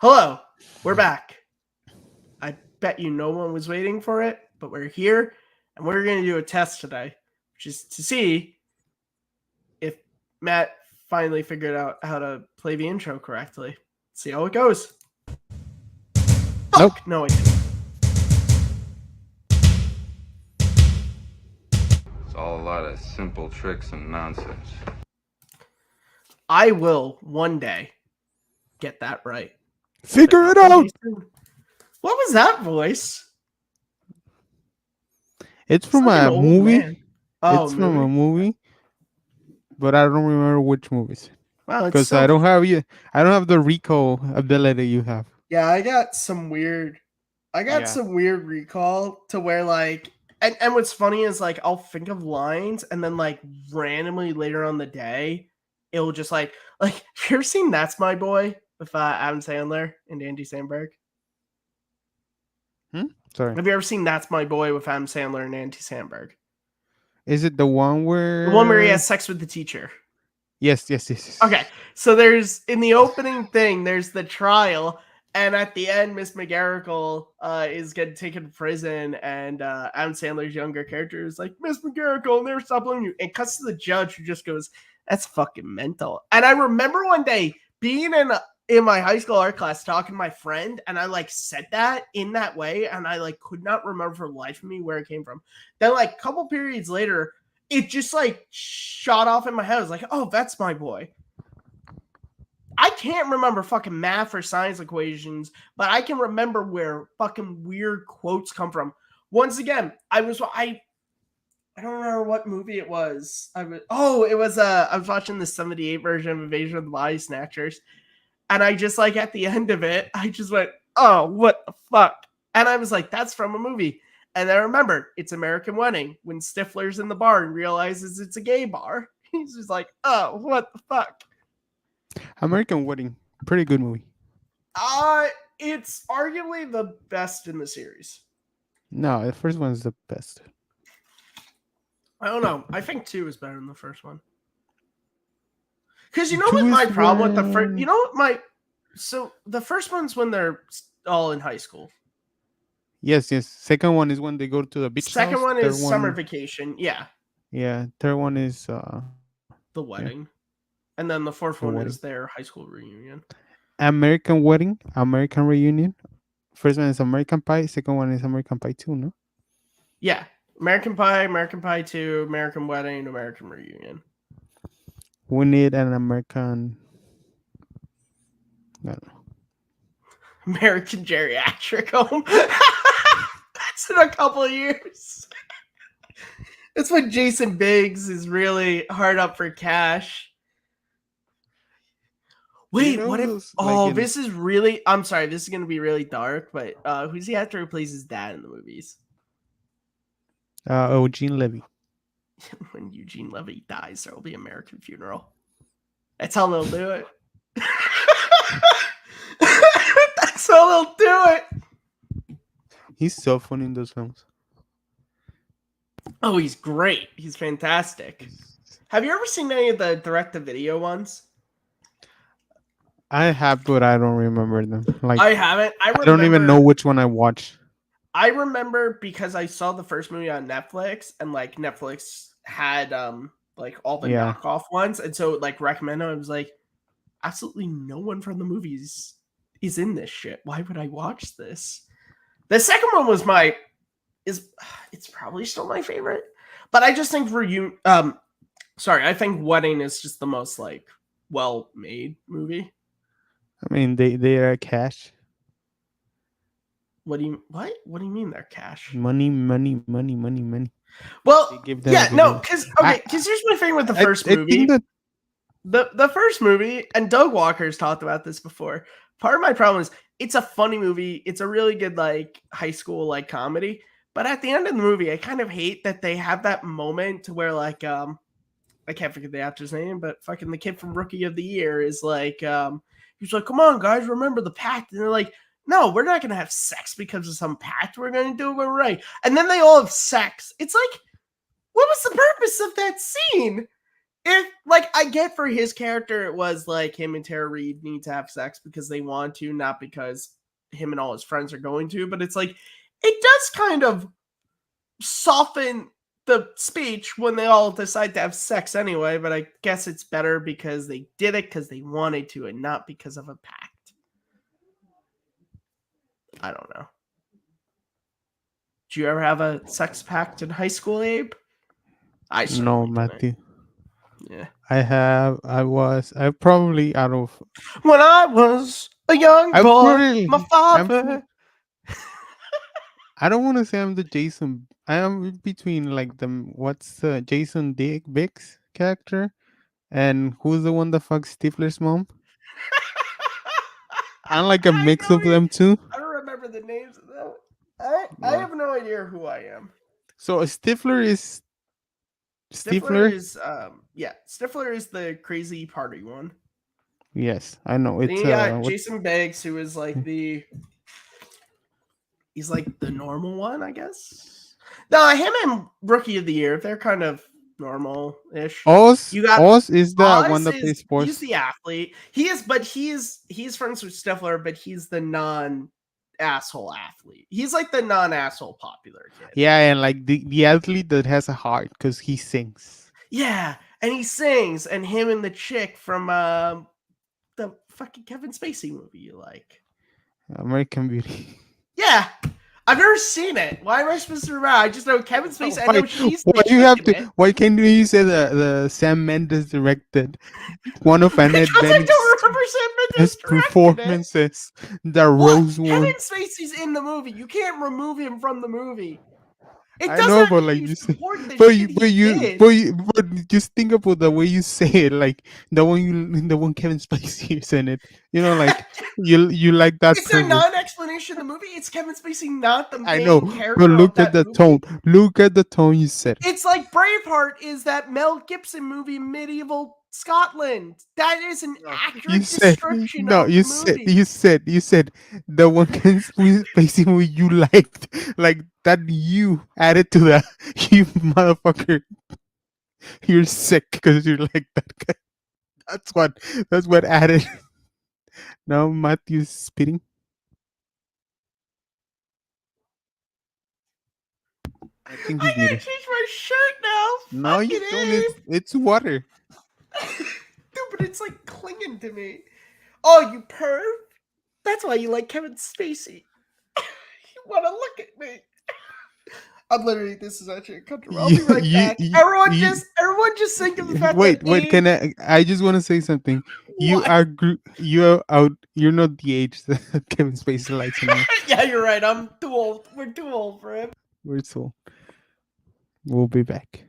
Hello, we're back. I bet you no one was waiting for it, but we're here and we're going to do a test today, which is to see if Matt finally figured out how to play the intro correctly. See how it goes. Nope. Fuck! No, I didn't. It's all a lot of simple tricks and nonsense. I will one day get that right. Figure it out. What was that voice? It's from like a an old movie. man. Oh, It's from a movie, but I don't remember which movies Wow, it's because so I don't have the recall ability you have. Yeah, I got some weird recall to where like and what's funny is like I'll think of lines and then like randomly later on the day it'll just like have you ever seen That's My Boy with Adam Sandler and Andy Samberg? Sorry, Have you ever seen That's My Boy with Adam Sandler and Andy Samberg? is it the one where The one where he has sex with the teacher. Yes. Okay, so there's in the opening thing, there's the trial, and at the end, Miss McGarrigle is getting taken to prison, and Adam Sandler's younger character is like, Miss McGarrigle, I'll never stop loving you, and cuts to the judge who just goes, "That's fucking mental." And I remember one day being in my high school art class talking to my friend, and I like said that in that way, and I like could not remember for the life of me where it came from. Then like a couple periods later, it just like shot off in my head. I was like, oh, That's My Boy. I can't remember fucking math or science equations, but I can remember where fucking weird quotes come from. Once again, I don't remember what movie it was. I was watching the 78 version of Invasion of the Body Snatchers. And I just like at the end of it, I just went, oh, what the fuck? And I was like, that's from a movie. And I remember it's American Wedding when Stifler's in the bar and realizes it's a gay bar. He's just like, oh, what the fuck? American Wedding, pretty good movie. It's arguably the best in the series. No, the first one is the best. I don't know. I think 2 is better than the first one. Because you know what my problem with the first... So the first one's when they're all in high school. Yes. Second one is when they go to the beach. Second one is summer vacation. Yeah. Yeah. Third one is the wedding. Yeah. And then the fourth one is their high school reunion. American Wedding, American Reunion. First one is American Pie. Second one is American Pie 2, no? Yeah. American Pie 2, American Wedding, American Reunion. We need an American... I don't know. American Geriatric Home. That's in a couple of years. That's when Jason Biggs is really hard up for cash. Wait, what if... this is really... I'm sorry, this is going to be really dark, but who's the actor who plays his dad in the movies? Eugene Levy. When Eugene Levy dies, there will be American Funeral. That's how they'll do it. That's how they'll do it. He's so funny in those films. Oh, he's great. He's fantastic. Have you ever seen any of the direct-to-video ones? I have, but I don't remember them. Like I haven't. I don't even know which one I watched. I remember because I saw the first movie on Netflix, and like Netflix had like all the knockoff ones, and so like recommended. I was like, absolutely no one from the movies is in this shit. Why would I watch this? The second one was it's probably still my favorite, but I just think I think Wedding is just the most like well-made movie. I mean, they are cash. What do you mean they're cash? Money. Well, yeah, no, because here's my thing with the first movie. The first movie, and Doug Walker's talked about this before. Part of my problem is it's a funny movie. It's a really good like high school like comedy. But at the end of the movie, I kind of hate that they have that moment to where like I can't forget the actor's name, but fucking the kid from Rookie of the Year is like he's like, come on guys, remember the pact. And they're like, no, we're not gonna have sex because of some pact. We're gonna do it right. And then they all have sex. It's like, what was the purpose of that scene? if like I get for his character, it was like him and Tara Reid need to have sex because they want to, not because him and all his friends are going to. But it's like it does kind of soften the speech when they all decide to have sex anyway. But I guess it's better because they did it because they wanted to and not because of a pact. I don't know. Did you ever have a sex pact in high school, Abe? I No, certainly didn't. Matthew. Yeah. I probably out of. When I was a young I boy, probably. my father. I don't want to say I'm the Jason. I am between like what's Jason Biggs character and who's the one that fucks Stifler's mom? I'm like a mix of them two. I don't remember the names of them. I Yeah. have no idea who I am. So Stifler is Stifler Stifler. is Stifler is the crazy party one. Yes, I know. Then It's you got what? Jason Biggs, who is like he's like the normal one, I guess. No, him and Rookie of the Year, they're kind of normal-ish. Oz. You got Oz is the one Oz that plays sports. he's the athlete. He's friends with Stifler, but he's the non-asshole athlete. He's like the non-asshole popular kid. Yeah, and like the athlete that has a heart because he sings. Yeah, and he sings, and him and the chick from the fucking Kevin Spacey movie you like. American Beauty. Yeah. I've never seen it. Why am I supposed to remember? I just know Kevin Spacey. I know she's Why the you have chick in to? it. Why can't you say the Sam Mendes directed one of Annette Because I Bening's don't remember Sam Mendes best directed it. performances? The Rose Kevin one. Spacey's in the movie. You can't remove him from the movie. It I doesn't know, have but to like be you say, support the but shit he did. but just think about the way you say it, like the one Kevin Spacey is in it. You know, like you like that. Is there not an explanation in the movie? It's Kevin Spacey, not the I know, main character but look of at that the movie. tone. Look at the tone you said. It's like Braveheart is that Mel Gibson movie, medieval Scotland. That is an accurate description of the movie. You said the one Kevin Spacey movie you liked, like that you added to that. You motherfucker, you're sick because you like that guy. That's what added. Now Matthew's spitting. I think I he's gotta muted. change my shirt now. No, you Fucking don't. Abe. It's water. Dude, but it's like clinging to me. Oh, you perv. That's why you like Kevin Spacey. You want to look at me. I'm literally. This is actually uncomfortable. I'll be right back. Everyone just think of the fact wait. that Wait, can I just want to say something. You What? are you're out. You're not the age that Kevin Spacey likes anymore. Yeah, you're right. I'm too old. We're too old for him. We're so. We'll be back.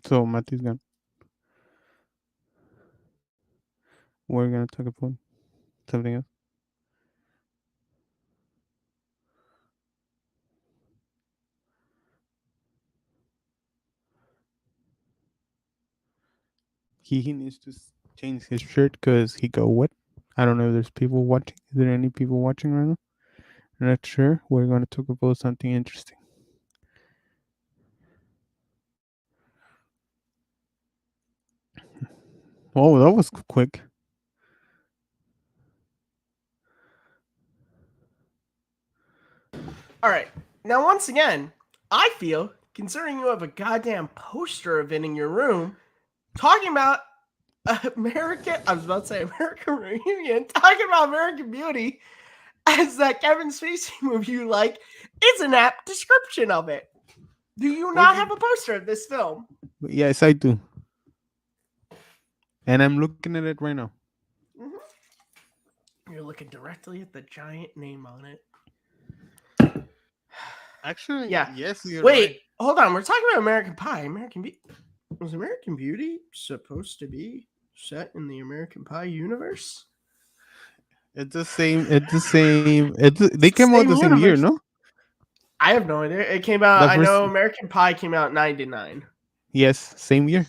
So Matthew's gone. We're gonna talk about something else. He needs to change his shirt because he go wet. I don't know if there's people watching. Is there any people watching right now? I'm not sure. We're going to talk about something interesting. Oh, that was quick. All right. Now, once again, I feel, considering you have a goddamn poster of it in your room, talking about American, I was about to say American Reunion, talking about American Beauty as that Kevin Spacey movie you like, is an apt description of it. Do you not have a poster of this film? Yes, I do. And I'm looking at it right now. Mm-hmm. You're looking directly at the giant name on it. Actually, yeah. Yes, you're Wait, right. Hold on. We're talking about American Pie. Was American Beauty supposed to be set in the American Pie universe? It's the same. They came out the same year, no? I have no idea. It came out. I know American Pie came out in '99. Yes, same year.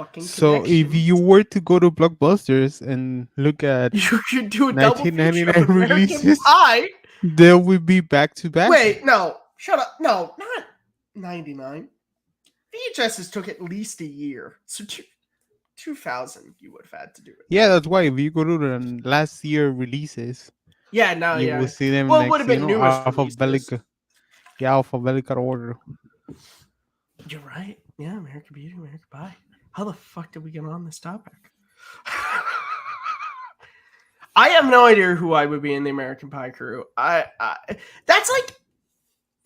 fucking So if you connections. were to go to Blockbusters and look at You should do a double feature 1999 of American releases, Pie. there would be back to back. Wait, no, shut up. No, not 99. VHSs took at least a year. So 2000, you would have had to do it Yeah, then. that's why if you go to the last year releases, Yeah, no, you will yeah. see them Well, it would next, have been newest releases. alphabetical order. You're right. Yeah, American Beauty, American Pie. How the fuck did we get on this topic? I have no idea who I would be in the American Pie crew. That's like,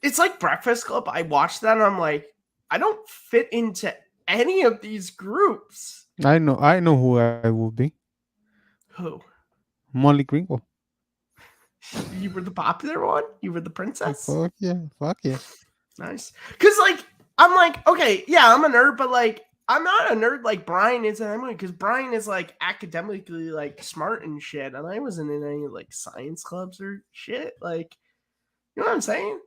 it's like Breakfast Club. I watched that and I'm like, I don't fit into any of these groups. I know who I will be. Who? Molly Gringo. You were the popular one? You were the princess? Fuck yeah. Nice. Because, like, I'm like, okay, yeah, I'm a nerd, but, like, I'm not a nerd like Brian is in that movie because Brian is, like, academically, like, smart and shit. And I wasn't in any, like, science clubs or shit. Like, you know what I'm saying?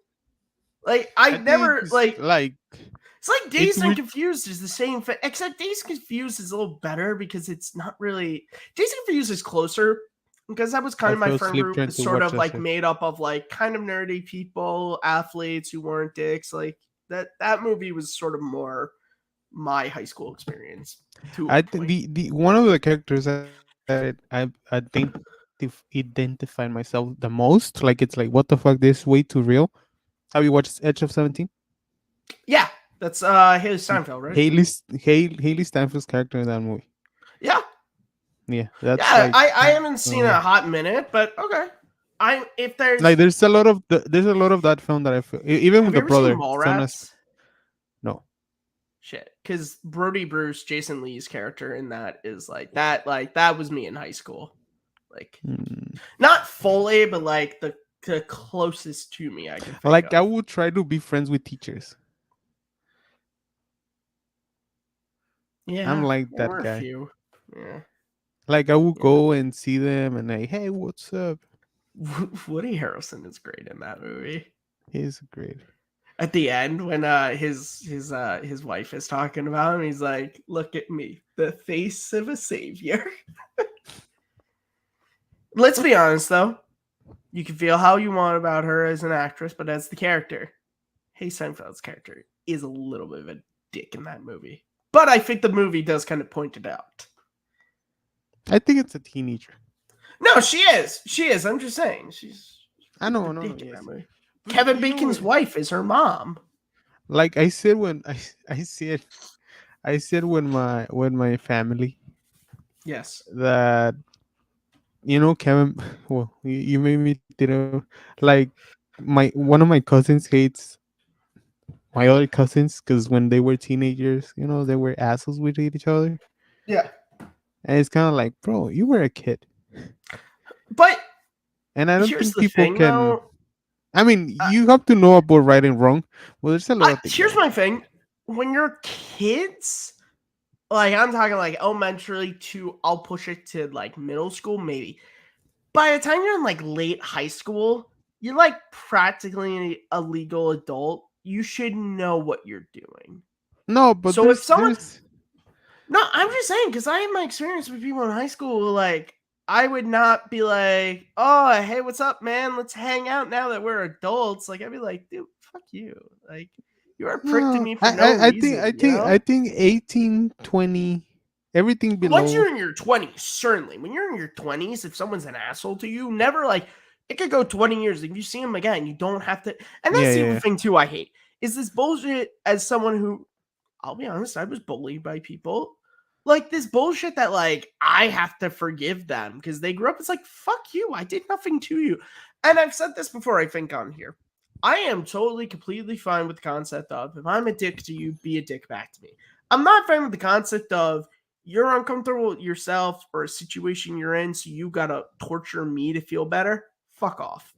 Like, I never, it's like, like it's like Dazed and weird. Confused is the same thing, except Dazed and Confused is a little better because it's not really. Dazed and Confused is closer because that was kind I of my fell friend asleep group. trying It's to sort watch of that like shit. made up of like kind of nerdy people, athletes who weren't dicks. Like that movie was sort of more my high school experience. To a I think point. the one of the characters that I think identify myself the most, like it's like what the fuck, this way too real. Have you watched Edge of 17? Yeah, that's Haley Steinfeld, right? Haley Steinfeld's character in that movie. Yeah, Yeah, that's yeah. like I haven't seen a hot minute, but okay. If there's there's a lot of that film that I feel even have with you the ever seen brother. Son as Mallrats? no, Shit, because Brody Bruce, Jason Lee's character in that is like that. Like that was me in high school. Like not fully, but like the closest to me I can think like I of. would try to be friends with teachers. Yeah, I'm like there that were a guy. few. Yeah, Like I would yeah. go and see them and like, hey, what's up? Woody Harrelson is great in that movie. He's great. At the end, when his wife is talking about him, he's like, "Look at me, the face of a savior." Let's be honest, though. You can feel how you want about her as an actress, but as the character, Haley Steinfeld's character is a little bit of a dick in that movie. But I think the movie does kind of point it out. I think it's a teenager. No, she is. She is. I'm just saying. She's I know, a no, dick in yes. that movie. But Kevin you know Bacon's what? wife is her mom. Like I said when I said when my family Yes. that Kevin. Well, you made me like my one of my cousins hates my other cousins because when they were teenagers, they were assholes with each other, Yeah. and it's kind of like, bro, you were a kid, But and I don't here's think the people thing, can. though. I mean, you have to know about right and wrong. Well, there's a lot of things. Here's my thing. When you're kids, like I'm talking like elementary to, I'll push it to like middle school, maybe. By the time you're in like late high school, you're like practically a legal adult. You should know what you're doing. No, but So if someone, there's no, I'm just saying because I have my experience with people in high school. Like I would not be like, oh, hey, what's up, man? Let's hang out now that we're adults. Like I'd be like, dude, fuck you. Like you are a prick to no. me for no reason. I think 18, 20, everything Once below. you're in your 20s, certainly. When you're in your 20s, if someone's an asshole to you, never like it could go 20 years. If you see him again, you don't have to. And that's the other thing too I hate is this bullshit as someone who, I'll be honest, I was bullied by people. Like this bullshit that like I have to forgive them because they grew up. It's like, fuck you. I did nothing to you. And I've said this before, I think, on here. I am totally, completely fine with the concept of if I'm a dick to you, be a dick back to me. I'm not fine with the concept of you're uncomfortable with yourself or a situation you're in, so you gotta torture me to feel better. Fuck off,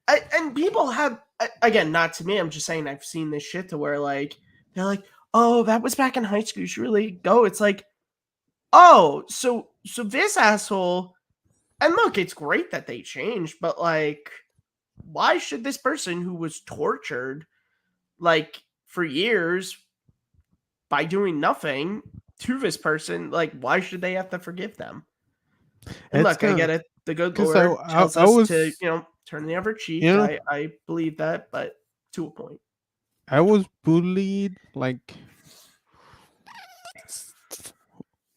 and people have, again, not to me. I'm just saying I've seen this shit to where like they're like, oh, that was back in high school. You should really go. It's like, oh, so this asshole. And look, it's great that they changed, but like, why should this person who was tortured like for years by doing nothing to this person, like, why should they have to forgive them? And It's look, I kind get of it. The good because Lord tells I us to, was, turn the other you cheek. know, I believe that, but to a point. I was bullied like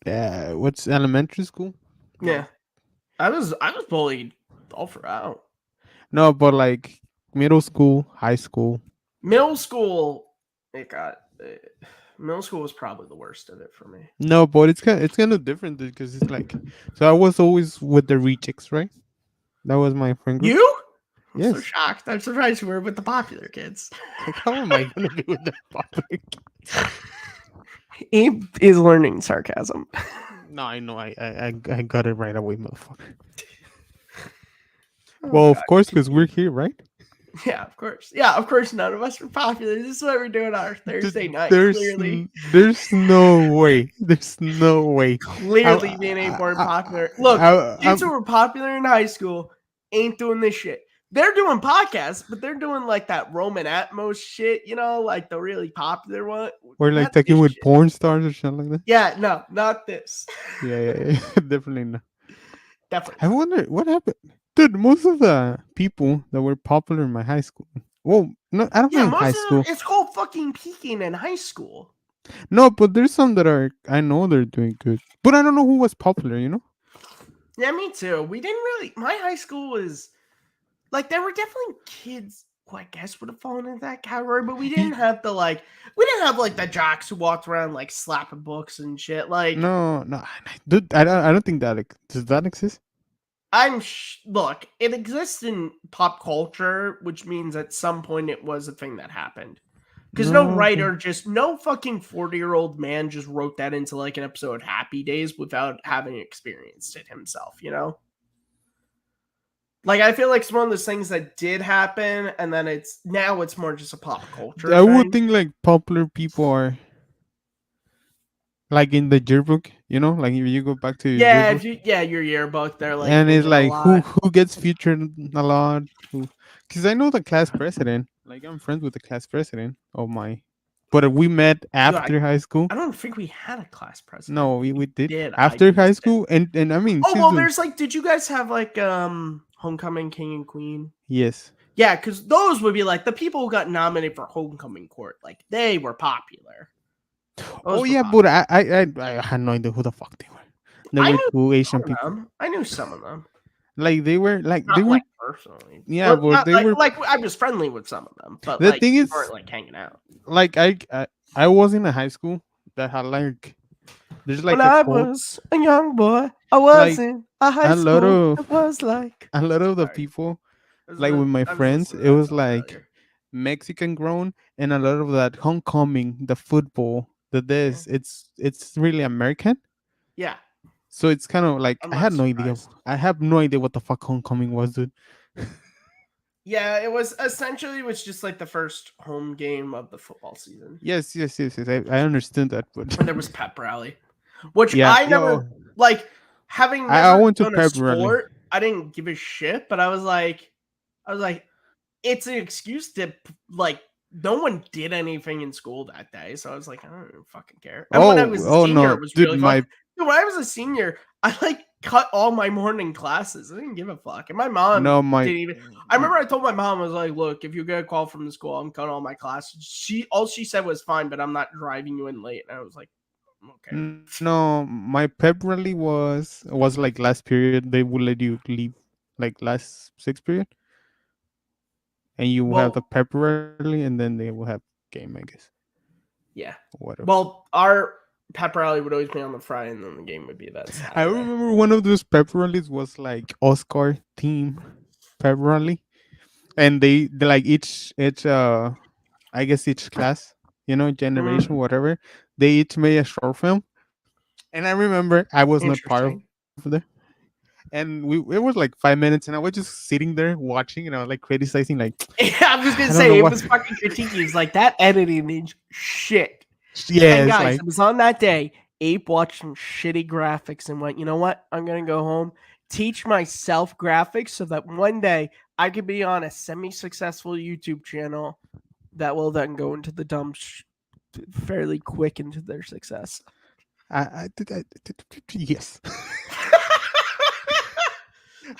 what's elementary school? Like Yeah. I was bullied all throughout. no, but like middle school, high school. Middle school, it got middle school was probably the worst of it for me. No, but it's kind of different because it's like so I was always with the rejects, right? That was my friend group. You? I'm so Yes. shocked. I'm surprised you were with the popular kids. Like how am I gonna be with the public? Abe is learning sarcasm. No, I know. I got it right away, motherfucker. Oh Well, god. of course, because we're here, right? Yeah, of course. Yeah, of course none of us were popular. This is what we're doing on our Thursday night. Clearly. There's no way. There's no way. Clearly being Abe weren't popular. Look, kids who I'm, were popular in high school ain't doing this shit. They're doing podcasts, but they're doing like that Roman Atmos shit, like the really popular one. or like Not talking this with shit. porn stars or something like that. Yeah, no, not this. Yeah. Definitely not. Definitely I not. wonder what happened, dude. Most of the people that were popular in my high school. Well, no, I don't Yeah, mean most high of them, school. it's called fucking peaking in high school. No, but there's some that are. I know they're doing good, but I don't know who was popular. You know? Yeah, me too. We didn't really. My high school was like there were definitely kids who I guess would have fallen into that category, but we didn't He, have we didn't have like the jocks who walked around like slapping books and shit. Like no, dude. I don't think that does that exist. look, it exists in pop culture, which means at some point it was a thing that happened. Because no No, writer, just no fucking 40-year-old man just wrote that into like an episode of Happy Days without having experienced it himself. Like I feel like it's one of those things that did happen, and then it's more just a pop culture I would thing. think like popular people are like in the yearbook. You know, like if you go back to your Yeah, yearbook, your yearbook, they're like and in it's it a like lot. who gets featured a lot. Who? Because I know the class president. Like I'm friends with the class president of my. But we met Dude, after high school. I don't think we had a class president. No, we did Did I after high just did? school, and I mean Oh she's well, doing there's like, did you guys have like Homecoming King and Queen? yes. Yeah, because those would be like the people who got nominated for Homecoming Court. Like they were popular. Oh Those were yeah, popular. but I had no idea who the fuck they were. They I were knew two some Asian of people. them. I knew some of them. Like they Not were like personally. yeah, Well, but not they were. like I was friendly with some of them, but The like thing we is, weren't like hanging out. like I was in a high school that had like there's When like a I quote was a young boy, I was like in a high a lot school. of It was like a lot of the sorry. people like with my I was friends, listening it to that was song like earlier. Mexican grown and a lot of that homecoming, the football, the Yeah. this. It's really American. Yeah, So it's kind of like I'm I not had no idea. surprised. I have no idea what the fuck homecoming was, dude. Yeah, it was just like the first home game of the football season. Yes. I understand that, but And there was pep rally, which yeah, I never yo, like having I never went to done a February. sport. I didn't give a shit, but I was like, it's an excuse to like. No one did anything in school that day, so I was like, I don't fucking care. And when I was a Oh senior, no, it was dude, really fun. my Dude, when I was a senior, I like cut all my morning classes. I didn't give a fuck, and my mom no my didn't even. I remember I told my mom, I was like, "Look, if you get a call from the school, I'm cutting all my classes." She said was fine, but I'm not driving you in late. And I was like, okay. no my pep rally was like last period. They would let you leave like last sixth period, and you will have the Well, pep rally, and then they will have game, I guess, yeah. whatever. Well, our pep rally would always be on the Friday, and then the game would be that I Saturday. remember one of those pep rallies was like Oscar team pep rally, and they like each I guess each class, generation, Mhm. whatever, they each made a short film. And I remember I was not part of Interesting. there. And it was like 5 minutes, and I was just sitting there watching, and I was like criticizing, like, Yeah, I'm just I gonna don't know say it what. was fucking critiquing. It was like that editing is shit. Yeah, And it's guys, like it was on that day. Abe watched some shitty graphics and went, you know what? I'm gonna go home, teach myself graphics so that one day I could be on a semi-successful YouTube channel that will then go into the dumps fairly quick into their success. Yes.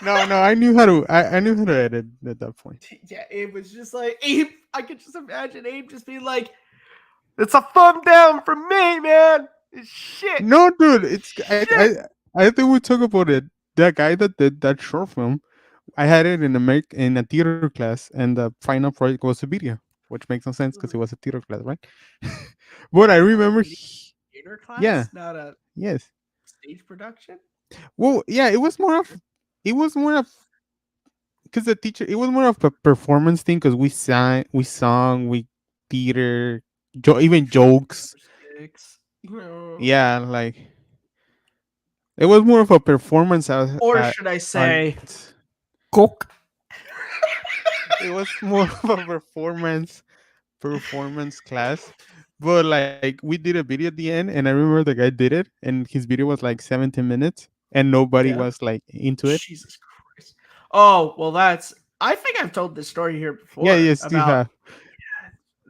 No, I knew how to. I knew how to edit at that point. Yeah, Abe was just like Abe. I could just imagine Abe just being like, "It's a thumb down from me, man. It's shit, No, dude, it's it's shit." I think we talk about it. That guy that did that short film, I had it in a theater class, and the final project was a video, which makes no sense because it was a theater class, right? But I A remember, video theater yeah, class, not a yes. stage production. Well, yeah, it was more of because the teacher, it was more of a performance thing because we theater, even jokes. Sticks, you know. Yeah, like it was more of a performance Or should I say, art. cook? It was more of a performance class. But like we did a video at the end, and I remember the guy did it, and his video was like 17 minutes, and nobody Yeah. was like into it. Jesus Christ. Oh well, that's. I think I've told this story here Yeah, before yes, you about. have.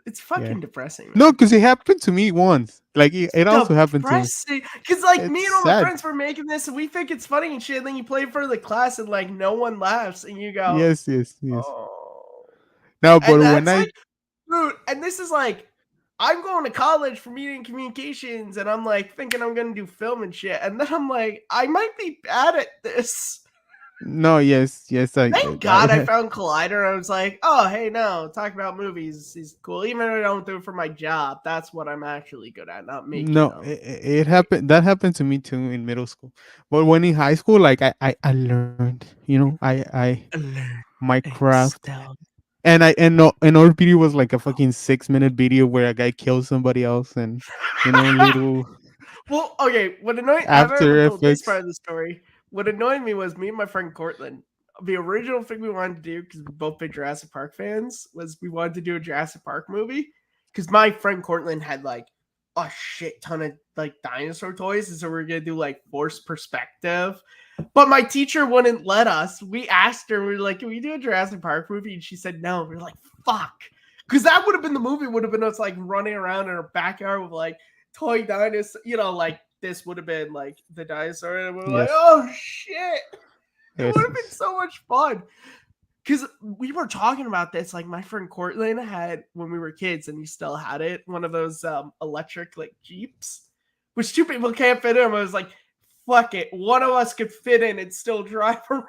It's Yeah. fucking depressing, No, man. because it happened to me once. Like it also happened to me. Depressing, because like me It's and all my sad. friends were making this, and we think it's funny and shit. And then you play it for the class, and like no one laughs, and you go, Yes, yes, yes. "Oh," Now, and but when that's I like, dude. And this is like, I'm going to college for media and communications, and I'm like thinking I'm gonna do film and shit, and then I'm like, I might be bad at this. no, yes, yes, Thank God I found Collider. I was like, oh, hey, no, talk about movies is cool. Even if I don't do it for my job, that's what I'm actually good at, not making no, them. it happened. That happened to me too in middle school. But when in high school, like I learned, I Alert, my craft, Estelle. and no, and our video was like a fucking 6 minute video where a guy kills somebody else, and little Well, okay. What annoyed? Have I ever After told this part Effects. of the story? What annoyed me was me and my friend Cortland. The original thing we wanted to do, because we both big Jurassic Park fans, was we wanted to do a Jurassic Park movie. Because my friend Cortland had like a shit ton of like dinosaur toys, and so we are gonna do like forced perspective. But my teacher wouldn't let us. We asked her, we were like, "Can we do a Jurassic Park movie?" And she said no. We are like, "Fuck," because that would have been the movie. Would have been us like running around in our backyard with like toy dinosaur, like this would have been like the dinosaur, and we're like, Yes, oh shit, it yes, would have been yes. so much fun. Because we were talking about this, like my friend Cortland had when we were kids, and he still had it, one of those electric like Jeeps, which two people can't fit in. I was like, fuck it, one of us could fit in and still drive around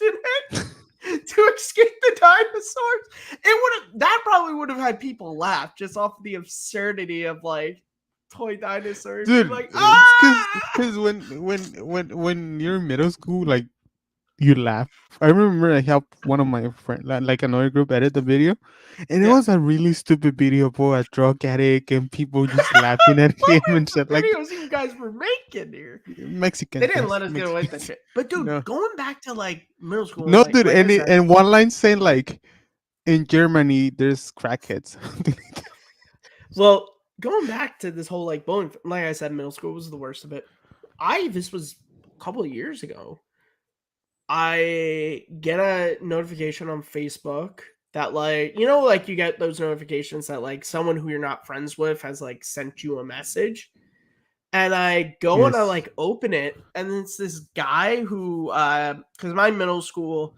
in it to escape the dinosaurs. It would have that probably would have had people laugh just off the absurdity of like toy dinosaurs. Be Dude, like, it's ah! because when you're in middle school, like you laugh. I remember I helped one of my friend, like another group, edit the video, and it Yeah. was a really stupid video for a drug addict and people just laughing at What him were and shit the like videos you guys were making here? They Mexicans, didn't guys, let us get away with that Mexicans. shit. But dude, No, going back to like middle school, no, dude, like I said, and one line saying like in Germany there's crackheads. well, going back to this whole like bullying, like I said, middle school was the worst of it. This was a couple of years ago. I get a notification on Facebook that like like you get those notifications that like someone who you're not friends with has like sent you a message, and I go and I Yes, like open it, and it's this guy who because my middle school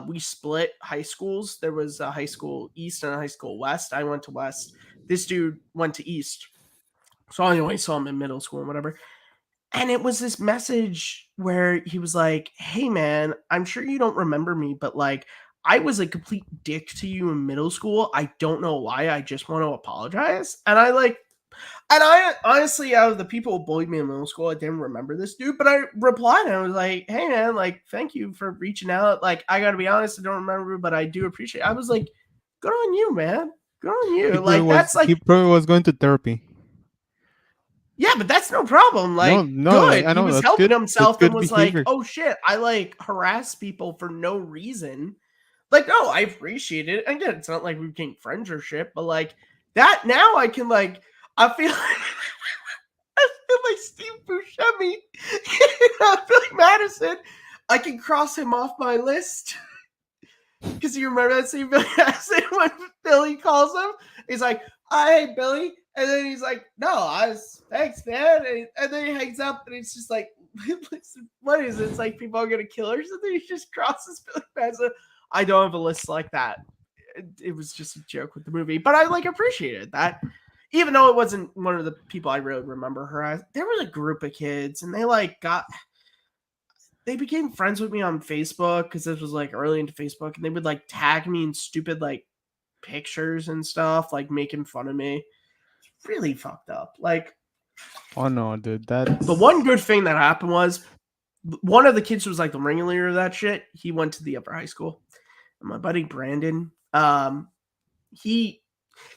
we split high schools. There was a high school east and a high school west. I went to west. This dude went to east, so I only saw him in middle school and whatever. And it was this message where he was like, "Hey man, I'm sure you don't remember me, but like I was a complete dick to you in middle school. I don't know why. I just want to apologize." And I honestly, out of the people who bullied me in middle school, I didn't remember this dude, but I replied and I was like, "Hey man, like thank you for reaching out. Like I got to be honest, I don't remember, but I do appreciate it." I was like, "Good on you, man. Good on you." Like that's he like probably was going to therapy. yeah, but that's no problem. No, Like, no, good. I He know was that's helping good. That's himself and good was like, behavior. oh shit, I like harass people for no reason. Like, no, I appreciate it. Again, it's not like we became friends or shit, but like that now I can like I feel like I feel like Steve Buscemi. I feel like Madison. I can cross him off my list. Because you remember that scene Billy Madison when Billy calls him? He's like, hey Billy. And then he's like, no, thanks, man. And then he hangs up, and it's just like, what is it? It's like people are going to kill her or something. He just crosses Billy Madison. I don't have a list like that. It was just a joke with the movie, but I like appreciated that. Even though it wasn't one of the people I really remember her as, there was a group of kids, and they became friends with me on Facebook because this was like early into Facebook, and they would like tag me in stupid like pictures and stuff, like making fun of me. It's really fucked up. Like, Oh no, dude, the one good thing that happened was one of the kids who was like the ringleader of that shit. He went to the upper high school, and my buddy Brandon, he,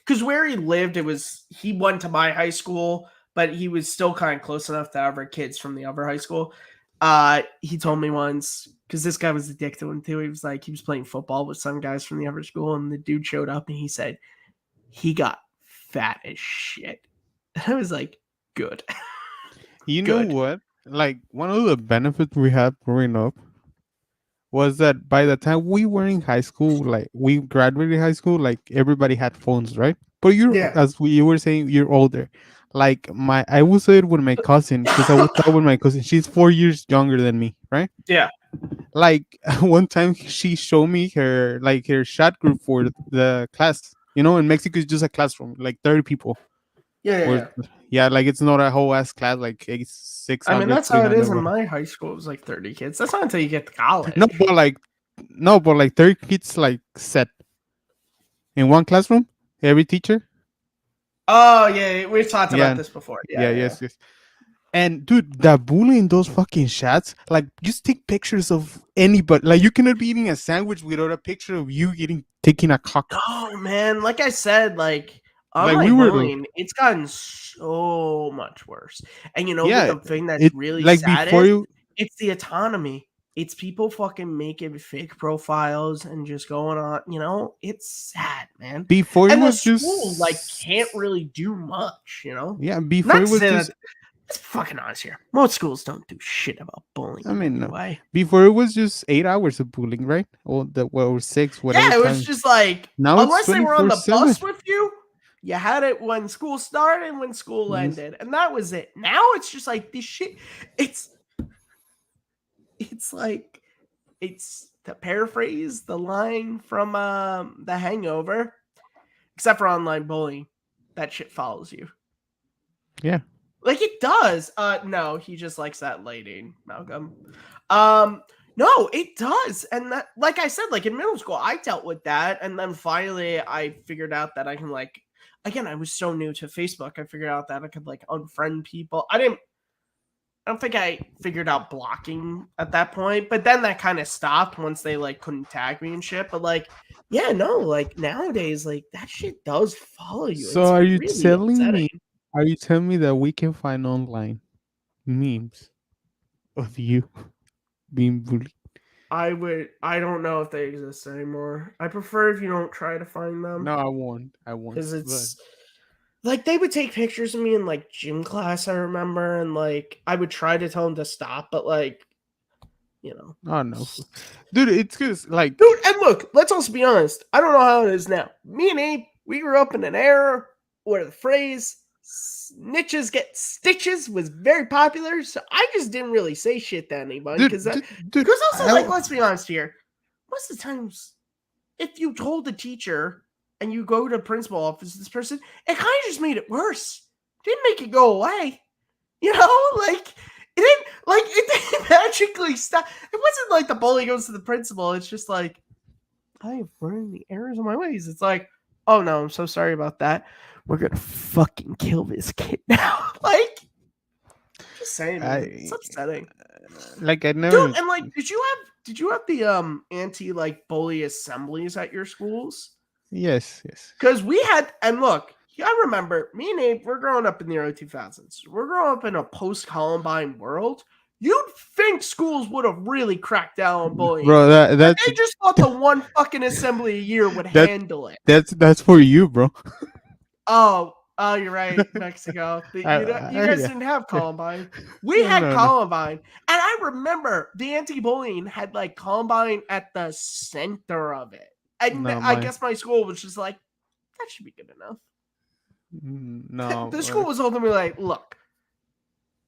because where he lived, he went to my high school, but he was still kind of close enough to other kids from the upper high school. He told me once, because this guy was a dick to him too. He was like, he was playing football with some guys from the upper school, and the dude showed up and he said he got fat as shit. And I was like, good. You know Good. what? Like one of the benefits we had growing up was that by the time we were in high school, like we graduated high school, like everybody had phones, right? But Yeah. you were saying, you're older. Like I was there with my cousin because I was out with my cousin. She's 4 years younger than me, right? Yeah. Like one time she showed me her chat group for the class. You know, in Mexico it's just a classroom, like 30 people. Or Yeah. yeah, like it's not a whole ass class, like I mean, 600, that's how it is 300. in my high school. It was like 30 kids. That's not until you get to college. No, but like 30 kids like set in one classroom, every teacher. Oh, yeah. We've talked Yeah, about this before. yeah, Yeah. yes. And dude, the bullying those fucking chats, like just take pictures of anybody. Like you cannot be eating a sandwich without a picture of you taking a cock. Oh, man. Like I said, like, Like we online were, bullying, it's gotten so much worse. And you know what yeah. the thing that's It really like sad before is? you It's the autonomy. It's people fucking making fake profiles and just going on, it's sad, man. before it And the was school, like, just can't really do much, yeah. Before Not it to was say just that, let's be fucking honest here. Most schools don't do shit about bullying I in mean, any no. way. Before it was just 8 hours of bullying, right? Or six, whatever Yeah, it was time. just like, Now it's unless they were on the 24/7. bus with you, you had it when school started and when school Yes. ended, and that was it. Now it's just like this shit. It's like, it's to paraphrase the line from The Hangover, except for online bullying, that shit follows you. Yeah. Like it does. No, he just likes that lady, Malcolm. No, it does. And that, like I said, like in middle school, I dealt with that. And then finally I figured out that I can, like, again, I was so new to Facebook. I figured out that I could like unfriend people. I don't think I figured out blocking at that point, but then that kind of stopped once they like couldn't tag me and shit. But like, yeah, no, like nowadays, like that shit does follow you. So It's are you really telling upsetting. me? Are you telling me that we can find online memes of you being bullied? I don't know if they exist anymore. I prefer if you don't try to find them No, I won't. I won't. because But it's like they would take pictures of me in like gym class, I remember, and like I would try to tell them to stop, but like, oh no, dude, it's because like dude, and look, let's also be honest. I don't know how it is now. Me and Abe, we grew up in an era where the phrase snitches get stitches was very popular, so I just didn't really say shit to anybody dude, dude, because also, I- like, let's be honest here. Most of the times, if you told the teacher and you go to principal office, this person, it kind of just made it worse. It didn't make it go away. Like it didn't magically stop. It wasn't like the bully goes to the principal. It's just like, I have learned the errors of my ways. It's like, oh no, I'm so sorry about that. We're gonna fucking kill this kid now. Like, just saying, man, it's upsetting. like I Dude, never. and like, did you have the anti like bully assemblies at your schools? Yes, yes. Because we had, and look, I remember me and Abe, we're growing up in the early 2000s. We're growing up in a post-Columbine world. You'd think schools would have really cracked down on bullying. Bro, But they just thought the one fucking assembly a year would handle it. that's for you, bro. Oh, you're right, Mexico. You guys Yeah. didn't have Columbine. We had No. Columbine. And I remember the anti-bullying had like Columbine at the center of it. And No, I guess my school was just like, that should be good enough. No, The school was ultimately like, look,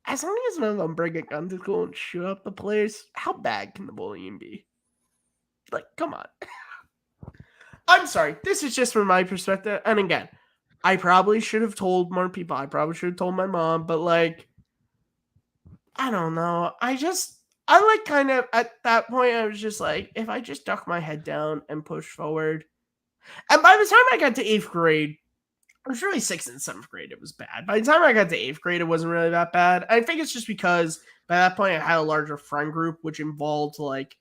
as long as none of them bring a gun to school and shoot up the place, how bad can the bullying be? Like, come on. I'm sorry. This is just from my perspective. And again, I probably should have told more people. I probably should have told my mom, but like, I don't know. I like kind of at that point, I was just like, if I just duck my head down and push forward. And by the time I got to eighth grade, it was really sixth and seventh grade. It was bad. By the time I got to eighth grade, it wasn't really that bad. I think it's just because by that point, I had a larger friend group, which involved like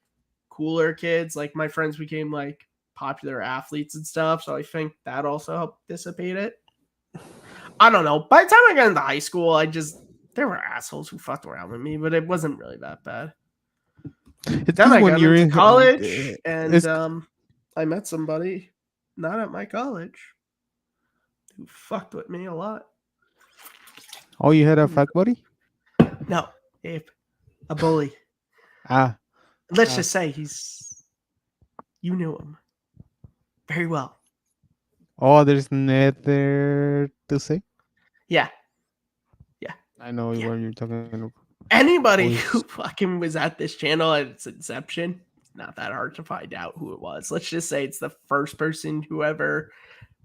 cooler kids. Like my friends became like popular athletes and stuff. So I think that also helped dissipate it. I don't know. By the time I got into high school, there were assholes who fucked around with me, but it wasn't really that bad. It's Then because I when got you're into in college, and it's I met somebody not at my college who fucked with me a lot. oh, you had a fuck buddy. No, Abe, a bully. Ah, Let's just say you knew him very well. oh, there's nether to say. Yeah. I know Yeah. what you're talking about. Anybody Boys. who fucking was at this channel at its inception, it's not that hard to find out who it was. Let's just say it's the first person who ever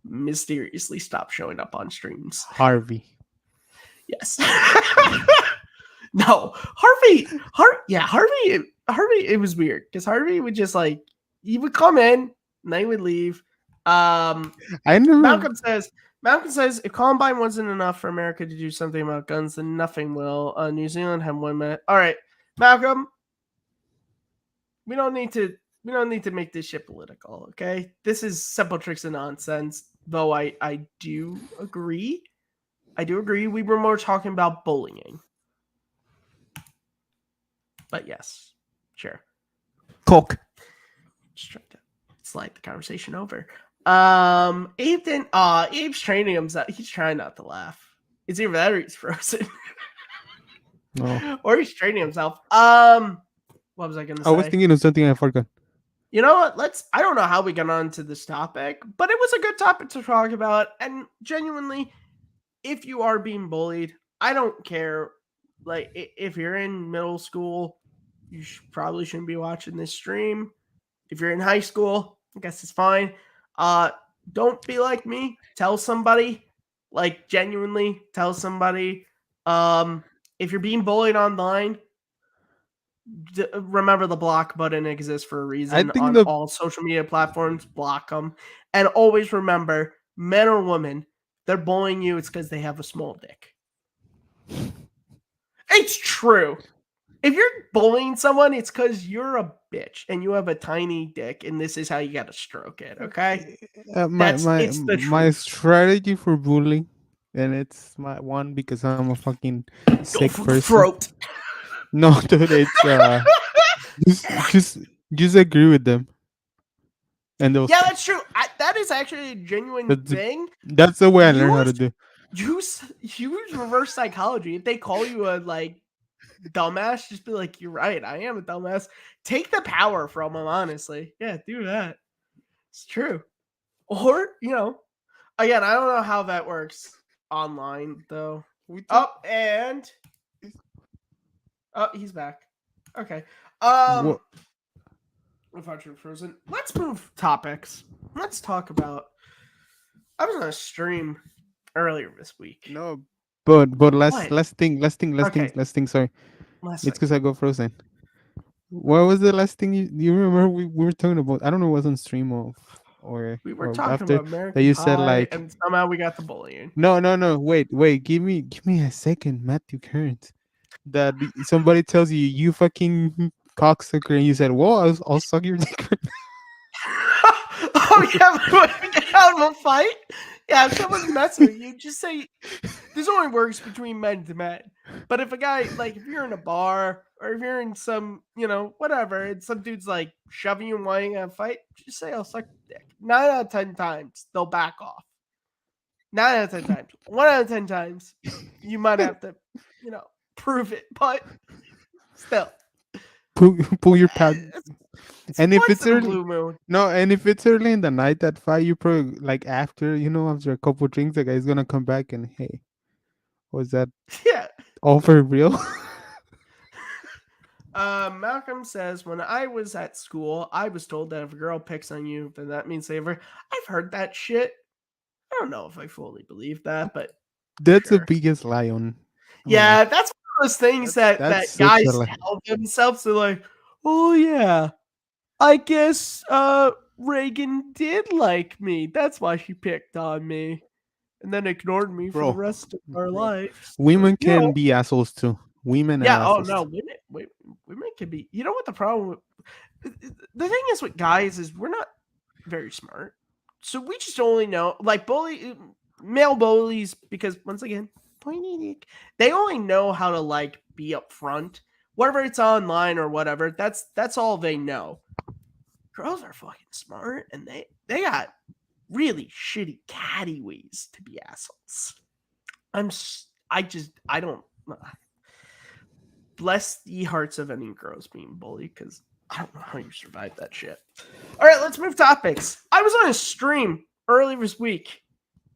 mysteriously stopped showing up on streams. Harvey. Yes. No, Harvey, it was weird because Harvey would just like, he would come in and they would leave. I never. Malcolm says, if Columbine wasn't enough for America to do something about guns, then nothing will. New Zealand had 1 minute. All right, Malcolm, we don't need to make this shit political, okay? This is simple tricks and nonsense. Though I do agree. We were more talking about bullying. But yes, sure. Coke. Just trying to slide the conversation over. Abe didn't. Abe's training himself. He's trying not to laugh. It's either that or he's frozen. No. Or he's training himself. What was I gonna say? I was thinking of something I forgot. You know what? I don't know how we got onto this topic, but it was a good topic to talk about. And genuinely, if you are being bullied, I don't care. Like, if you're in middle school, you probably shouldn't be watching this stream. If you're in high school, I guess it's fine. Don't be like me. Tell somebody. Like, genuinely, tell somebody. If you're being bullied online, remember the block button exists for a reason. think On all social media platforms, block them. And always remember, men or women, they're bullying you, it's because they have a small dick. It's true. If you're bullying someone, it's because you're a bitch and you have a tiny dick, and this is how you got to stroke it, okay? It's the my truth. strategy for bullying, and it's my one because I'm a fucking Go sick for the person. throat. No, dude, it's just agree with them, and they'll Yeah, stop. that's true. That is actually a genuine That's the- thing. That's the way I learned how to do. Use reverse psychology. If they call you a like dumbass, just be like, "You're right. I am a dumbass." Take the power from them. Honestly, yeah, do that. It's true. Or again, I don't know how that works online though. And he's back. Okay. What? Without you frozen, let's move topics. Let's talk about. I was on a stream earlier this week. No, but last What? thing. Okay. Last thing. Sorry, Last it's thing. because I go frozen. What was the last thing you remember we were talking about? I don't know. It was on stream or We were or talking after about that American you said Pie, like and somehow we got the bullying. no. Wait. Give me a second, Matthew Kearns. That somebody tells you you fucking cocksucker, and you said, "Well, I'll suck your dick." Oh yeah, when we get out of a fight. Yeah, if someone's messing with you, just say this only works between men to men. But if a guy, like, if you're in a bar or if you're in some, whatever, and some dude's like shoving you and wanting to fight, just say, "I'll suck your dick." 9 out of 10 times, they'll back off. 9 out of 10 times. 1 out of 10 times, you might have to, prove it. But still, pull your pad. It's And if once it's in a early, blue moon. no, and if it's early in the night at 5, you probably like after a couple drinks, the guy's gonna come back and hey, was that Yeah. all for real? Malcolm says, when I was at school, I was told that if a girl picks on you, then that means they have her. I've heard that shit. I don't know if I fully believe that, but That's the sure. biggest lie on Yeah, life. that's one of those things That's that such a guys lie. tell themselves. They're like, oh yeah, I guess Reagan did like me. That's why she picked on me. And then ignored me for the Bro, rest of our bro. lives. But, Women can be assholes too. Women are yeah. Oh assholes no, too. women can be. You know what the problem with the thing is with guys is we're not very smart, so we just only know like male bullies because once again, pointy dick. They only know how to like be upfront, whether it's online or whatever. That's all they know. Girls are fucking smart, and they got really shitty catty ways to be assholes. I don't bless the hearts of any girls being bullied because I don't know how you survive that shit. All right, let's move topics. I was on a stream earlier this week,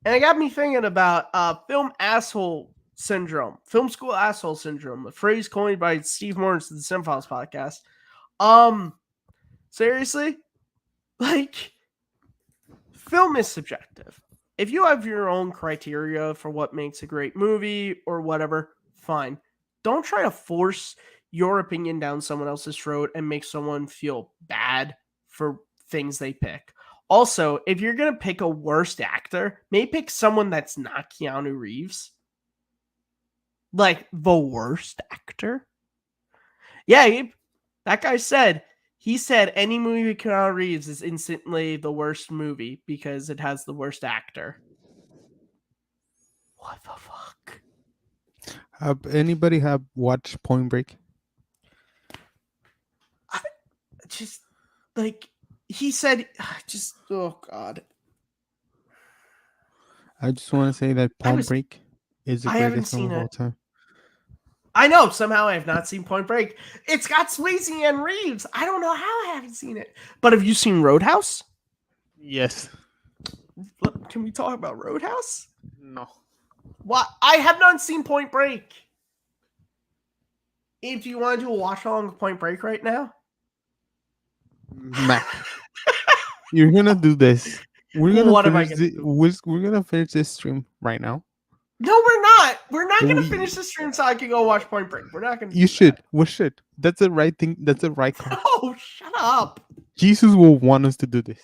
and it got me thinking about film asshole syndrome, film school asshole syndrome, a phrase coined by Steve Morris of the Cinephiles podcast. Seriously, like film is subjective. If you have your own criteria for what makes a great movie or whatever, fine. Don't try to force your opinion down someone else's throat and make someone feel bad for things they pick. Also, if you're going to pick a worst actor, maybe pick someone that's not Keanu Reeves. Like the worst actor. Yeah, that guy said, he said any movie with Keanu Reeves is instantly the worst movie because it has the worst actor. What the fuck? Have anybody have watched Point Break? Just like he said, just oh god. I just want to say that I Point was Break is the I haven't greatest film seen of all it. time. I know somehow I have not seen Point Break. It's got Swayze and Reeves. I don't know how I haven't seen it. But have you seen Roadhouse? Yes. Can we talk about Roadhouse? No. What? I have not seen Point Break. If you want to do a watch along with Point Break right now, Mac, you're gonna do this. We're gonna what am I finish gonna do? we're gonna finish this stream right now. No, we're not. We're not gonna We, finish the stream so I can go watch Point Break. We're not gonna you do should. that. We should. That's the right thing. That's the right call. Oh, shut up. Jesus will want us to do this.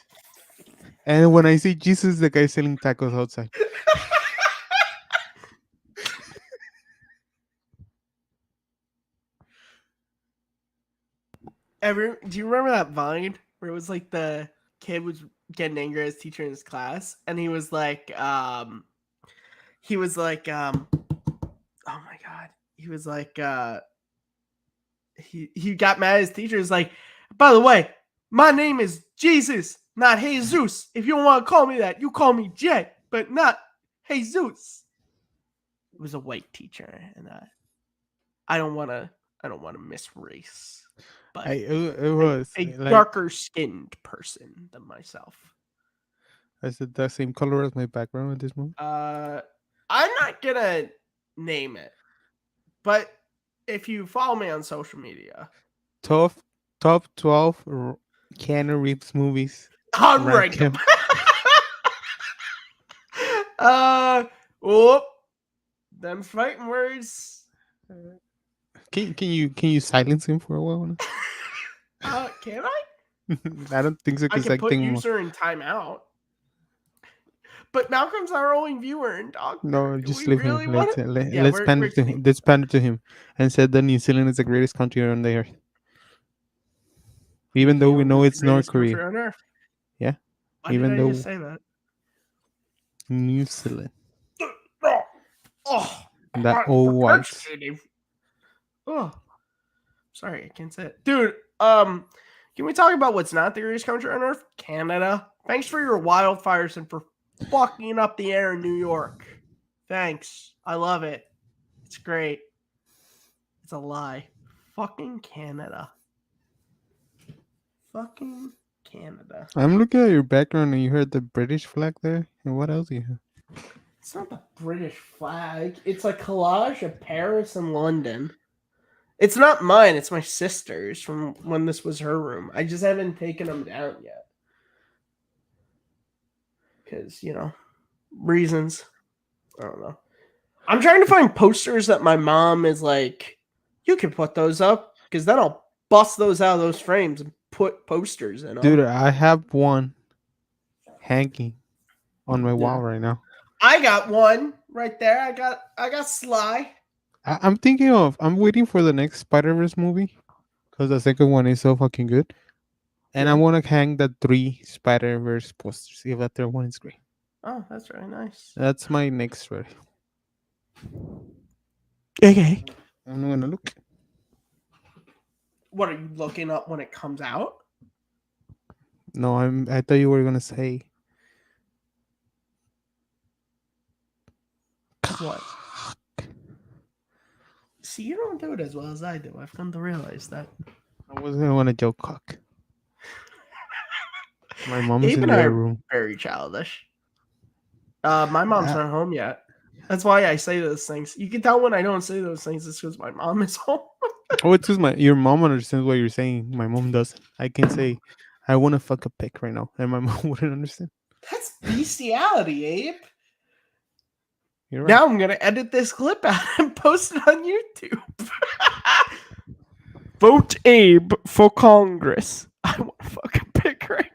And when I say Jesus, the guy selling tacos outside. Do you remember that Vine where it was like the kid was getting angry at his teacher in his class, and oh my god, he got mad at his teacher. He's like, by the way, my name is Jesus, not Jesus. If you don't want to call me that, you call me Jay, but not Jesus. It was a white teacher, and I don't want to miss race, but It was a like darker skinned person than myself. I said the same color as my background at this moment. I'm not gonna name it, but if you follow me on social media, Top 12 Keanu Reeves movies. unrank Rank them. him. Whoop, them fighting words. Can you silence him for a while? Can I? I don't think so I because can I put think user in timeout. But Malcolm's our only viewer in Dog. no, Do just we leave him. really want to? Yeah, Let's we're pander to him. keeping. Let's pander to him, and said that New Zealand is the greatest country on the earth, even New though we Zealand know is the it's North greatest country Korea. on earth. Yeah, Why even did I though just say that? New Zealand, Oh, that old whites. Oh, sorry, I can't say it, dude. Can we talk about what's not the greatest country on earth? Canada. Thanks for your wildfires and for fucking up the air in New York. Thanks, I love it. It's great. It's a lie. Fucking Canada. fucking Canada. I'm looking at your background and you heard the British flag there. And what else do you have? It's not the British flag. It's a collage of Paris and London. It's not mine. It's my sister's from when this was her room. I just haven't taken them down yet. Because, reasons. I don't know. I'm trying to find posters that my mom is like, you can put those up. Because then I'll bust those out of those frames and put posters in them. Dude, I have one hanging on my wall right now. I got one right there. I got Sly. I'm waiting for the next Spider-Verse movie because the second one is so fucking good. And I want to hang the 3 Spider-Verse posters. See if that third one is great. Oh, that's really nice. That's my next ready. Okay. I'm going to look. What are you looking up when it comes out? No, I thought you were going to say. What? See, you don't do it as well as I do. I've come to realize that. I wasn't going to want to joke cock. My mom's Abe in and the I other are room. very childish. My mom's not home yet. That's why I say those things. You can tell when I don't say those things. It's because my mom is home. Oh, it's because your mom understands what you're saying. My mom doesn't. I can say, I want to fuck a pig right now. And my mom wouldn't understand. That's bestiality, Abe. You're right. Now I'm going to edit this clip out and post it on YouTube. Vote Abe for Congress. I want to fuck a pig right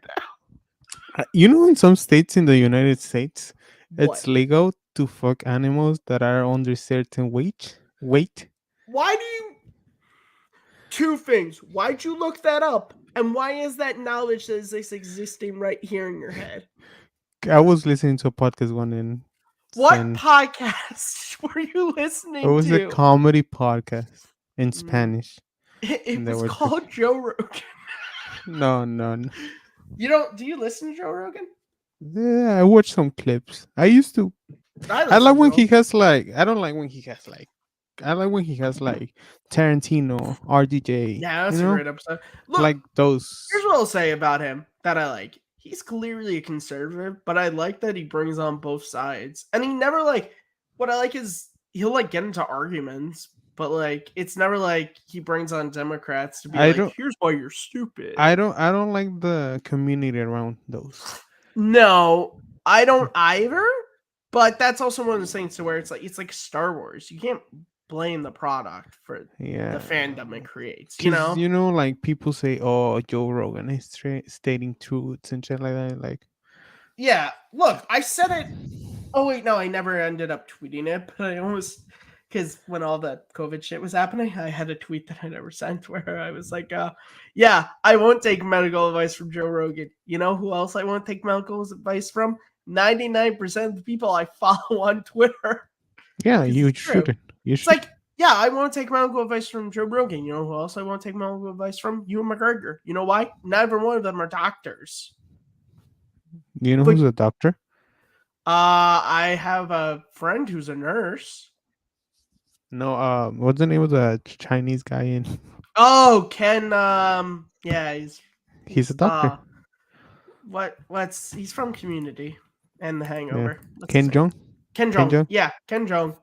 now. You know, in some states in the United States, What? it's legal to fuck animals that are under certain weight. Why do you... 2 things. Why'd you look that up? And why is that knowledge that is this existing right here in your head? I was listening to a podcast one and What podcast were you listening to? it was a comedy podcast in Spanish. It was called Joe Rogan. No. Do you listen to Joe Rogan? Yeah, I watched some clips. I used to. I like when he has like. I don't like when he has like. I like when he has like Tarantino, RDJ. Yeah, that's a great episode. Look, like those. Here's what I'll say about him that I like. He's clearly a conservative, but I like that he brings on both sides. And he never what I like is he'll get into arguments, but it's never like he brings on Democrats to be here's why you're stupid. I don't like the community around those. No, I don't either. But that's also one of the things to where it's like Star Wars. You can't blame the product for the fandom it creates. Like people say, "Oh, Joe Rogan is stating truths and shit like that." Like, yeah. Look, I said it. Oh wait, no, I never ended up tweeting it, but I almost because when all the COVID shit was happening, I had a tweet that I never sent where I was like, "Yeah, I won't take medical advice from Joe Rogan. You know who else I won't take medical advice from? 99% of the people I follow on Twitter." Yeah, you shouldn't. It's like, yeah, I won't take medical advice from Joe Rogan. You know who else I won't take medical advice from? Ewan McGregor. You know why? Neither one of them are doctors. You know who's a doctor? I have a friend who's a nurse. No, what's the name of the Chinese guy in? Oh, Ken. Yeah, he's a doctor. He's from Community and The Hangover. Yeah. Ken Jeong. Yeah, Ken Jeong.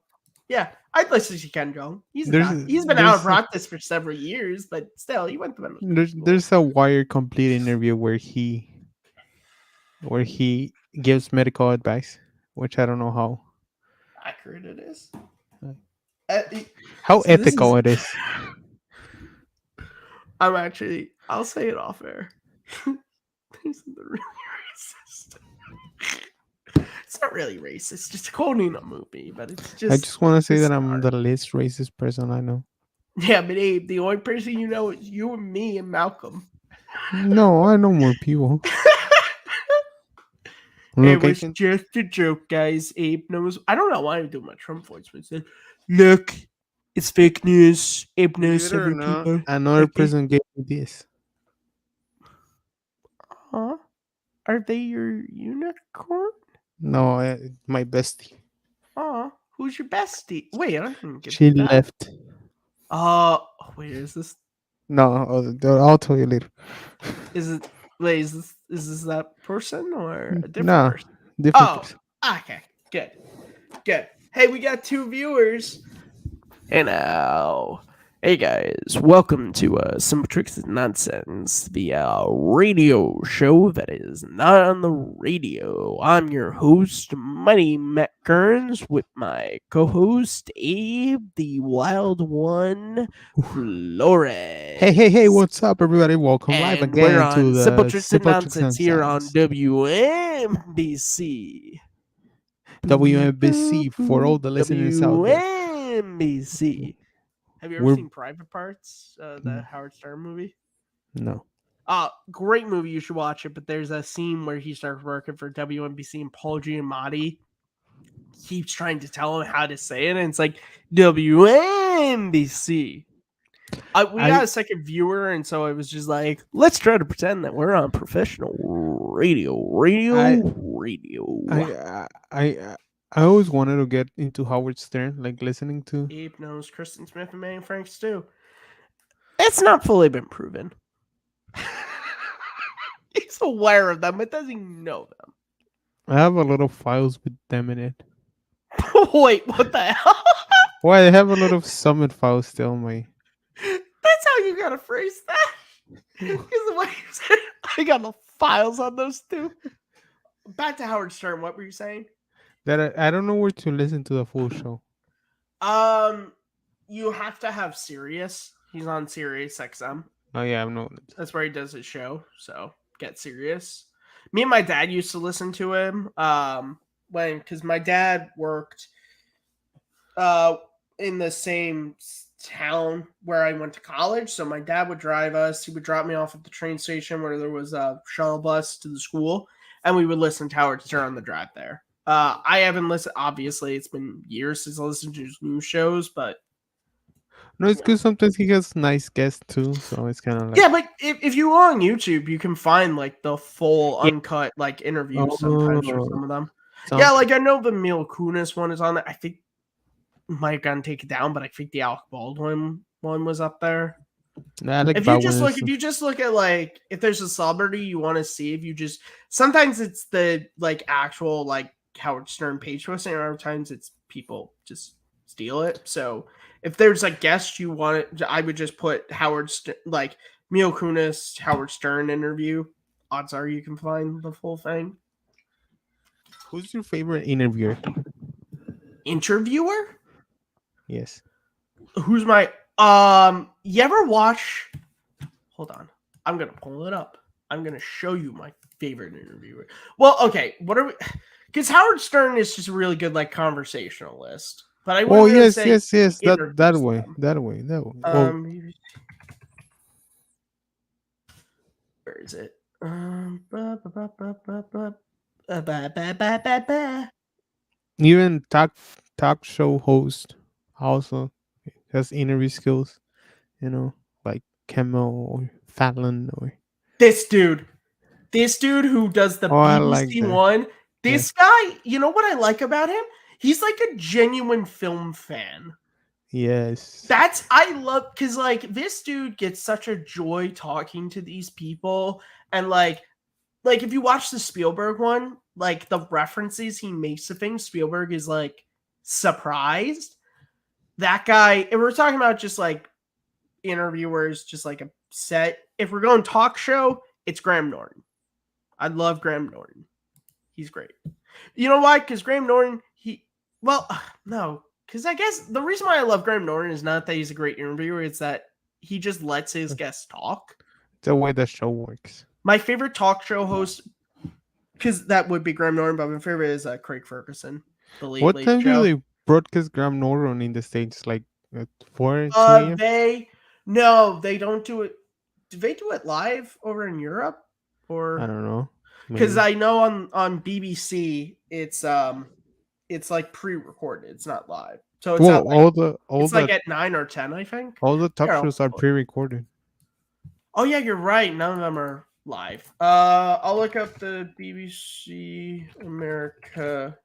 Yeah, I'd listen to Ken Jeong. He's been out of practice for several years, but still, he went to medical school. There's a Wire Complete interview where he gives medical advice, which I don't know how accurate it is. How ethical it is. I'll say it off air. There's something really racist. It's not really racist. It's quoting a movie, but it's just. I just want to say that I'm the least racist person I know. Yeah, but Abe, the only person you know is you and me and Malcolm. No, I know more people. It was just a joke, guys. Abe knows. I don't know why I do my Trump voice, but said, "Look, it's fake news. Abe knows every people." Another person gave me this. Huh? Are they your unicorn? No, my bestie. Oh, who's your bestie? Wait, I didn't get She that. left. Wait, is this? No, I'll tell you later. Is it? Wait, is this that person or a different No, person? different Oh, person. okay, good, good. Hey, we got 2 viewers. Hey now. Hey guys, welcome to Simple Tricks and Nonsense, the radio show that is not on the radio. I'm your host, Mighty Matt Kearns, with my co-host, Abe, the Wild One, Hey, Flores. what's up, everybody? Welcome live And we're again to on Simple the Tricks and Simple Tricks Nonsense and here on Sounds. WMBC. WMBC for all the listeners out there. WMBC. Have you ever We're seen Private Parts, the Howard Stern movie? no. Great movie. You should watch it. But there's a scene where he starts working for WNBC and Paul Giamatti keeps trying to tell him how to say it, and it's like WNBC. We got I a second viewer, and so I was just like, let's try to pretend that we're on professional radio. I I always wanted to get into Howard Stern, like listening to. Abe knows Kristen Smith and Manny Franks too. It's not fully been proven. He's aware of them, but doesn't he know them? I have a lot of files with them in it. Wait, what the hell? Well, I have a lot of Summit files still on my. That's how you gotta phrase that. Because the way you said it, I got the files on those two. Back to Howard Stern. What were you saying? That I don't know where to listen to the full show. You have to have Sirius. He's on Sirius XM. Oh yeah, I know. That's where he does his show. So get Sirius. Me and my dad used to listen to him. Because my dad worked in the same town where I went to college. So my dad would drive us. He would drop me off at the train station where there was a shuttle bus to the school, and we would listen to Howard Stern on the drive there. I haven't listened. Obviously, it's been years since I listened to his new shows, but No, it's good. Sometimes he has nice guests too, so it's kind of like. yeah. But if you go on YouTube, you can find like the full Yeah. uncut like interviews sometimes for some of them. Sounds Yeah, like I know the Mila Kunis one is on there. I think might have gotten taken down, but I think the Alec Baldwin one was up there. I like If you just look at like if there's a celebrity you want to see, if you just sometimes it's the like actual like Howard Stern page posting, and other times it's people just steal it. So if there's a guest you want it, I would just put like Mila Kunis Howard Stern interview. Odds are you can find the full thing. Who's your favorite interviewer? Interviewer? Yes. Who's my you ever watch hold on, I'm gonna pull it up. I'm gonna show you my favorite interviewer. Well, okay, what are we because Howard Stern is just a really good like conversationalist, but I wouldn't really say yes. That interviews way, them. that way. Well, Where is it? Ba, ba, ba, ba, ba, ba, ba, ba, ba, ba, ba, ba. even talk show host also has interview skills. You know, like Kimmel or Fallon or. This dude who does the Oh, I like BBC that. one. This guy, you know what I like about him? He's like a genuine film fan. Yes. I love because like this dude gets such a joy talking to these people, and like if you watch the Spielberg one, like the references he makes to things, Spielberg is like surprised. That guy, and we're talking about just like interviewers, just like a set. If we're going talk show, it's Graham Norton. I love Graham Norton. He's great. You know why? Because Graham Norton, no. Because I guess the reason why I love Graham Norton is not that he's a great interviewer, it's that he just lets his guests talk. It's the way the show works. My favorite talk show host, because that would be Graham Norton, but my favorite is Craig Ferguson. The What Late time Show. do they broadcast Graham Norton in the States? Like at 4, 2 a.m.? They don't do it. Do they do it live over in Europe? Or I don't know. because I know on BBC it's like pre-recorded. It's not live, so it's not like it's like at 9 or 10, I think. all the talk Here, shows are pre-recorded. Oh yeah, you're right. None of them are live. I'll look up the BBC America.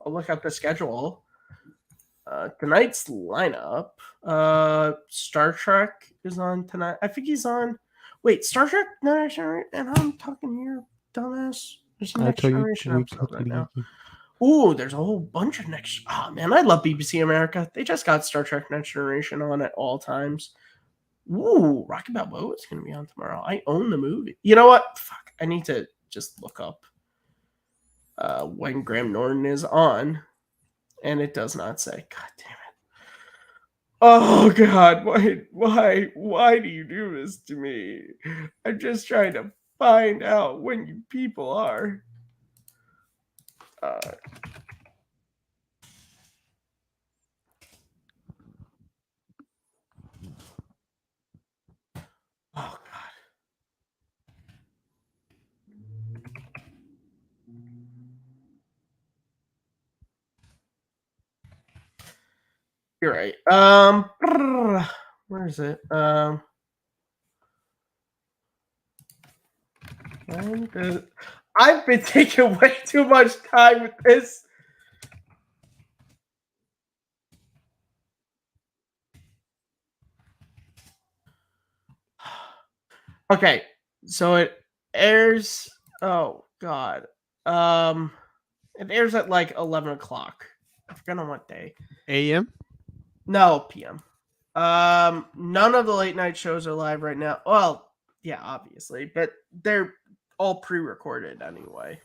I'll look up the schedule. Tonight's lineup. Star Trek is on tonight. I think he's on. Wait, Star Trek Next Generation, and I'm talking here, dumbass. There's a I Next told you Generation we episode could right now. leave. Ooh, there's a whole bunch of next. Oh man, I love BBC America. They just got Star Trek Next Generation on at all times. Ooh, Rocky Balboa is going to be on tomorrow. I own the movie. You know what? Fuck, I need to just look up when Graham Norton is on, and it does not say. God damn it! Oh God, why do you do this to me? I'm just trying to find out when you people are. Oh God. You're right. Where is it? I've been taking way too much time with this. Okay, so it airs. Oh God. It airs at like 11 o'clock. I forgot on what day. AM? No, PM. None of the late night shows are live right now. Well, yeah, obviously, but they're all pre-recorded anyway.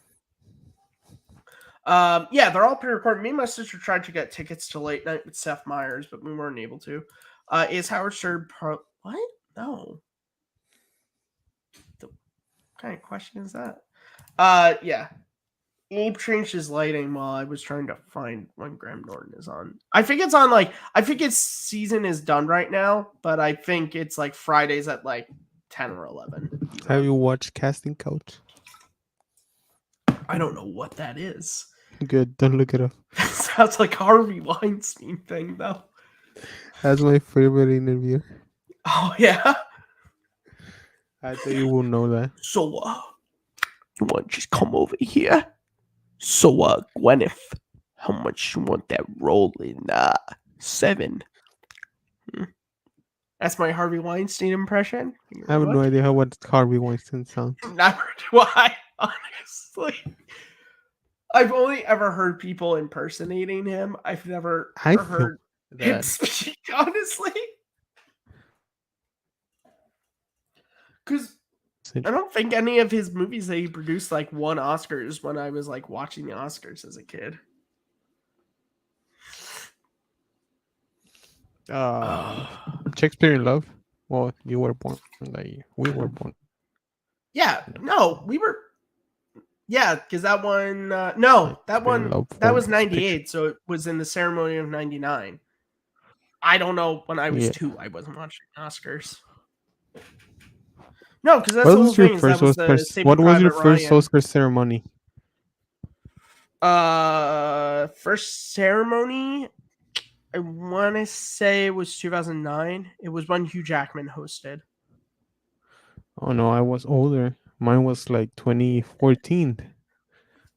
Yeah, they're all pre-recorded. Me and my sister tried to get tickets to Late Night with Seth Meyers, but we weren't able to. Is Howard Stern what? No. What kind of question is that? Yeah. Abe changed his lighting while I was trying to find when Graham Norton is on. I think it's on I think its season is done right now, but I think it's like Fridays at like 10 or 11. Have you watched Casting Couch? I don't know what that is. Good, don't look it up. Sounds like Harvey Weinstein thing though. That's my favorite interview. Oh yeah. I thought you will know that. So you want to just come over here? So Gwyneth, how much you want that roll in 7? That's my Harvey Weinstein impression. I have no idea what Harvey Weinstein sounds. Never do I, honestly. I've only ever heard people impersonating him. I've never heard him speak, honestly. Because I don't think any of his movies that he produced like won Oscars when I was like watching the Oscars as a kid. Shakespeare in Love. Well, you were born that year. We were born. Yeah, no, we were. Yeah, because that one. No, that one. That was 98, so it was in the ceremony of 99. I don't know when I was 2. I wasn't watching Oscars. No, because that's the whole thing. What was your first Oscar ceremony? First ceremony, I want to say it was 2009. It was when Hugh Jackman hosted. Oh no, I was older. Mine was like 2014.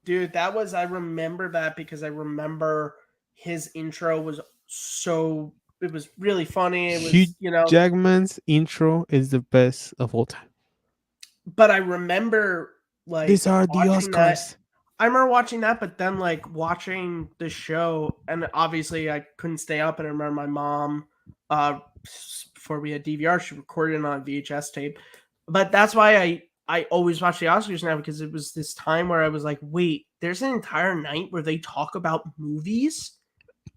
Dude, I remember that because I remember his intro was it was really funny. It was, Hugh Jackman's intro is the best of all time. But I remember like these are the Oscars. I remember watching that, but then like watching the show, and obviously I couldn't stay up. And I remember my mom, before we had DVR, she recorded it on VHS tape. But that's why I always watch the Oscars now, because it was this time where I was like, wait, there's an entire night where they talk about movies,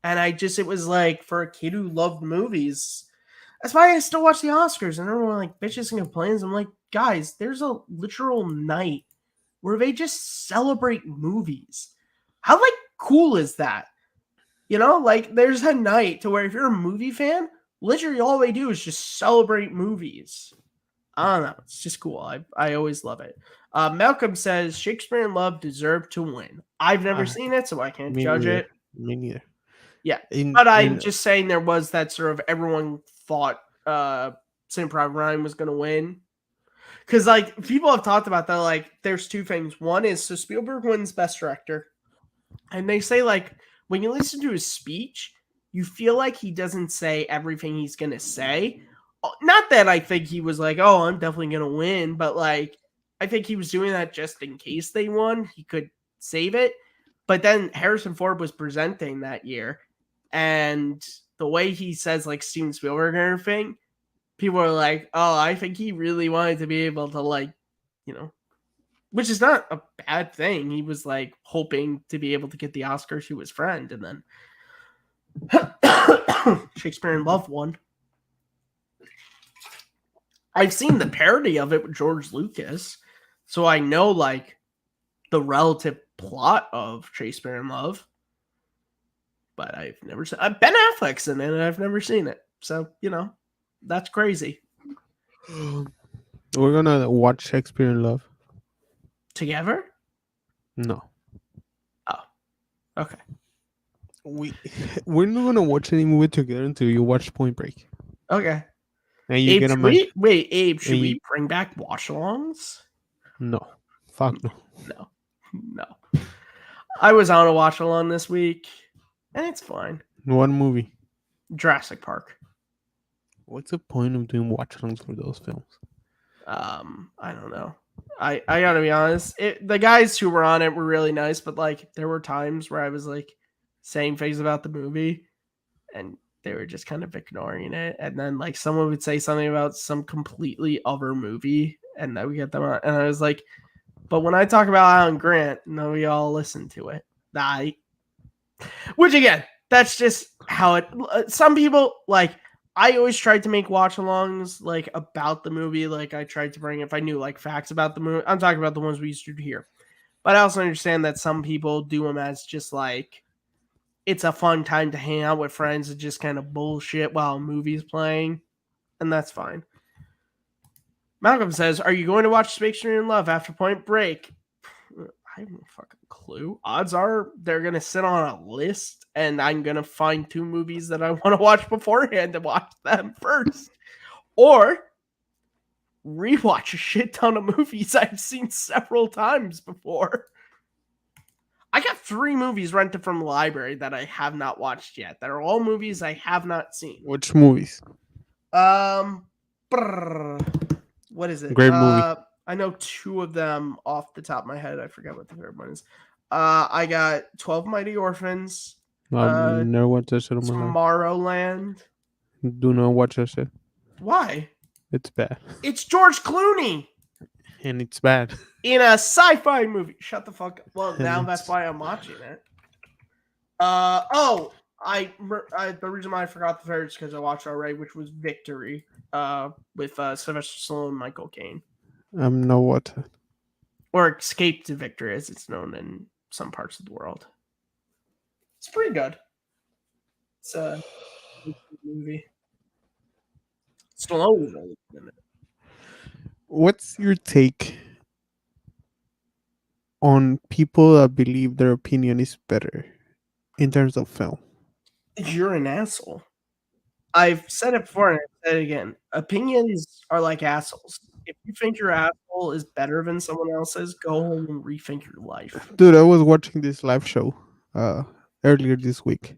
and it was like for a kid who loved movies. That's why I still watch the Oscars, and everyone like bitches and complains. I'm like, guys, there's a literal night where they just celebrate movies. How like cool is that? Like there's a night to where if you're a movie fan, literally all they do is just celebrate movies. I don't know. It's just cool. I always love it. Malcolm says Shakespeare in Love deserved to win. I've never seen it, so I can't judge it. Me neither. Yeah, but I'm just saying there was that sort of everyone thought Saving Private Ryan was going to win. Because like people have talked about that, like there's two things. One is so Spielberg wins Best Director, and they say like when you listen to his speech, you feel like he doesn't say everything he's gonna say. Not that I think he was like, oh, I'm definitely gonna win, but like I think he was doing that just in case they won. He could save it. But then Harrison Ford was presenting that year, and the way he says like Steven Spielberg and everything, people are like, oh, I think he really wanted to be able to like, you know, which is not a bad thing. He was like hoping to be able to get the Oscar to his friend, and then Shakespeare in Love won. I've seen the parody of it with George Lucas, so I know like the relative plot of Shakespeare in Love. But I've never seen. Ben Affleck's in it, and I've never seen it. So you know, that's crazy. We're gonna watch Shakespeare in Love. Together? No, Okay. we're not gonna watch any movie together until you watch Point Break. Okay. And you Abe, get a should man. Abe, should and we you- bring back watch-alongs? No, fuck no. No. I was on a watch-along this week, and it's fine. One movie. Jurassic Park. What's the point of doing watch-alongs for those films? I don't know. I gotta be honest. The guys who were on it were really nice, but like there were times where I was like saying things about the movie, and they were just kind of ignoring it. And then like someone would say something about some completely other movie, and then we get them on, and I was like, but when I talk about Alan Grant, no, we all listen to it. Which again, that's just how it. Some people like. I always tried to make watch-alongs like about the movie. Like I tried to bring if I knew like facts about the movie. I'm talking about the ones we used to do here. But I also understand that some people do them as just like it's a fun time to hang out with friends and just kind of bullshit while a movie's playing, and that's fine. Malcolm says, "Are you going to watch Shakespeare in Love after Point Break?" I have no fucking clue. Odds are they're gonna sit on a list, and I'm gonna find 2 movies that I want to watch beforehand and watch them first, or rewatch a shit ton of movies I've seen several times before. I got 3 movies rented from the library that I have not watched yet. That are all movies I have not seen. Which movies? What is it? Great movie. I know 2 of them off the top of my head. I forget what the third one is. I got 12 Mighty Orphans. Never watched that shit on my life. Tomorrowland. Do not watch that shit. Why? It's bad. It's George Clooney And it's bad. in a sci-fi movie. Shut the fuck up. Well, now And that's it's- why I'm watching it. The reason why I forgot the third is because I watched already, which was Victory. With Sylvester Stallone and Michael Caine. I'm not what. Or Escape to Victory, as it's known in some parts of the world. It's pretty good. It's a good movie. Stallone was really good in it. What's your take on people that believe their opinion is better in terms of film? You're an asshole. I've said it before and I've said it again. Opinions are like assholes. If you think your asshole is better than someone else's, go home and rethink your life. Dude, I was watching this live show earlier this week.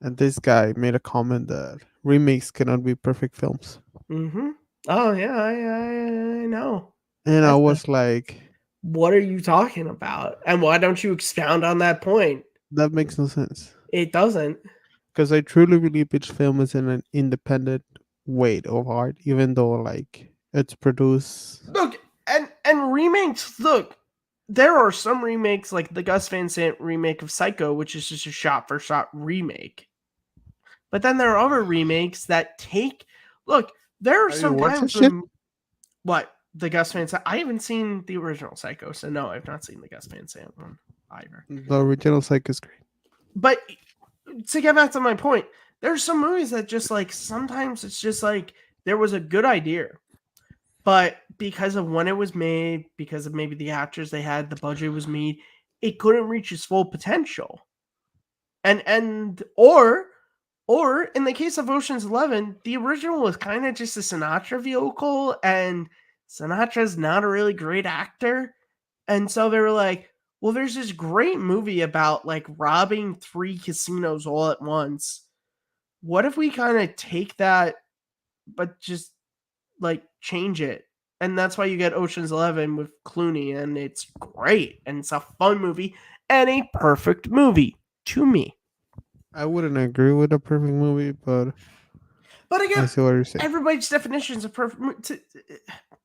And this guy made a comment that remakes cannot be perfect films. Mm-hmm. Oh yeah, I know. And I That's was like, What are you talking about? And why don't you expound on that point? that makes no sense. It doesn't. Because I truly believe each film is in an independent weight of art, even though like it's produced. Look, and remakes, look, there are some remakes like the Gus Van Sant remake of Psycho, which is just a shot-for-shot remake. But then there are other remakes that take look, there are Have you some watched times that shit? when what? The Gus Van Sant. I haven't seen the original Psycho, so no, I've not seen the Gus Van Sant one either. The original Psycho is great. But to get back to my point, there's some movies that just like sometimes it's just like there was a good idea, but because of when it was made, because of maybe the actors they had, the budget was made, it couldn't reach its full potential. Or in the case of Ocean's 11, the original was kind of just a Sinatra vehicle, and Sinatra's not a really great actor, and so they were like, well, there's this great movie about like robbing 3 casinos all at once. What if we kind of take that, but just like change it? And that's why you get Ocean's 11 with Clooney, and it's great, and it's a fun movie, and a perfect movie to me. I wouldn't agree with a perfect movie, but But I again, see what you're saying. everybody's definitions of perfect.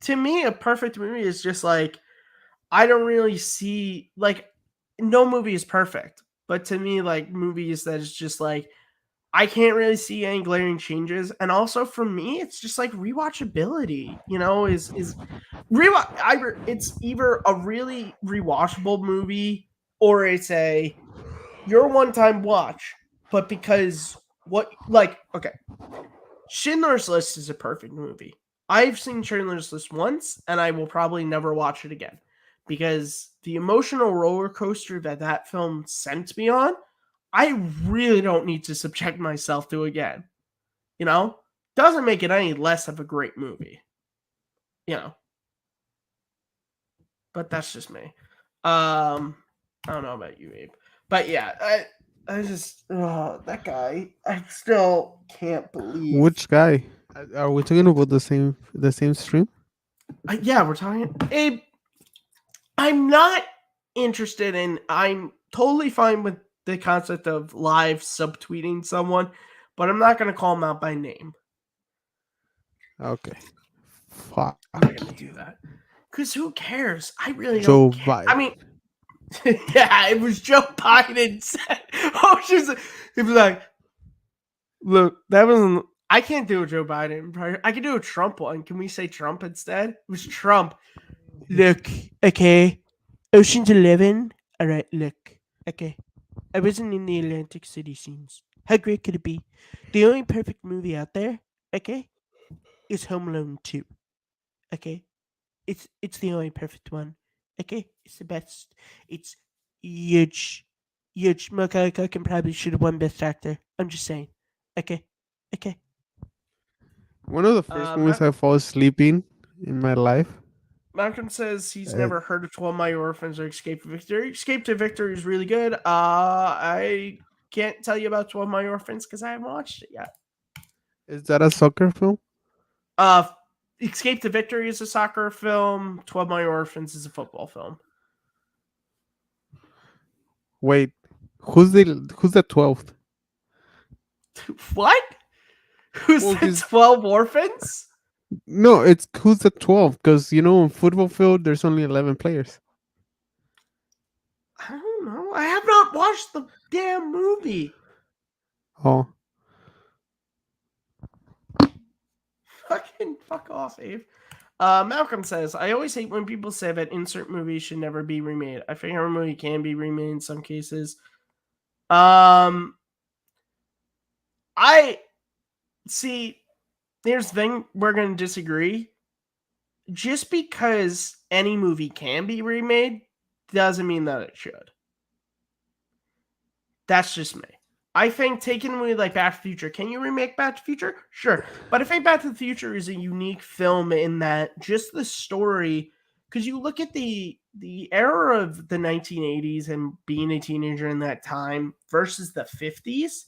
To me, a perfect movie is just like I don't really see like no movie is perfect, but to me, like movies that is just like I can't really see any glaring changes, and also for me, it's just like rewatchability. You know, is rewatch. It's either a really rewatchable movie or it's a your one time watch, but because what like okay, Schindler's List is a perfect movie. I've seen Schindler's List once, and I will probably never watch it again because the emotional roller coaster that that film sent me on, I really don't need to subject myself to again. You know, doesn't make it any less of a great movie. You know, but that's just me. I don't know about you, Abe, but yeah, I just that guy. I still can't believe. Which guy? Are we talking about the same stream? Yeah, we're talking. Abe, I'm not interested in. I'm totally fine with the concept of live subtweeting someone, but I'm not going to call them out by name. Okay. Fuck I'm not going to you. do that because who cares? I really Joe don't care. Biden. I mean, yeah, it was Joe Biden said. Oh, he was like, "Look, that wasn't." I can't do a Joe Biden. I can do a Trump one. Can we say Trump instead? It was Trump. Look, okay. Ocean's 11. All right, look. Okay. I wasn't in the Atlantic City scenes. How great could it be? The only perfect movie out there, okay, is Home Alone 2. Okay? It's the only perfect one. Okay? It's the best. It's huge. Huge. Macaulay Culkin probably should have won Best Actor. I'm just saying. Okay? Okay. One of the first movies I Malcolm, fall asleep in my life. Malcolm says he's Uh, never heard of 12 My Orphans or Escape to Victory. Escape to Victory is really good. I can't tell you about 12 My Orphans because I haven't watched it yet. is that a soccer film? Uh, Escape to Victory is a soccer film. 12 My Orphans is a football film. Wait, who's the 12th? What? Who's Well, the 12 orphans? no, it's who's the 12th? Because in football field there's only 11 players. I don't know. I have not watched the damn movie. Oh, Fucking fuck off, Abe. Malcolm says, I always hate when people say that insert movies should never be remade. I think a movie can be remade in some cases. I see. Here's the thing: we're going to disagree. Just because any movie can be remade doesn't mean that it should. That's just me. I think taking away like Back to the Future, can you remake Back to the Future? Sure. But I think Back to the Future is a unique film in that just the story, because you look at the era of the 1980s and being a teenager in that time versus the 50s,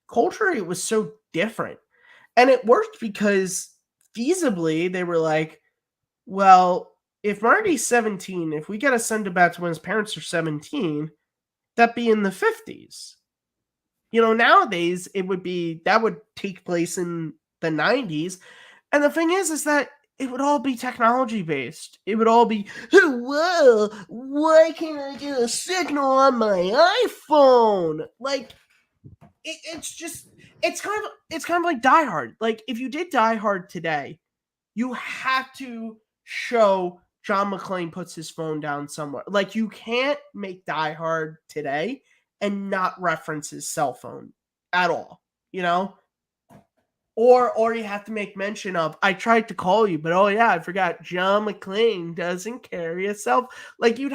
culturally it was so different. And it worked because feasibly they were like, well, if Marty's 17, if we got to send him back to when his parents are 17, that'd be in the 50s. Nowadays it would be that would take place in the 90s. And the thing is that it would all be technology based. It would all be, whoa, why can't I get a signal on my iPhone? Like it's kind of like Die Hard. Like if you did Die Hard today, you have to show John McClane puts his phone down somewhere. Like you can't make Die Hard today and not reference his cell phone at all, you know? Or you have to make mention of I tried to call you, but oh yeah, I forgot John McClane doesn't carry a cell. Like you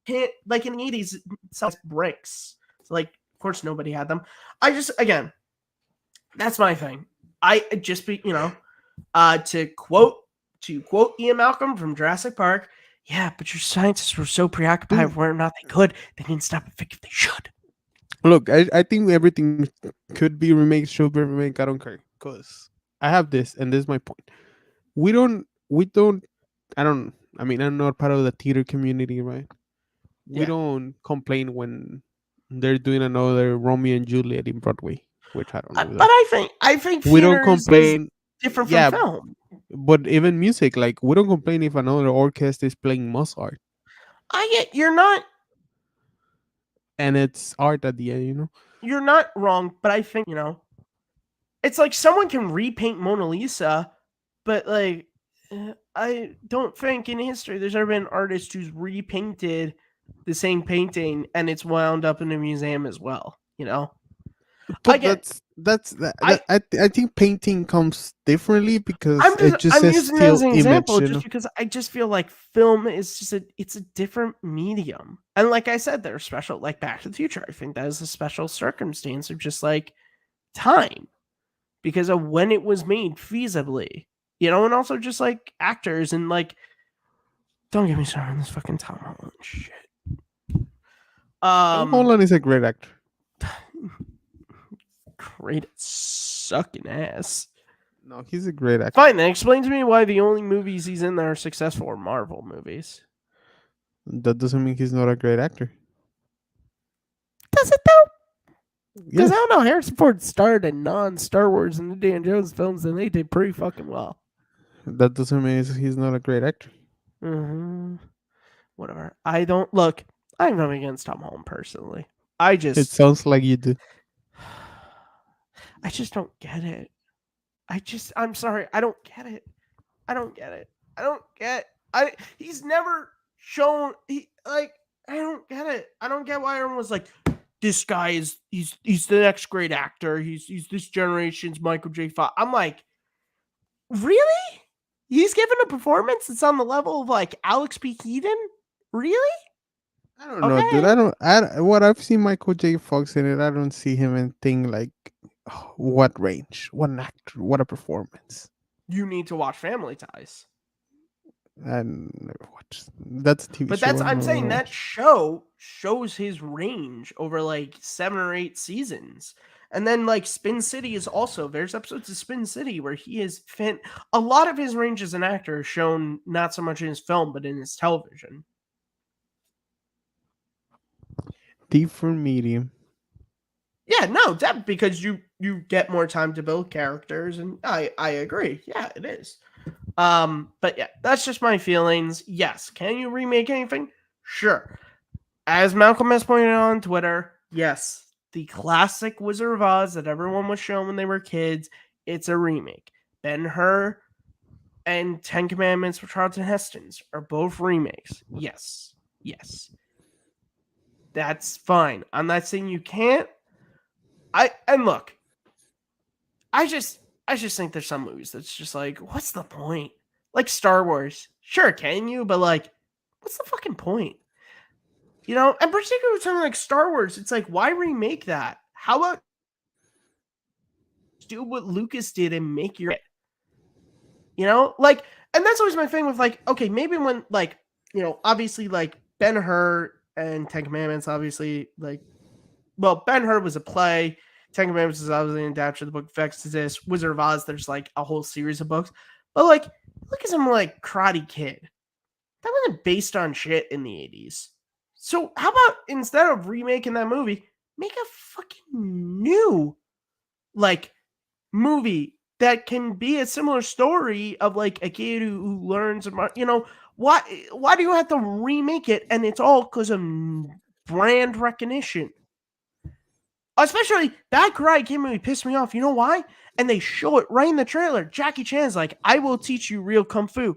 can't like in the 80s sell bricks. So like of course nobody had them. I just again, that's my thing. I just be, to quote Ian Malcolm from Jurassic Park, Yeah, but your scientists were so preoccupied with whether or not they could, they didn't stop and think if they should. Look, I think everything could be remake, should be remake. I don't care, cause I have this, and this is my point. We don't. I don't. I mean, I'm not part of the theater community, right? We Yeah. don't complain when they're doing another Romeo and Juliet in Broadway, which I don't know But that. I think We don't theater is complain. different from Yeah, film. but even music, like we don't complain if another orchestra is playing Mozart, I get and it's art at the end, you know. you're not wrong, but I think it's like someone can repaint Mona Lisa, but like I don't think in history there's ever been an artist who's repainted the same painting and it's wound up in a museum as well. But Again, I I think painting comes differently because it just I'm says using that as still an image, example you just know. because I just feel like film is just it's a different medium. And like I said, they're special like Back to the Future. I think that is a special circumstance of just like time because of when it was made feasibly. And also just like actors and like don't get me started on this fucking Tom Holland shit. Tom Holland is a great actor. Great at sucking ass. No, he's a great actor. Fine, then explain to me why the only movies he's in that are successful are Marvel movies. That doesn't mean he's not a great actor. Does it though? Because Yes, I don't know, Harrison Ford starred in non-Star Wars and Indiana Jones films, and they did pretty fucking well. that doesn't mean he's not a great actor. Mm-hmm. Whatever. I don't look. I'm not against Tom Holland personally. I It just sounds like you do. don't get it. I'm sorry. I don't get it. I don't get it. I don't get. He's never shown. I don't get it. I don't get why everyone was like, this guy is he's the next great actor. He's this generation's Michael J. Fox. I'm like, really? He's given a performance that's on the level of like Alex P. Keaton? Really? I don't know, dude. I don't. What I've seen Michael J. Fox in it, I don't see him anything like what range, what an actor, what a performance. You need to watch Family Ties. And never watched. That's a TV But show. I'm saying that show shows his range over like 7 or 8 seasons. And then like Spin City is also there's episodes of Spin City where he is a lot of his range as an actor is shown not so much in his film but in his television. different medium. Yeah, no, because you get more time to build characters, and I agree. Yeah, it is. But yeah, that's just my feelings. Yes, can you remake anything? Sure. As Malcolm has pointed out on Twitter, yes, the classic Wizard of Oz that everyone was shown when they were kids, it's a remake. Ben-Hur and Ten Commandments for Charlton Heston's are both remakes. Yes. That's fine. I'm not saying you can't. Look, I just think there's some movies that's just like, what's the point? Like Star Wars. Sure, can you? But like, what's the fucking point? And particularly with something like Star Wars, it's like, why remake that? How about do what Lucas did and make your like, and that's always my thing with like, okay, maybe when like, obviously like Ben-Hur and Ten Commandments, obviously, like, well, Ben-Hur was a play. Ten Commandments is obviously an adaptation of the book of Exodus. Wizard of Oz, there's like a whole series of books. But like, look at something like Karate Kid. That wasn't based on shit in the 80s. So how about instead of remaking that movie, make a fucking new like movie that can be a similar story of like a kid who learns about, why do you have to remake it? And it's all because of brand recognition. Especially that Karate Kid movie pissed me off. You know why? And they show it right in the trailer. Jackie Chan's like, I will teach you real kung fu.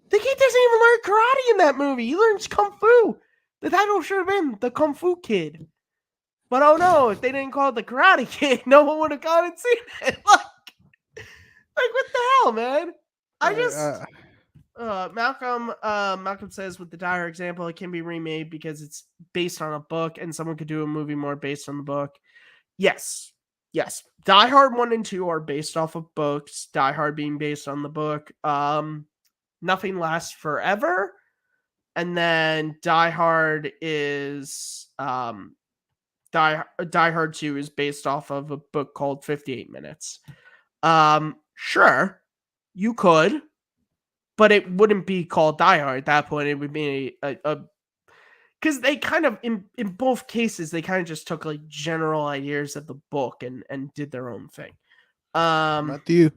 The kid doesn't even learn karate in that movie. He learns kung fu. The title should have been The Kung Fu Kid. But oh no, if they didn't call it The Karate Kid, no one would have gone and seen it. Like what the hell, man? I just Malcolm says with the dire example, it can be remade because it's based on a book and someone could do a movie more based on the book. Yes. Die Hard 1 and 2 are based off of books. Die Hard being based on the book. Nothing Lasts Forever and then Die Hard is Die Hard 2 is based off of a book called 58 Minutes. Sure, you could, but it wouldn't be called Die Hard at that point. It would be a because they kind of in both cases they kind of just took like general ideas of the book and did their own thing. Matthew,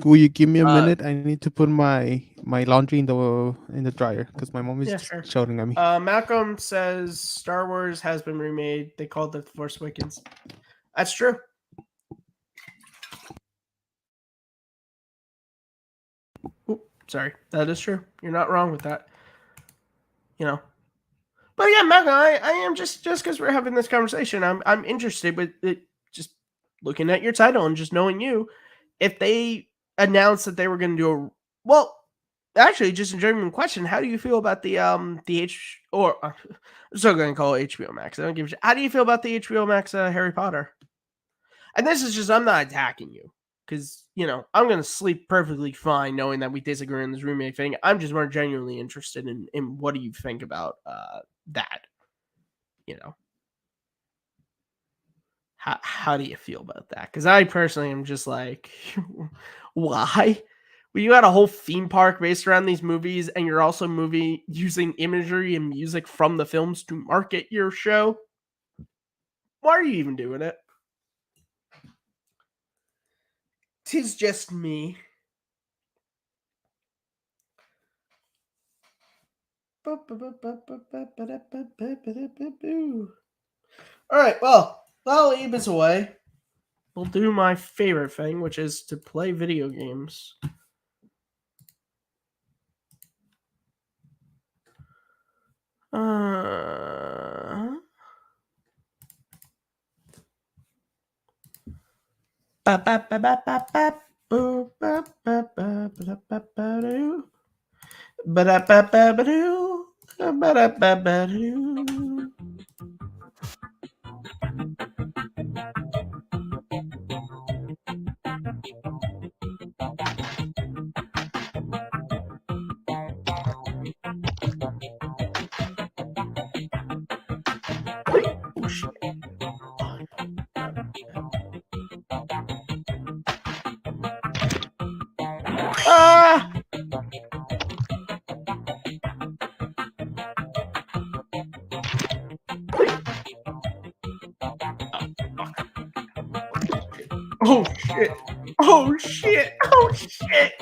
will you give me a Uh, minute? I need to put my laundry in the dryer because my mom is Yeah, just sure. shouting at me. Malcolm says Star Wars has been remade. They called it The Force Awakens. That's true. Sorry, that is true. You're not wrong with that. You know, but yeah, Malcolm, I am just because we're having this conversation. I'm interested with it. Just looking at your title and just knowing you, if they announced that they were going to do a well, actually, just a genuine question: how do you feel about the I'm still going to call it HBO Max. I don't give a shit. How do you feel about the HBO Max Harry Potter? And this is just I'm not attacking you because I'm going to sleep perfectly fine knowing that we disagree on this remake thing. I'm just more genuinely interested in what do you think about that? How do you feel about that? Because I personally am just like, why? Well, you had a whole theme park based around these movies, and you're also using imagery and music from the films to market your show. Why are you even doing it? 'Tis just me. All right, well, while Abe is away, we'll do my favorite thing, which is to play video games. Oh, shit. Ah! Oh shit! Oh shit! Oh shit!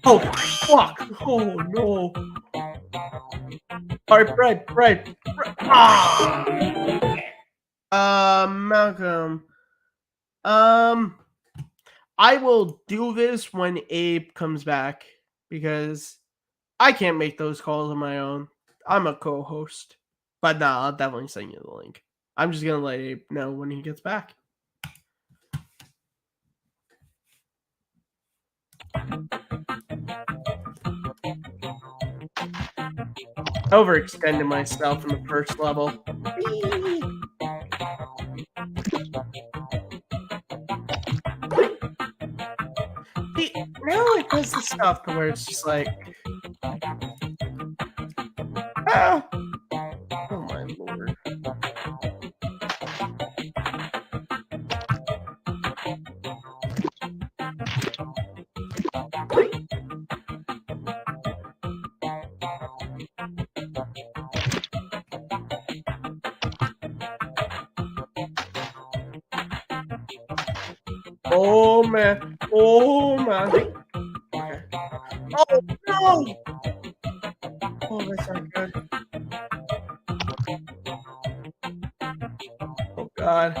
Oh fuck! Oh no! All right, right. Ah! Malcolm. I will do this when Abe comes back because I can't make those calls on my own. I'm a co-host, but nah, I'll definitely send you the link. I'm just gonna let Abe know when he gets back. Overextended myself in the first level. See, now it does the stuff to where it's just like, ah, oh my lord. Oh man. Oh man. Okay. Oh no! Oh, that's not good. Oh god.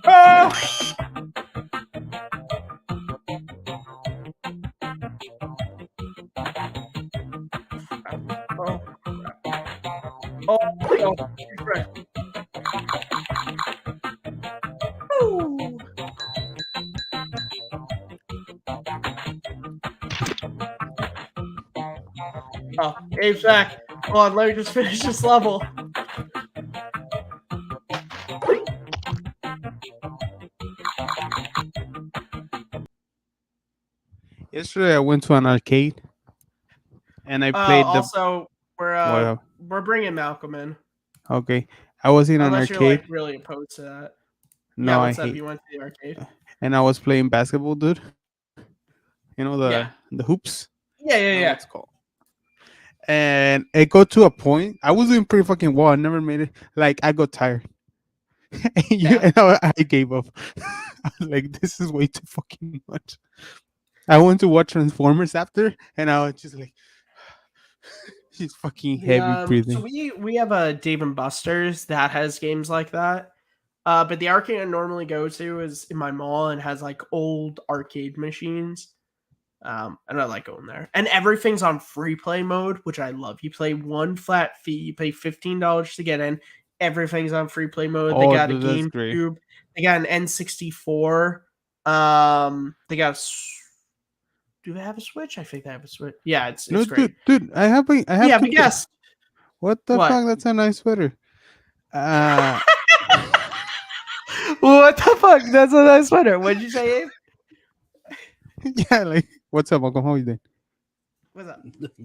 Ah! Oh, oh no. Refresh. Ooh. Oh, Abe's back. Hold on, let me just finish this level. Yesterday I went to an arcade and I played the Also, well, we're bringing Malcolm in, okay. I was in an unless you're like arcade. really opposed to that. Yeah, No, I what's up? hate. You went to the arcade? And I was playing basketball, dude. You know Yeah, the hoops. yeah, yeah, I don't know yeah. what's it called. And it got to a point. I was doing pretty fucking well. I never made it. Like I got tired. Yeah. And I gave up. I was like, this is way too fucking much. I went to watch Transformers after, and I was just like, she's fucking heavy So breathing. we have a Dave and Buster's that has games like that. But the arcade I normally go to is in my mall and has like old arcade machines. And I like going there. And everything's on free play mode, which I love. You play one flat fee, you pay $15 to get in. Everything's on free play mode. They Oh, got a that's great. GameCube, they got an N64. They got do they have a Switch? I think they have a Switch. Yeah, it's No, great. dude, I have Yeah, to. but guess What the what? fuck? That's a nice sweater. Uh, What the fuck? That's a nice sweater. What'd you say, Abe? yeah, like, what's up, Malcolm? How you doing? What's up?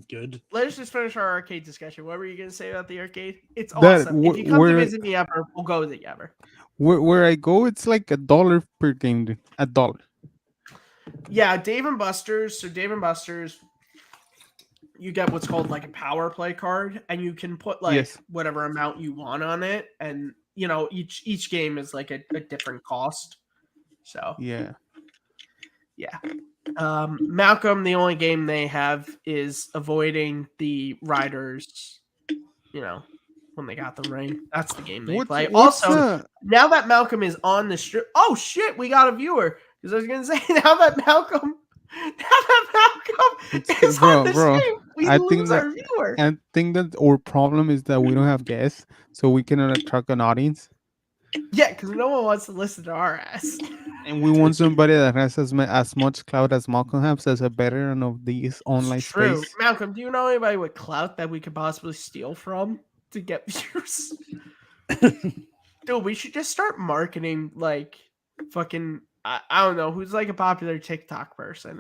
Good. Let's just finish our arcade discussion. What were you gonna say about the arcade? It's That awesome. If you come to visit me ever, we'll go with it ever. where I go, it's like $1 per game, dude. $1. Yeah, Dave and Buster's. So Dave and Buster's, you get what's called like a power play card, and you can put like Yes. whatever amount you want on it, and you know each game is like a different cost. So Yeah. Malcolm, the only game they have is avoiding the riders. You know, when they got the ring, that's the game they play. Also, now that Malcolm is on the strip, oh shit, we got a viewer. Because I was gonna say now that Malcolm is on the stream, we lose our viewer. I think that our problem is that we don't have guests, so we cannot attract an audience. Yeah, because no one wants to listen to our ass. And we want somebody that has as much clout as Malcolm has as a veteran of these online It's true. space. Malcolm, do you know anybody with clout that we could possibly steal from to get views? Dude, we should just start marketing like fucking I don't know who's like a popular TikTok person.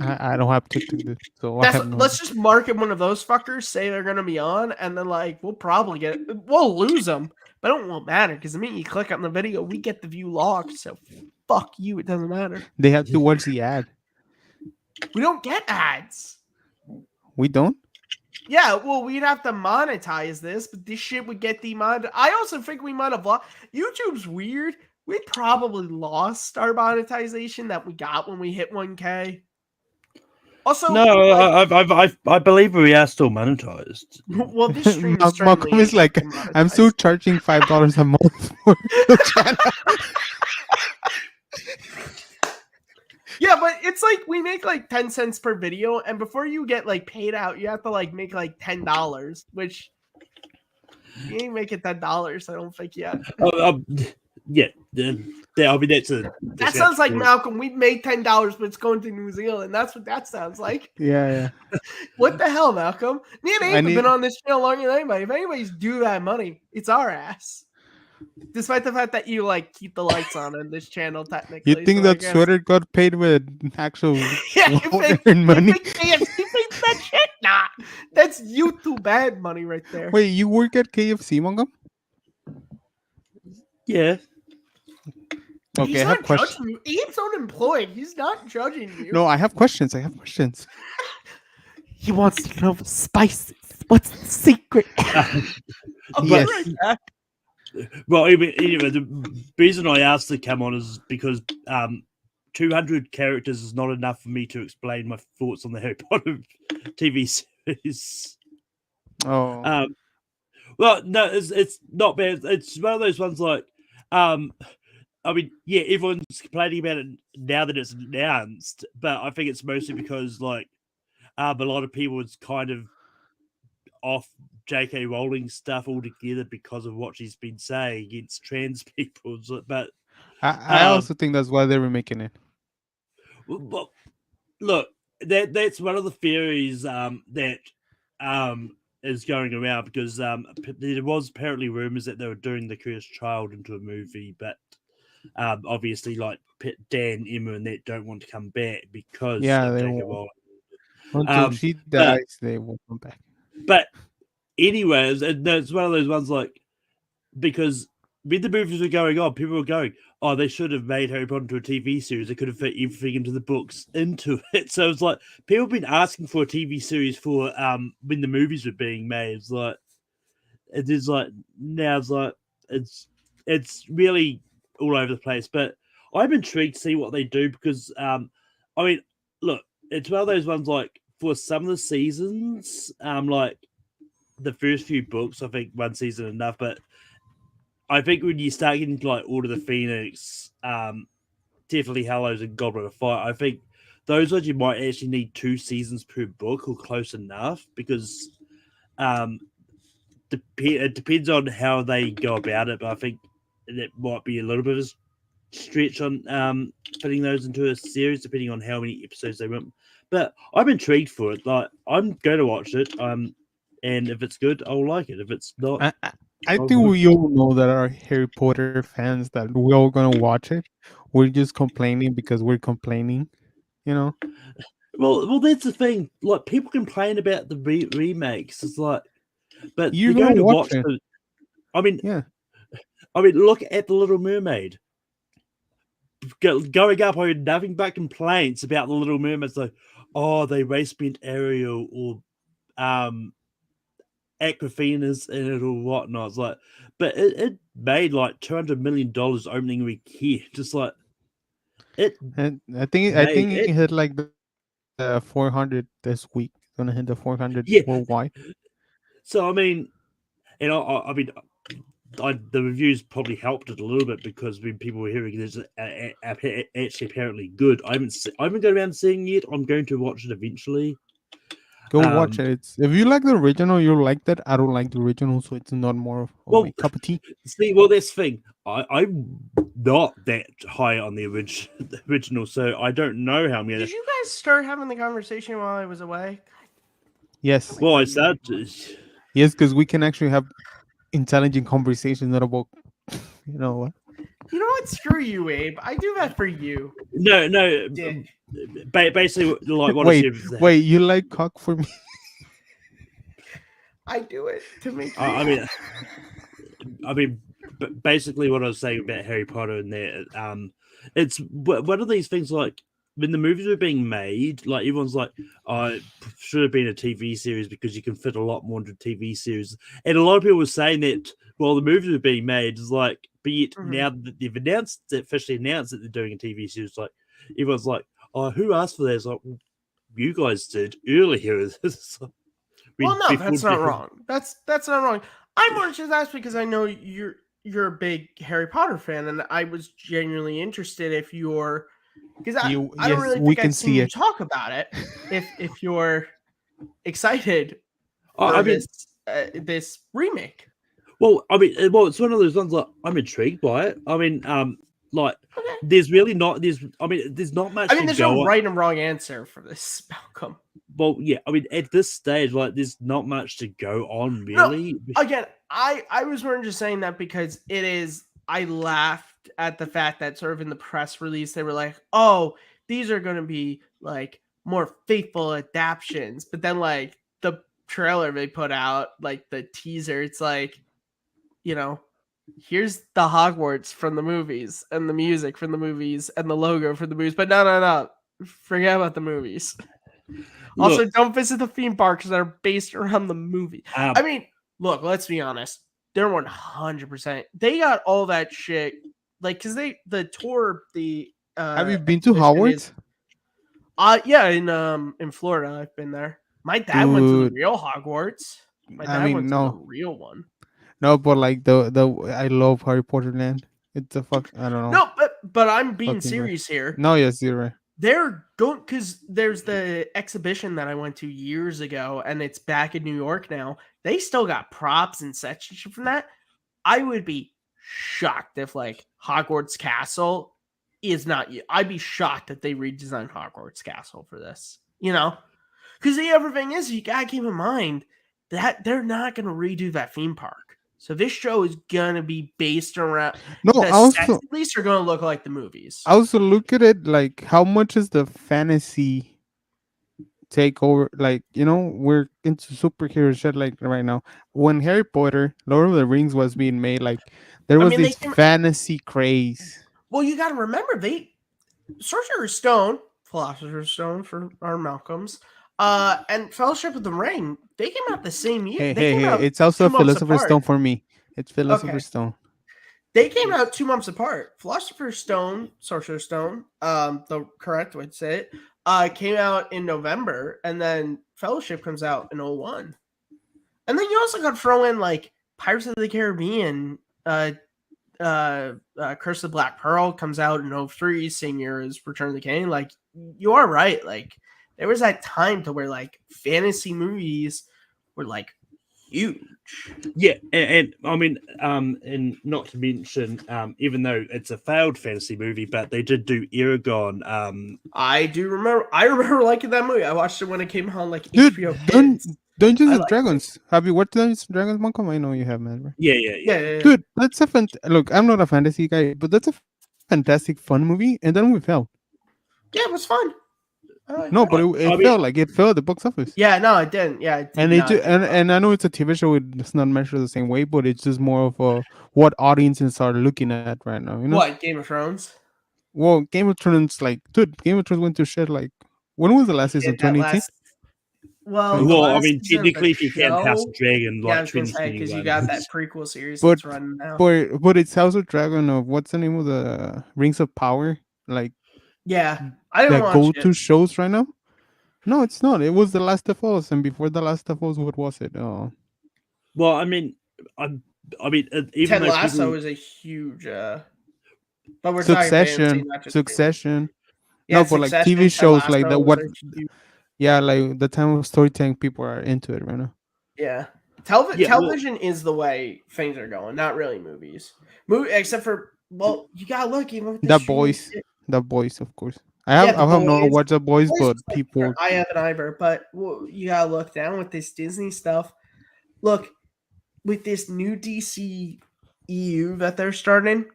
I don't have TikTok, dude, so I have no Let's just market one of those fuckers, say they're gonna be on, and then like we'll lose them, but it won't matter because the minute you click on the video, we get the view logged. So fuck you, it doesn't matter. They have to watch the ad. We don't get ads. We don't. Yeah, well, we'd have to monetize this, but this shit would get demonetized. I also think we might have lost. YouTube's weird. We probably lost our monetization that we got when we hit 1K. Also, No, like, I believe we are still monetized. Well, this stream is Malcolm is like, I'm still charging $5 a month for the channel. Yeah, but it's like we make like 10 cents per video, and before you get like paid out, you have to like make like $10, which you ain't making $10. I don't think yet. Yeah, I mean that sounds like Malcolm. We made $10, but it's going to New Zealand. That's what that sounds like. Yeah. What the hell, Malcolm? Me and Abe have been on this channel longer than anybody. If anybody's due that money, it's our ass. Despite the fact that you like keep the lights on this channel, technically. You think that sweater got paid with actual yeah, money? You think that shit? Nah, that's YouTube ad money right there. Wait, you work at KFC, Malcolm? Yeah. Okay, He's I have questions. You. Abe's unemployed. He's not judging you. No, I have questions. He wants to know the spices. What's the secret? Yes. Right. Well, anyway, the reason I asked to come on is because 200 characters is not enough for me to explain my thoughts on the Harry Potter TV series. Oh. Well, no, it's not bad. It's one of those ones like, I mean, yeah, everyone's complaining about it now that it's announced, but I think it's mostly because like a lot of people is kind of off J.K. Rowling stuff altogether because of what she's been saying against trans people. But I also think that's why they were making it. Well, look, that's one of the theories that is going around because there was apparently rumors that they were doing The Cursed Child into a movie, but obviously, like Dan, Emma, and that don't want to come back because Yeah, of they Jacob won't. Oliver. Until she but dies, they will come back. but anyways, it's one of those ones like because when the movies were going on, people were going, "Oh, they should have made Harry Potter into a TV series. They could have fit everything into the books into it." So it's like people have been asking for a TV series for when the movies were being made. It's like it is like now it's like it's really all over the place. But I'm intrigued to see what they do because I mean, look, it's one of those ones like for some of the seasons, like the first few books, I think one season enough, but I think when you start getting to like Order of the Phoenix, definitely Hallows and Goblet of Fire, I think those ones you might actually need 2 seasons per book or close enough because it depends on how they go about it, but I think it might be a little bit of a stretch on putting those into a series depending on how many episodes they want. But I'm intrigued for it. Like I'm going to watch it. And if it's good, I'll like it. If it's not, I think we all know that our Harry Potter fans that we're all gonna watch it. We're just complaining because we're complaining, you know. well, that's the thing. Like people complain about the remakes. It's like, but You're they're gonna going to watch watch it. the. I mean, Yeah. look at the Little Mermaid. Going up, I heard nothing but complaints about the Little Mermaid. It's like, oh, they race bent Ariel or Aquafina's in it or whatnot. It's like, but it made like $200 million opening weekend. Just like it And I think made it it. hit like the 400 this week. It's gonna hit the 400 Yeah. worldwide. So I mean, and I mean, the reviews probably helped it a little bit because when people were hearing this actually apparently good. I haven't got around to seeing it yet. I'm going to watch it eventually. Go watch it. It's if you like the original, you'll like that. I don't like the original, so it's not more of Well, my cup of tea. see, well, that's the thing. I'm not that high on the original, so I don't know how many. Did you guys start having the conversation while I was away? Yes, Well, I started. yes, because we can actually have intelligent conversations, not about you know what. You know what? Screw you, Abe. I do that for you. No. Dick. Basically, like what I Wait, said. wait, you like cock for me? I do it to make you. I mean, basically, what I was saying about Harry Potter and that, it's one of these things like when the movies were being made, like everyone's like, "Oh, it should have been a TV series because you can fit a lot more into a TV series." And a lot of people were saying that while the movies were being made, is like, but yet now that they've officially announced that they're doing a TV series, like everyone's like, "Oh, who asked for that?" It's like, well, you guys did earlier. Well, no, that's not wrong. That's not wrong. I'm more just asked because I know you're a big Harry Potter fan, and I was genuinely interested if you're because I don't Yes, really we think can I've seen see you it. talk about it. If you're excited for I mean, this remake, well, I mean, it's one of those ones like I'm intrigued by it. I mean, like okay. there's really not there's not much. I mean, to there's go no on. right and wrong answer for this, Malcolm. Well, yeah, I mean, at this stage, like, there's not much to go on, No, really. again, I was more just saying that because it is. I laughed at the fact that sort of in the press release they were like, "Oh, these are going to be like more faithful adaptations," but then like the trailer they put out, like the teaser, it's like, you know, here's the Hogwarts from the movies and the music from the movies and the logo for the movies, but no, forget about the movies. Also, Look, don't visit the theme parks that are based around the movie. I mean, look, let's be honest. They're 100%. They got all that shit, like, because the tour, the Have you been to exhibition is, Hogwarts? yeah, in Florida, I've been there. My dad went to the Dude, real Hogwarts. My I dad mean went to the no, real one. no, but like the I love Harry Potter land. It's a fuck. I don't know. No, but I'm being Fucking great. serious here. No, yes, you're right. They're going because there's the exhibition that I went to years ago, and it's back in New York now. They still got props and such and shit from that. I would be shocked if like Hogwarts Castle is not. I'd be shocked if they redesigned Hogwarts Castle for this. You know, because the other thing is you gotta keep in mind that they're not gonna redo that theme park. So this show is gonna be based around No, the sets. At least are gonna look like the movies. I also look at it like how much is the fantasy take over? Like, we're into superhero shit like right now. When Harry Potter, Lord of the Rings was being made, like there I was mean, this fantasy craze. well, you got to remember Sorcerer's Stone, Philosopher's Stone for our Malcolms, and Fellowship of the Ring. They came out the same year. Hey, They hey, came hey! out It's also a 2 months Philosopher's apart. Stone for me. It's Okay. Philosopher's Stone. They came out 2 months apart. Philosopher's Stone, Sorcerer's Stone, the correct way to say it, came out in November, and then Fellowship comes out in 01. And then you also got to throw in like Pirates of the Caribbean, Curse of the Black Pearl comes out in 03, same year as Return of the King. Like, you are right. Like, there was that time to where like fantasy movies were like huge. Yeah, and I mean, and not to mention, even though it's a failed fantasy movie, but they did do Eragon. I do remember. I remember liking that movie. I watched it when it came on like Dude, HBO Kids. Dungeons I and liked Dragons. Have you watched Dungeons and Dragons, Malcolm? I know you have, man. Right? Yeah. Dude, that's a look. I'm not a fantasy guy, but that's a fantastic fun movie, and then we fell. Yeah, it was fun. I liked No, that. but it felt like it fell at the box office. Yeah, no, it didn't. Yeah, it did And not. and I know it's a TV show; it's not measured the same way, but it's just more of a what audiences are looking at right now. What, Game of Thrones? Well, Game of Thrones, like, dude, Game of Thrones went to shit. Like, when was the last season? Did that 2018. last? Well, the well, I last mean, season of the technically, if you count House show- of Dragon, Yeah, I like was gonna say because you 2021. got that prequel series But- that's running now. But it's House of Dragon of what's the name of the Rings of Power? Like Yeah, I didn't that watch go-to it. shows right now. No, it's not. It was The Last of Us, and before The Last of Us, what was it? Oh, Well, I mean, even Ted though Lasso people, is a huge. But we're talking fantasy, Succession, not just Succession. Yeah, No, but like Succession, TV Ted shows, like Lasso the was what? a huge- Yeah, like the time of storytelling, people are into it right now. Yeah, Yeah, well- television is the way things are going. Not really movies. Except for you gotta look even with The streaming Boys, shit. The Boys, of course. I have The not Boys. watched The Boys, Boys but is like people. different. I haven't either, but you gotta look down with this Disney stuff. Look, with this new DC EU that they're starting,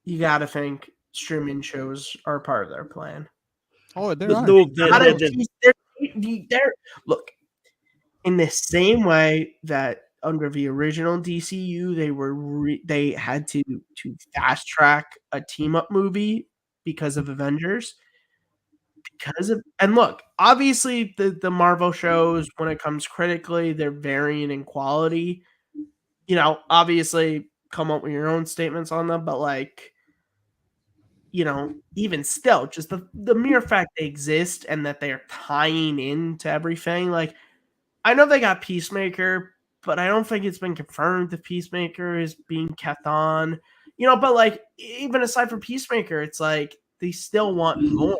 you gotta think streaming shows are part of their plan. Oh, there the- are. the- How the- to tease- they're look in the same way that under the original DCU they had to fast track a team up movie because of Avengers. And look, obviously the Marvel shows when it comes critically, they're varying in quality. Obviously come up with your own statements on them, but like, even still, just the mere fact they exist and that they're tying into everything. Like, I know they got Peacemaker, but I don't think it's been confirmed if Peacemaker is being kept on. But like, even aside from Peacemaker, it's like they still want more.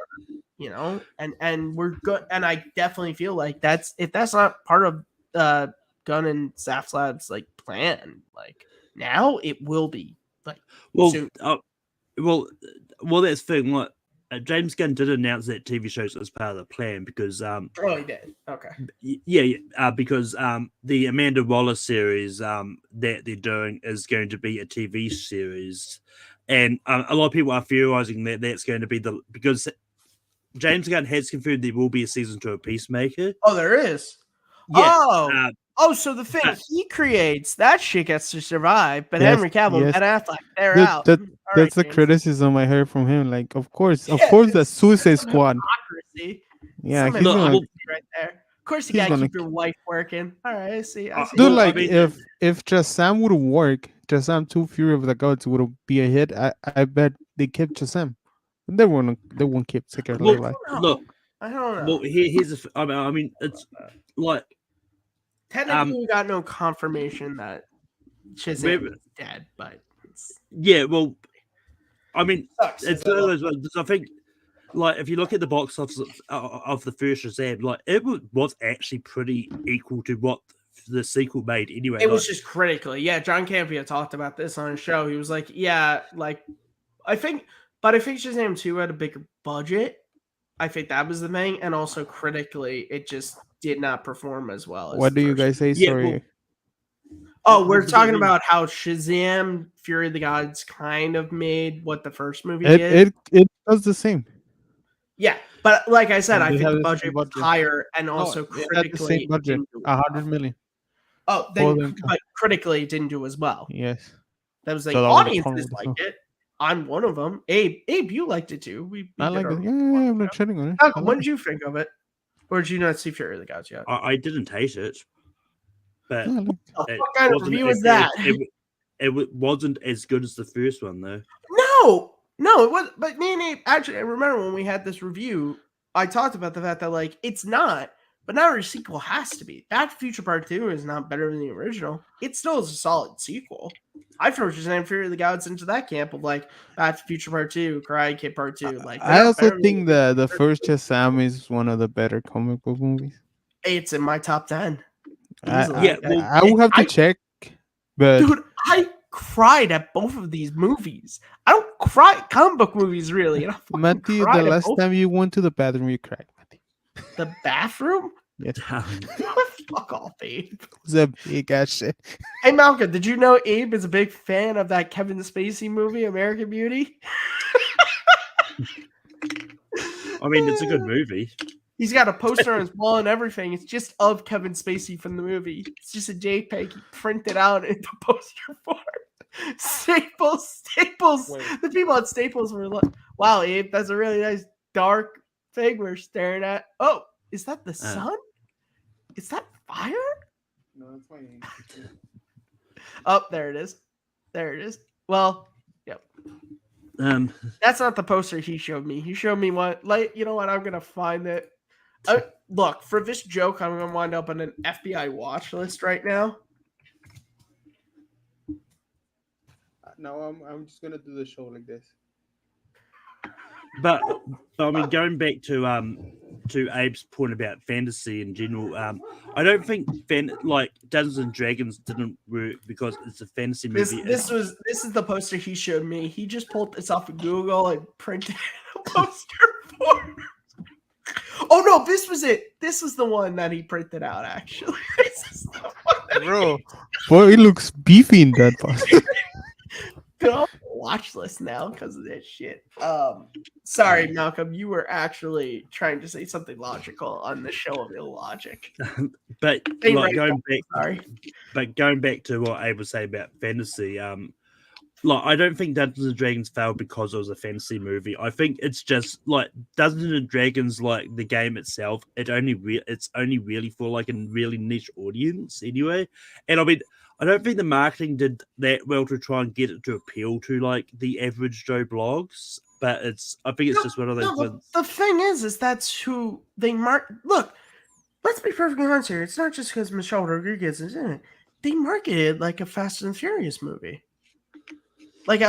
And we're good. And I definitely feel like if that's not part of Gunn and Safslad's like plan, like now it will be like well, soon. well, that's the thing. What James Gunn did announce that TV shows as part of the plan because Oh, he did. Okay. because the Amanda Waller series that they're doing is going to be a TV series, and a lot of people are theorizing that that's going to be because James Gunn has confirmed there will be a season 2 of Peacemaker. Oh, there is. Yeah. So the thing he creates, that shit gets to survive, but Yes, Henry Cavill yes. and Affleck, they're Dude, out. that's right, the James. criticism I heard from him. Like, of course, Yeah, the it's Suicide some Squad. hypocrisy. Yeah, Some he's gonna. hypocrisy right there. Of course, you he's gotta gonna- keep your wife working. All right, I see. Dude, Dude, Well, I like mean- if Shazam would work, Shazam 2: Fury of the Gods would be a hit. I bet they kept Shazam. They won't keep Secret Well, alive. Look, I don't know. well, here's the. I mean, it's like Technically, we got no confirmation that Shazam is dead, but yeah. Well, I mean, sucks. it's one of those ones. I think, like, if you look at the box office of the first Shazam, like, it was actually pretty equal to what the sequel made anyway. It was just critically. Yeah, John Campea talked about this on his show. He was like, yeah, like, I think Shazam 2 had a bigger budget. I think that was the thing. And also critically, it just did not perform as well as What the do you first guys say? Yeah, Sorry. Oh, we're What does it talking mean? about how Shazam: Fury of the Gods kind of made what the first movie It did. it does the same. Yeah, but like I said, I They think have the the budget same was budget. higher, and No, also it had the same critically it budget, didn't do as 100 well. million Oh, for then, the but critically it didn't do as well. yes. That was So like that was the problem audiences with the film. liked it. I'm one of them. Abe, you liked it too. We I did like our it. Yeah, I'm not shitting on it. I Malcolm, what like did it. you think of it? Or did you not see Fury of the Gods yet? I didn't hate it, but Yeah, I like it. What it kind of wasn't. review is that? Wasn't as good as the first one though. No, it was. But me and Abe, actually, I remember when we had this review, I talked about the fact that like it's not, but now our sequel has to be. Back to the Future Part 2 is not better than the original. It still is a solid sequel. I throw Shazam: Fury of the Gods into that camp of like Back to the Future Part 2, Karate Kid Part 2. Like they're I not also better think than the first Shazam is one of the better comic book movies. it's in my top 10 I easily. I, Yeah, well, I will have to I check, but dude, I cried at both of these movies. I don't cry at comic book movies really, and I fucking Matthew, the cried at last both. time you went to the bathroom, you cried. Matthew. The bathroom? Yes, Fuck off, Abe. it's a big ass shit. Hey, Malcolm, did you know Abe is a big fan of that Kevin Spacey movie, American Beauty? I mean, it's a good movie. He's got a poster on his wall and everything. It's just of Kevin Spacey from the movie. It's just a JPEG he printed out into poster form. Staples. Wait. The people at Staples were like, wow, Abe, that's a really nice dark thing we're staring at. Oh, is that the sun? Is that fire? No, that's fine. Oh, there it is. There it is. Well, yep. That's not the poster he showed me. He showed me what, like, you know what? I'm going to find it. Look, for this joke, I'm going to wind up on an FBI watch list right now. No, I'm just gonna do the show like this. But I mean, going back to Abe's point about fantasy in general, I don't think Dungeons and Dragons didn't work because it's a fantasy movie. This is the poster he showed me. He just pulled this off of Google and printed a poster for me. Oh no, this was it. This was the one that he printed out. Actually, this is the one that Bro, boy, it looks beefy in that poster. put on the watch list now because of this shit. Sorry, Malcolm, you were actually trying to say something logical on the show of illogic. But Hey, like right, going back to what Abe was saying about fantasy, I don't think Dungeons and Dragons failed because it was a fantasy movie. I think it's just like Dungeons and Dragons, like the game itself, it's only really for like a really niche audience anyway. And I mean, I don't think the marketing did that well to try and get it to appeal to like the average Joe blogs. But I think it's just one of those ones. The thing is that's who they mark. Look, let's be perfectly honest here. It's not just because Michelle Rodriguez is in it. They marketed like a Fast and Furious movie. Like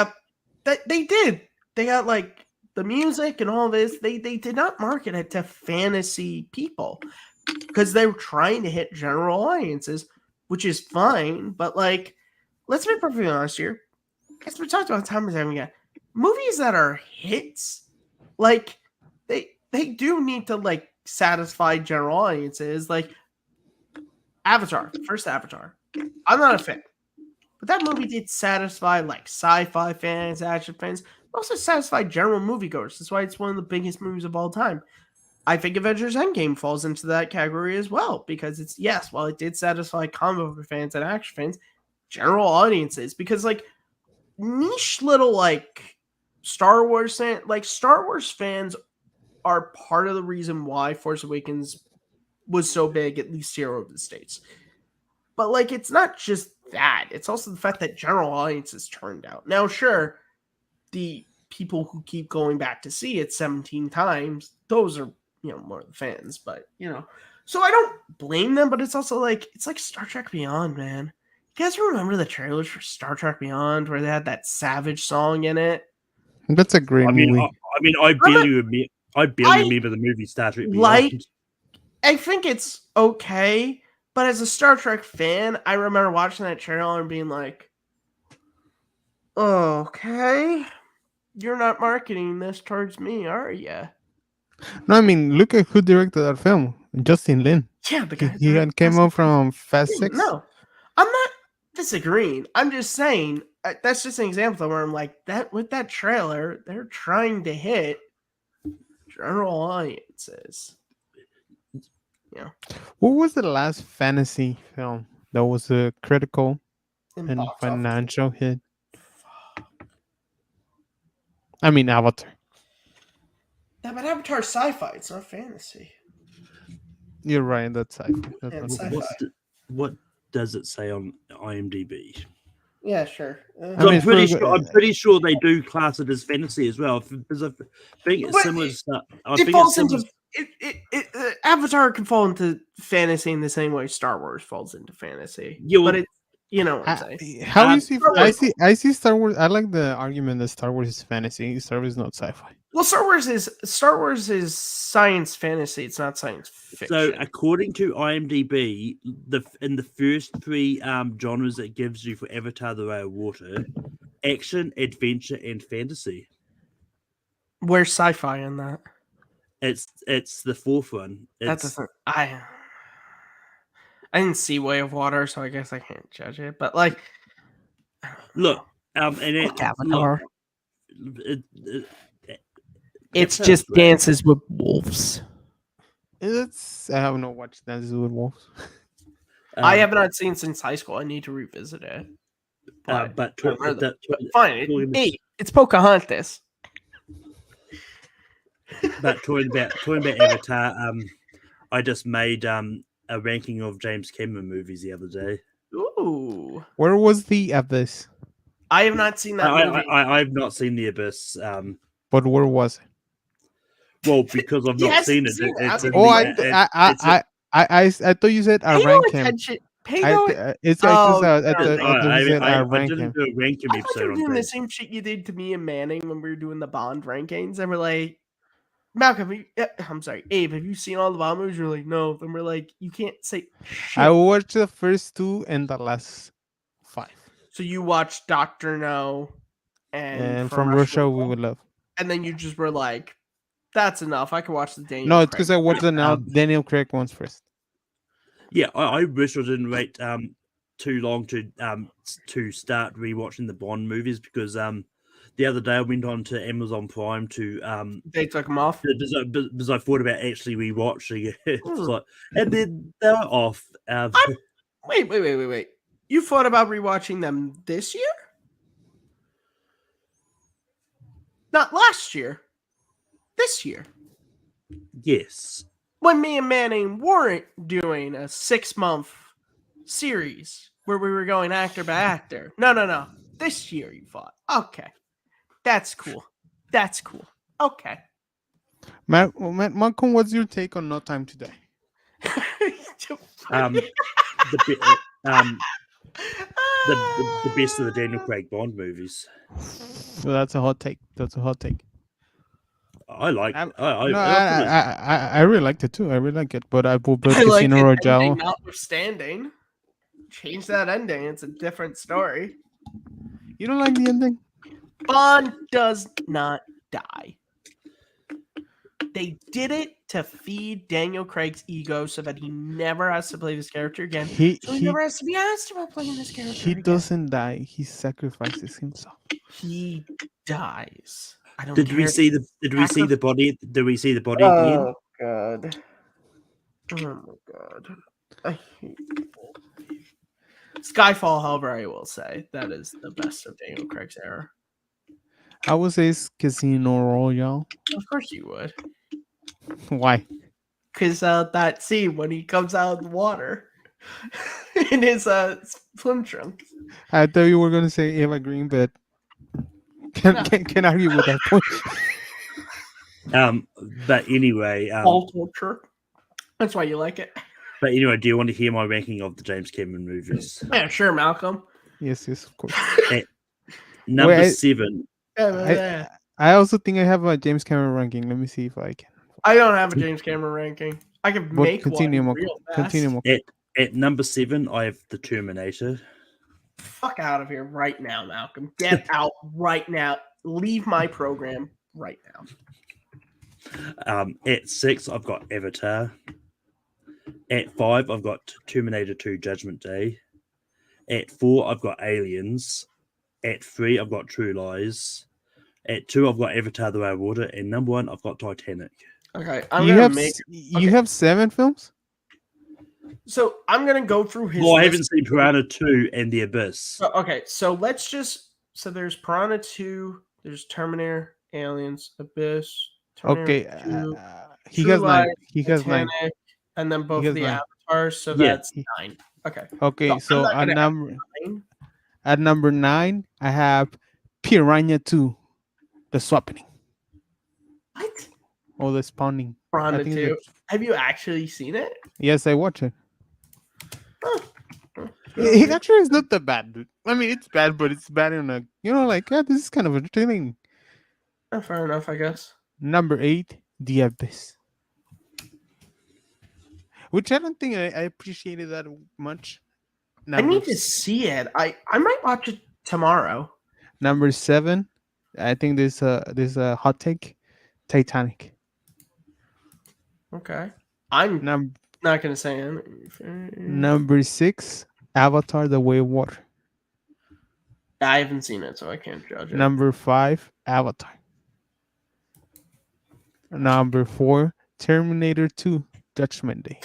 they did. They got like the music and all this. They did not market it to fantasy people because they were trying to hit general audiences, which is fine. But like, let's be perfectly honest here. As we talked about time and time again, movies that are hits, like they do need to like satisfy general audiences. Like Avatar, first Avatar. I'm not a fan. But that movie did satisfy like sci-fi fans, action fans, but also satisfied general moviegoers. That's why it's one of the biggest movies of all time. I think Avengers Endgame falls into that category as well because it's while it did satisfy comic book fans and action fans, general audiences because like niche little like Star Wars fans are part of the reason why Force Awakens was so big, at least here over the States. But like, it's not just that. It's also the fact that general audiences turned out. Now, sure, the people who keep going back to see it 17 times, those are, more the fans. But, so I don't blame them, but it's also like, it's like Star Trek Beyond, man. You guys remember the trailers for Star Trek Beyond where they had that Savage song in it? That's a great movie. I barely remember the movie Star Trek Beyond. I think it's okay. But as a Star Trek fan, I remember watching that trailer and being like, okay, you're not marketing this towards me, are you? No, I mean, look at who directed that film. Justin Lin. Yeah, the guy He came out from Fast Six. No, I'm not. disagreeing. I'm just saying that's just an example where I'm like that with that trailer, they're trying to hit general audiences. Yeah, What was the last fantasy film that was a critical and and box office. financial hit? I mean, Avatar. Yeah, but Avatar sci-fi. It's not fantasy. You're right. That's sci-fi. That's And not sci-fi. fantasy. What does it say on IMDb? Yeah, sure. I So mean, I'm pretty sure they do class it as fantasy as well. Because I think it's But similar to stuff. I it think it's falls similar. into Avatar can fall into fantasy in the same way Star Wars falls into fantasy. Yeah, well, but it, you know what I'm saying. How you see? Star I Wars- see. I see Star Wars. I like the argument that Star Wars is fantasy. Star Wars is not sci-fi. Well, Star Wars is science fantasy. It's not science fiction. So according to IMDb, in the first three genres it gives you for Avatar: The Way of Water, action, adventure, and fantasy. Where's sci-fi in that? It's the fourth one. That It's doesn't. I didn't see Way of Water, so I guess I can't judge it. But like, look, and it, fuck Avatar. Look, it, It's Avatar's just great. Dances with Wolves. I have not watched Dances with Wolves. I have not seen since high school. I need to revisit it. But Fine. It's Pocahontas. But talking about Avatar, I just made a ranking of James Cameron movies the other day. Ooh. Where was the Abyss? I have not seen that movie. I've not seen The Abyss. But where was it? Well, because I've not Yes, seen it. seen it. It's in Oh, the- I thought you said I Pay no rank him. attention. Pay no. It's Oh, I no, thought no. you said I I rank didn't him. do a ranking I thought you episode were on doing the things. same shit you did to me and Manning when we were doing the Bond rankings, and we're like, Malcolm, I'm sorry, Abe, have you seen all the Bond movies? You're like, no. Then we're like, you can't say shit. I watched the first two and the last 5. So you watched Doctor No And from Russia we would love. and then you just were like, that's enough. I can watch the Daniel. No, it's because I watched the Um, Daniel Craig ones first. Yeah, I wish I didn't wait too long to start rewatching the Bond movies because the other day I went on to Amazon Prime to They took them off. because I thought about actually rewatching it. It's Hmm. like, and then they were off. Wait. You thought about rewatching them this year? Not last year. This year. Yes. When me and Manning weren't doing a 6-month series where we were going actor by actor. No. This year you thought. Okay. That's cool. Okay. Malcolm, what's your take on No Time to Die? The best of the Daniel Craig Bond movies. So that's a hot take. I like. I really liked it too. I really like it, but I will put I like Casino it, Royale. ending notwithstanding. Change that ending. It's a different story. You don't like the ending? Bond does not die. They did it to feed Daniel Craig's ego so that he never has to play this character again. He never has to be asked about playing this character. he again. doesn't die. He sacrifices himself. He dies. I don't Did we care. see the body? Did we see the body at the end? God. Oh my god. I hate people. Skyfall, however, I will say that is the best of Daniel Craig's era. I would say it's Casino Royale. Of course you would. Why? Because that scene when he comes out of the water in his swim trunks. I thought you were gonna say Eva Green, but can argue with that point. But anyway, All culture. That's why you like it. but anyway, do you want to hear my ranking of the James Cameron movies? Yeah, sure, Malcolm. Yes, of course. Number 7. I also think I have a James Cameron ranking. Let me see if I can. I don't have a James Cameron ranking. I can But make continue, one Malcolm. real fast. Continue, Malcolm. At number 7, I have The Terminator. Fuck out of here right now, Malcolm. Get out right now. Leave my program right now. At 6, I've got Avatar. At 5, I've got Terminator 2 Judgment Day. At 4, I've got Aliens. At 3, I've got True Lies. At 2, I've got Avatar: The Way of Water, and number 1, I've got Titanic. Okay, I'm You gonna have make. you Okay. have 7 films. So I'm gonna go through his. Well, I list. haven't seen Piranha 2 and The Abyss. Okay, so let's just. So there's Piranha 2, there's Terminator, Aliens, Abyss, Okay, Terminator 2, he True has 9. Lies, He has 9. Titanic, and then He both of has the 9. Avatars. So Yeah. that's 9. Okay. Okay, So I'm so not gonna have 9. at number 9, I have Piranha 2, the swapping What? or the spawning. I Piranha think 2. it's Have you actually seen it? yes, I watch it. Huh. It actually is not that bad, dude. I mean, it's bad, but it's bad in a like this is kind of entertaining. Fair enough, I guess. Number 8, The Abyss, which I don't think I appreciated that much. I need to s- see it. I might watch it tomorrow. Number 7, I think this a hot take, Titanic. Okay. I'm Number not gonna say anything. Number 6, Avatar: The Way of Water. I haven't seen it, so I can't judge it. Number 5, Avatar. Number 4, Terminator 2, Judgment Day.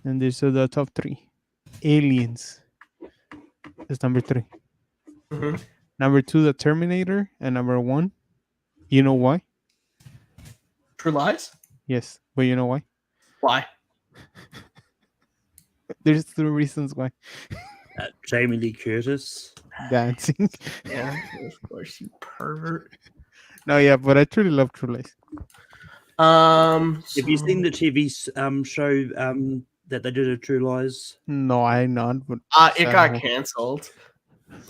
And these are the top 3. Aliens is number 3. Mhm. Number 2, The Terminator, and number 1, you know why? True Lies? Yes, but you know why? Why? There's 2 reasons why. Jamie Lee Curtis. Dancing. Yeah, of course, you pervert. No, yeah, but I truly love True Lies. Have you So- seen the TV show that they did of True Lies? No, I not. But it got canceled.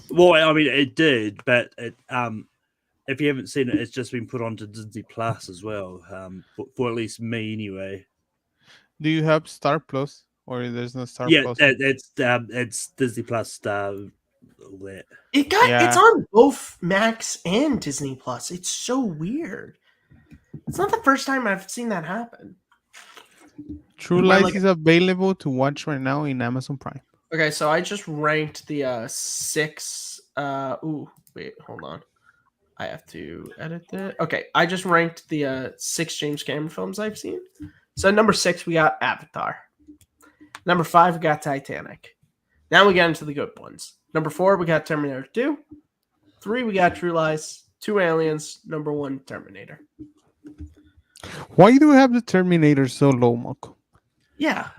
Well, I mean, it did, but if you haven't seen it, it's just been put onto Disney Plus as well. For at least me, anyway. Do you have Star Plus or there's no Star Yeah, Plus? it's Disney Plus. All that. It's Yeah. on both Max and Disney Plus. It's so weird. It's not the first time I've seen that happen. True Where, Lies like- is available to watch right now in Amazon Prime. Okay, so I just ranked the 6. Wait, hold on. I have to edit that. Okay, I just ranked the 6 James Cameron films I've seen. So number 6, we got Avatar. Number 5, we got Titanic. Now we get into the good ones. Number 4, we got Terminator 2. 3, we got True Lies. 2, Aliens. Number 1, Terminator. Why do we have the Terminator so low, Moko? Yeah.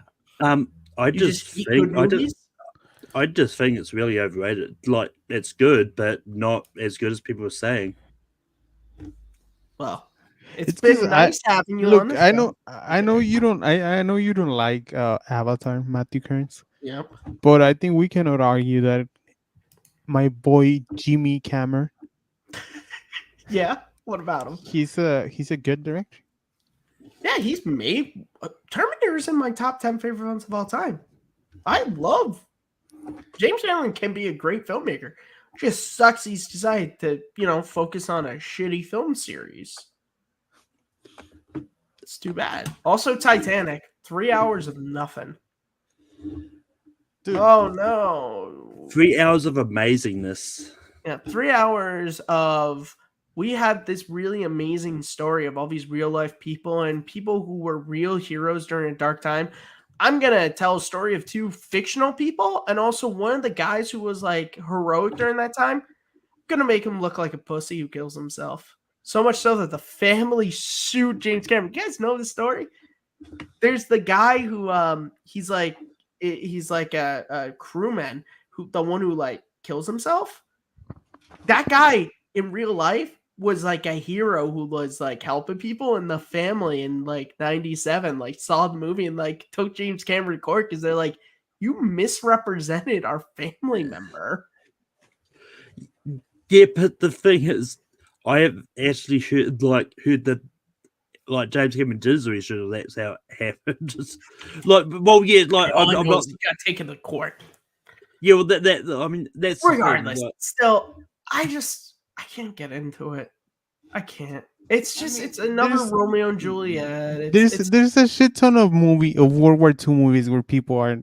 I You just eat think good movies? I just think it's really overrated. Like, it's good, but not as good as people are saying. Well, it's It's 'cause been nice having you on Look, the I show. know you don't. I know you don't like Avatar, Matthew Kearns, Yep. but I think we cannot argue that my boy Jimmy Cameron, Yeah. What about him? he's a good director. Yeah, he's made Terminator is in my top 10 favorite films of all time. I love James Cameron can be a great filmmaker. Just sucks he's decided to, focus on a shitty film series. It's too bad. Also, Titanic, 3 hours of nothing. Dude. Oh no. 3 hours of amazingness. Yeah, 3 hours of we had this really amazing story of all these real life people and people who were real heroes during a dark time. I'm going to tell a story of 2 fictional people and also one of the guys who was like heroic during that time. Going to make him look like a pussy who kills himself. So much so that the family sued James Cameron. You guys know the story? There's the guy who he's like a crewman the one who like kills himself. That guy in real life was like a hero who was like helping people, and the family in like 97 like saw the movie and like took James Cameron to court because they're like, you misrepresented our family member. Yeah, but the thing is, I have actually heard that James Cameron did his research. That's how it happened. I'm not. He got taken to court. Yeah, well, I mean, that's the thing, Regardless, like- still, I can't get into it. I can't. It's just it's another there's- Romeo and Juliet. There's a shit ton of World War II movies where people are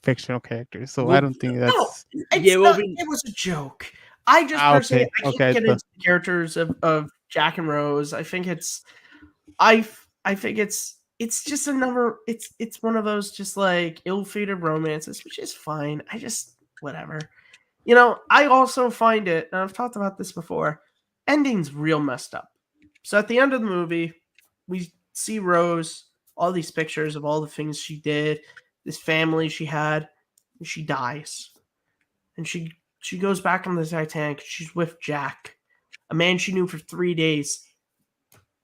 fictional characters, so Well, I don't think No, that's it's well, not, it was a joke. I just personally, okay. I can't Okay, get into the characters of Jack and Rose. I think I think it's just another. It's one of those just like ill-fated romances, which is fine. I just whatever. You know, I also find it, and I've talked about this before. Ending's real messed up. So at the end of the movie, we see Rose, all these pictures of all the things she did, this family she had, and she dies. And she goes back on the Titanic. She's with Jack, a man she knew for 3 days.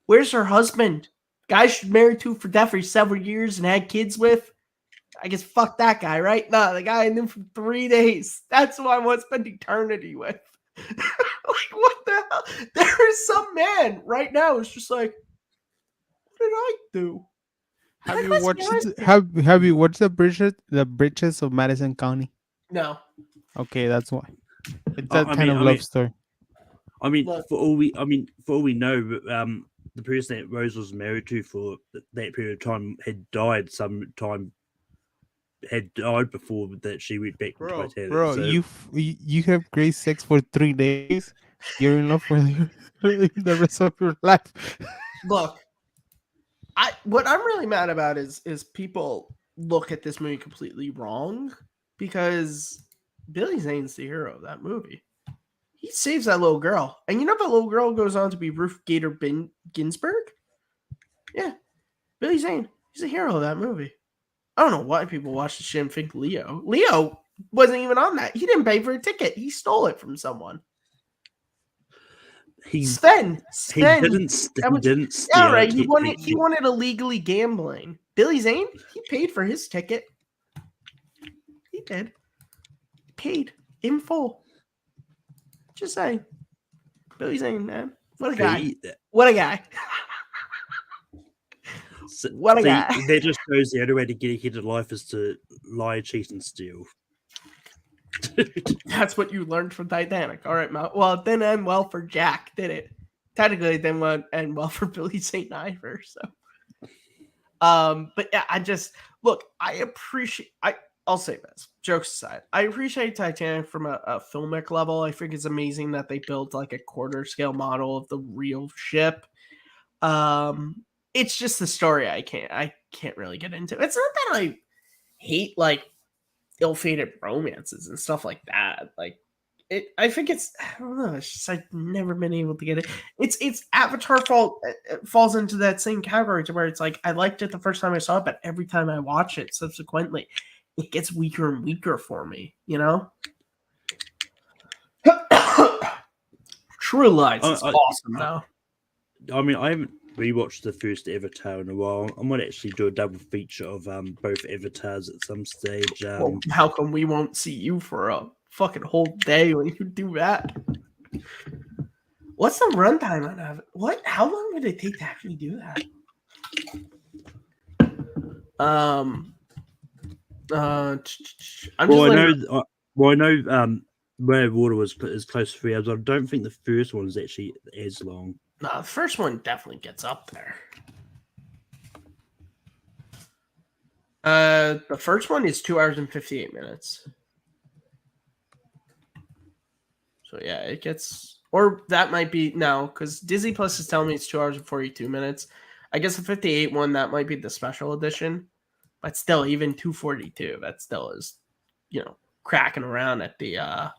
Where's her husband? Guy she's married to for several years and had kids with. I guess fuck that guy, right? No, the guy I knew for 3 days. That's who I want to spend eternity with. Like, what the hell? There is some man right now who's just like, what did I do? have That you was watched arrested. have you watched the bridges of Madison County? No. Okay, that's why. It's I that kind of love story. Look. for all we know, the person that Rose was married to for that period of time had died before that she went back to Titanic. Bro, so, you have great sex for 3 days. You're in love for the rest of your life. Look, what I'm really mad about is people look at this movie completely wrong because Billy Zane's the hero of that movie. He saves that little girl, and you know that little girl goes on to be Ruth Gator Ginsburg. Yeah, Billy Zane. He's a hero of that movie. I don't know why people watch the shit and think Leo. Leo wasn't even on that. He didn't pay for a ticket. He stole it from someone. Sven. he didn't steal Yeah, right. it. He wanted illegally gambling. Billy Zane, he paid for his ticket. He did. Paid in full. Just saying. Billy Zane, man. What a guy. What a guy. What a guy. That just shows the only way to get ahead in life is to lie, cheat, and steal. That's what you learned from Titanic. All right, Mal. Well, it didn't end well for Jack, did it? Technically, it didn't end well for Billy St. Ivor. So, but yeah, I just look. I'll say this. Jokes aside, I appreciate Titanic from a filmic level. I think it's amazing that they built like a quarter scale model of the real ship. It's just the story I can't really get into. It's not that I hate like ill-fated romances and stuff like that. Like I think it's, I don't know, it's just I've never been able to get it. It's Avatar falls into that same category to where it's like I liked it the first time I saw it, but every time I watch it subsequently, it gets weaker and weaker for me, you know? True Lies is awesome though. I mean, I haven't rewatched the first Avatar in a while. I might actually do a double feature of both Avatars at some stage. Well, how come we won't see you for a fucking whole day when you do that? What's the runtime on Avatar? What? How long did it take to actually do that? I know. Way of Water is close to 3 hours. I don't think the first one is actually as long. No, the first one definitely gets up there. The first one is 2 hours and 58 minutes. So yeah, it gets, or that might be no, because Disney Plus is telling me it's 2 hours and 42 minutes. I guess the 58 one that might be the special edition, but still, even 242, that still is, cracking around at the,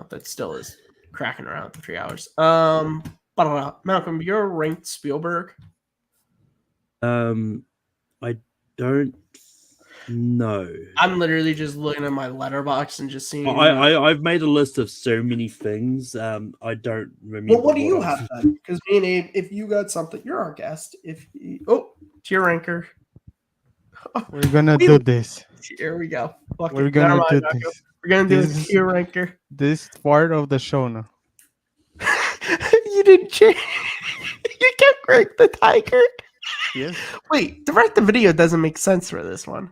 that still is cracking around the 3 hours. Malcolm, you're ranked Spielberg. I don't know. I'm literally just looking at my letterbox and just seeing. I've made a list of so many things. I don't remember. Well, what do you have then? Because me and Abe, if you got something, you're our guest. Tier ranker. We're gonna do this. Here we go. We're gonna do this. We're gonna do a tier ranker. This part of the show now. You didn't change. You kept Greg the Tiger. Yes. Wait, direct the video doesn't make sense for this one.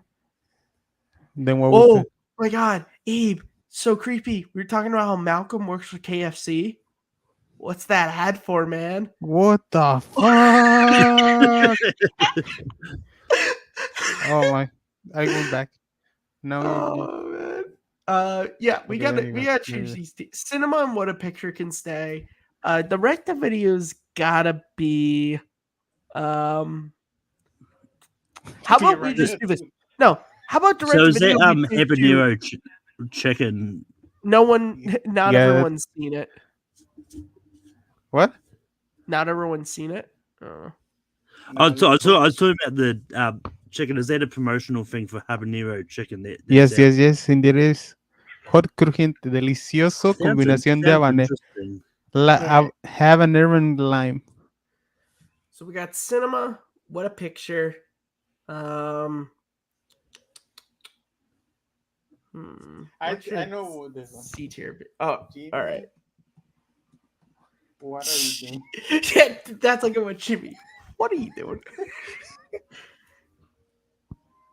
Then what? Oh my god, Abe, so creepy. We were talking about how Malcolm works for KFC. What's that ad for, man? What the fuck? Oh my! I went back. Now Oh man. Yeah, we Okay, there you gotta go. change Yeah. these. Cinema and what a picture can stay. Direct to videos gotta be. How Be about we right just here, do this? too. No, how about direct So to is that video? We just do. habanero chicken? No one, not Yeah. everyone's seen it. What? Not everyone's seen it. I was talking about the chicken. Is that a promotional thing for habanero chicken? Yes, yes, yes. Indeed is. Hot, crujiente, delicioso combinación de Sounds habanero. interesting. Alright. Habanero and lime. So we got cinema. What a picture. Hmm, what should know this one. C tier be? Oh, all right. What are you doing? Yeah, that's like a Jimmy. What are you doing?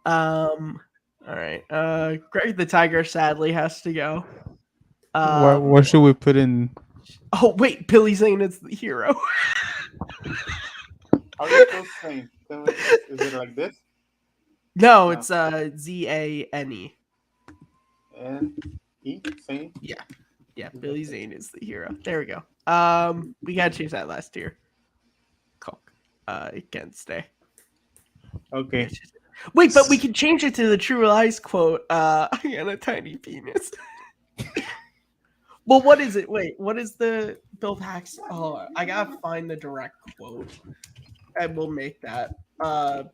All right. Greg the Tiger sadly has to go. What should we put in? Oh wait, Billy Zane is the hero. How are you supposed to say? Is it like this? No, it's Zane. N-E? Same? Yeah, Billy Zane is the hero. There we go. We gotta change that last tier. Coke. It can stay. Okay. Wait, but we can change it to the True Lies quote. I got a tiny penis. Well, what is it? Wait, what is the Bill Paxton? Oh, I gotta find the direct quote, and we'll make that.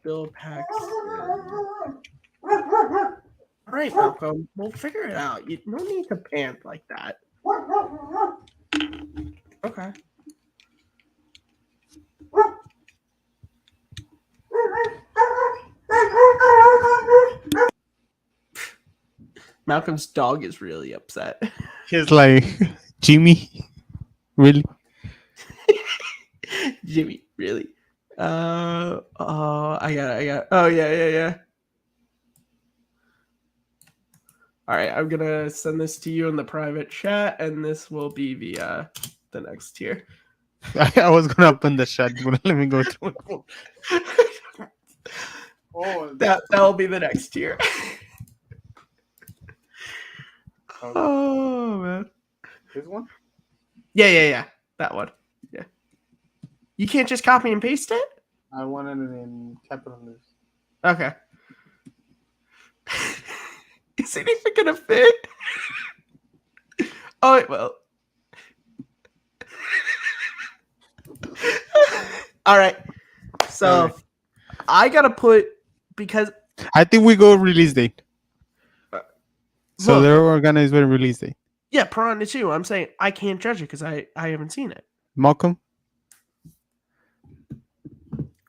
Bill Paxton. All right, Malcolm, we'll figure it out. You no need to pant like that. Okay. Malcolm's dog is really upset. He's like, Jimmy? Really? Jimmy, really? I got. Oh yeah. All right, I'm gonna send this to you in the private chat, and this will be the next tier. I was gonna open the chat, but let me go through it. Oh, That'll be the next tier. Oh man. This one? Yeah. That one. Yeah. You can't just copy and paste it? I wanted it in capital letters. Okay. Is it even gonna fit? Oh, it will. All right. So Okay. I gotta put because I think we go release date. So look, they're organized with release date. yeah, Piranha 2. I'm saying I can't judge it because I haven't seen it. Malcolm?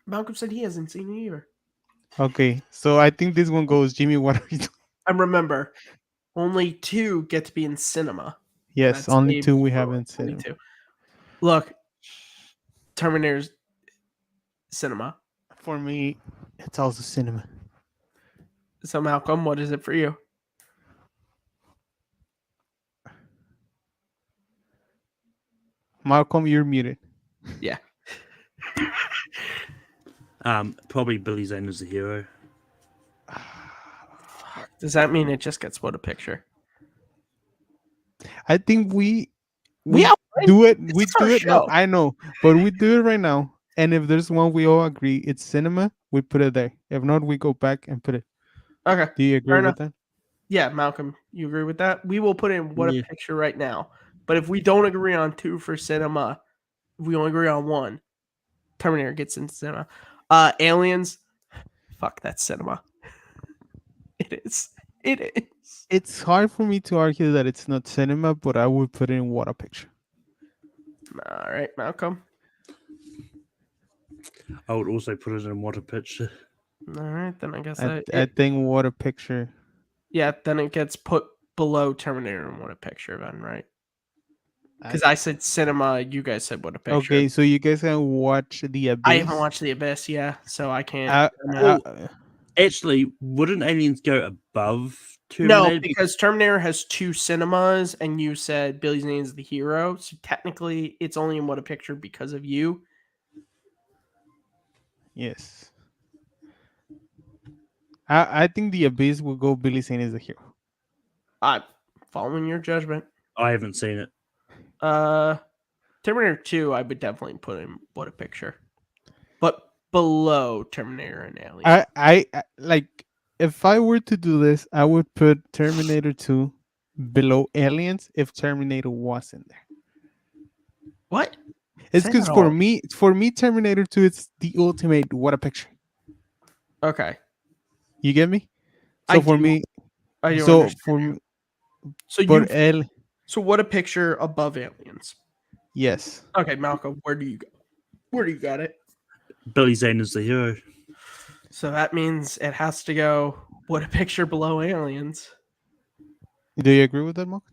Malcolm said he hasn't seen it either. Okay, so I think this one goes, Jimmy, what are you doing? And remember, only 2 get to be in cinema. Yes, That's only Abe's 2 we rule. haven't Only seen. 2. Look, Terminator's cinema. For me, it's also cinema. So Malcolm, what is it for you? Malcolm, you're muted. Yeah. Probably Billy Zane is the hero. Does that mean it just gets what a picture? I think we outlined- do it. this We is our do it. No, show. I know, but we do it right now. And if there's one we all agree it's cinema, we put it there. If not, we go back and put it. Okay. Do you agree Fair with enough. that? Yeah, Malcolm, you agree with that? We will put in what Yeah. a picture right now. But if we don't agree on 2 for cinema, if we only agree on 1, Terminator gets into cinema. Aliens, fuck, that's cinema. It is. It is. It's hard for me to argue that it's not cinema, but I would put in what a picture. All right, Malcolm. I would also put it in what a picture. All right, then I guess I think what a picture. yeah, then it gets put below Terminator and what a picture then, right? Because I said cinema, you guys said what a picture. Okay, so you guys can watch The Abyss. I haven't watched The Abyss, yeah, so I can't. Actually, wouldn't Aliens go above Terminator? No, because Terminator has 2 cinemas, and you said Billy Zane's the hero, so technically it's only in what a picture because of you. Yes. I think the Abyss will go Billy Zane is the hero. I'm following your judgment. I haven't seen it. Terminator 2, I would definitely put in What a Picture, but below Terminator and Alien. I like if I were to do this, I would put Terminator 2 below Aliens if Terminator wasn't there. What? It's Say because that for all. me, Terminator 2 it's the ultimate what a picture. Okay, You get me? I So for do. me, I do so understand. for me, So for you. So What a Picture above Aliens. yes. Okay, Malcolm, where do you go? Where do you got it? Billy Zane is the hero. So that means it has to go What a Picture below Aliens. Do you agree with that, Mark?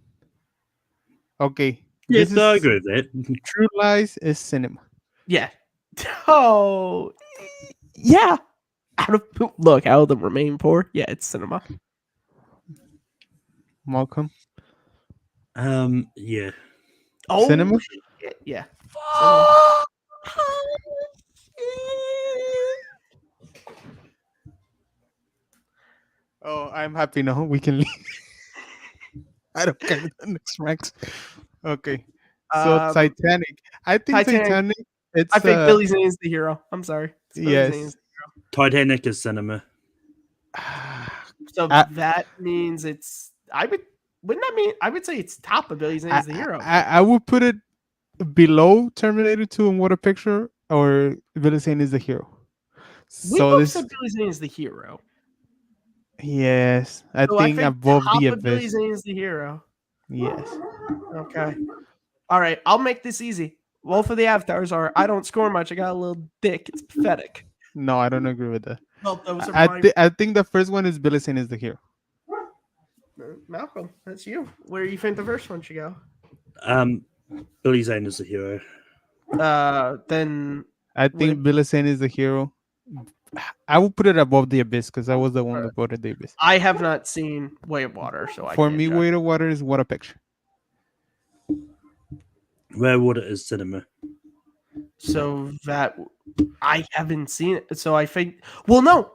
Okay. Yeah, This no, I is agree with that. True Lies is cinema. Yeah. Oh, yeah. Out of them remain poor. Yeah, it's cinema. Malcolm. Yeah. Oh, Cinema? shit, yeah. Cinema. Oh, I'm happy now. We can leave. I don't care the next ranks. Okay. So Um, Titanic. I think Titanic. Titanic I it's think Billy Zane is the hero. I'm sorry. It's Billy Zane. yes. Titanic is cinema. So I, that means it's. Wouldn't that mean? I would say it's top of Billy Zane I, is the hero. I would put it below Terminator 2 and What a Picture or Billy Zane is the hero. We So both this said Billy Zane is the hero. yes, I So I think think above top the of Billy Abyss. Zane is the hero. Yes. Okay. All right. I'll make this easy. Both of the avatars are. I don't score much. I got a little dick. It's pathetic. No, I don't agree with that. Well, those are my. I think the first one is Billy Zane is the hero. Malcolm, that's you. Where do you think the first one should go? Billy Zane is the hero. Then I Would think it- Billy Zane is the hero. I would put it above the Abyss because I was the one that voted the Abyss. I have not seen Way of Water, so I For can't me, judge. Weight of Water is What a Picture. Where Water is cinema. So that I haven't seen it. So I think. Well, no.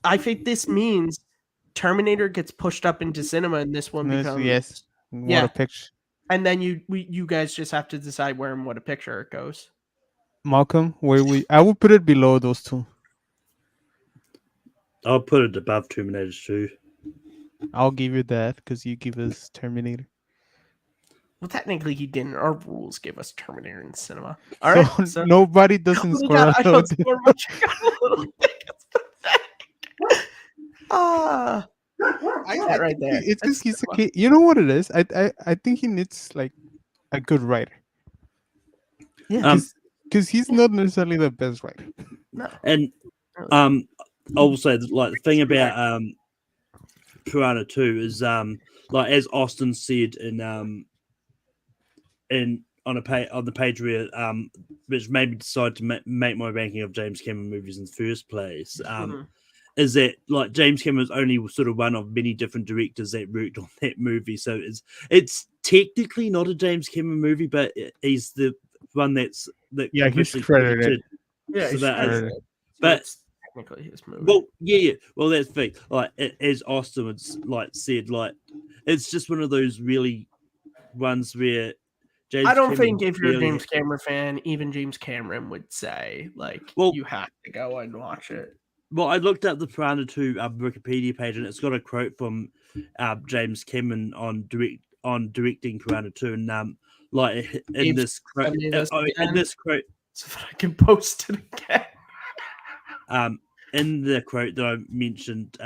I think this means Terminator gets pushed up into cinema, and this one Yes, becomes yes. What yeah. a Picture. And then you guys just have to decide where and What a Picture it goes. Malcolm, I would put it below those two. I'll put it above Terminator 2. I'll give you that because you give us Terminator. Well, technically, he didn't. Our rules give us Terminator in cinema. All right, so nobody doesn't score I a don't lot. score much. I got a little dick. It's pathetic. Ah, that right there. It's because That's he's a cinema. kid. You know what it is? I think he needs like a good writer. Yeah. Because he's not necessarily the best writer. No. And also like the thing about Piranha 2 is like as Austin said in on the page where which made me decide to make my ranking of James Cameron movies in the first place is that like James Cameron's only sort of one of many different directors that worked on that movie, so it's technically not a James Cameron movie, but he's the one that Yeah, he's officially credited. Yeah, So he's that is- credited. So but- it's technically his movie. Well, yeah. Well, that's the thing. Like as Austin would like said, like it's just one of those really ones where James. I don't Cameron think if you're a really- James Cameron fan, even James Cameron would say like Well- you have to go and watch it. Well, I looked at the Piranha 2 Wikipedia page, and it's got a quote from James Cameron on directing Piranha 2, and like in James, this quote, send me this in again. this quote, So that I can post it again. in the quote that I mentioned,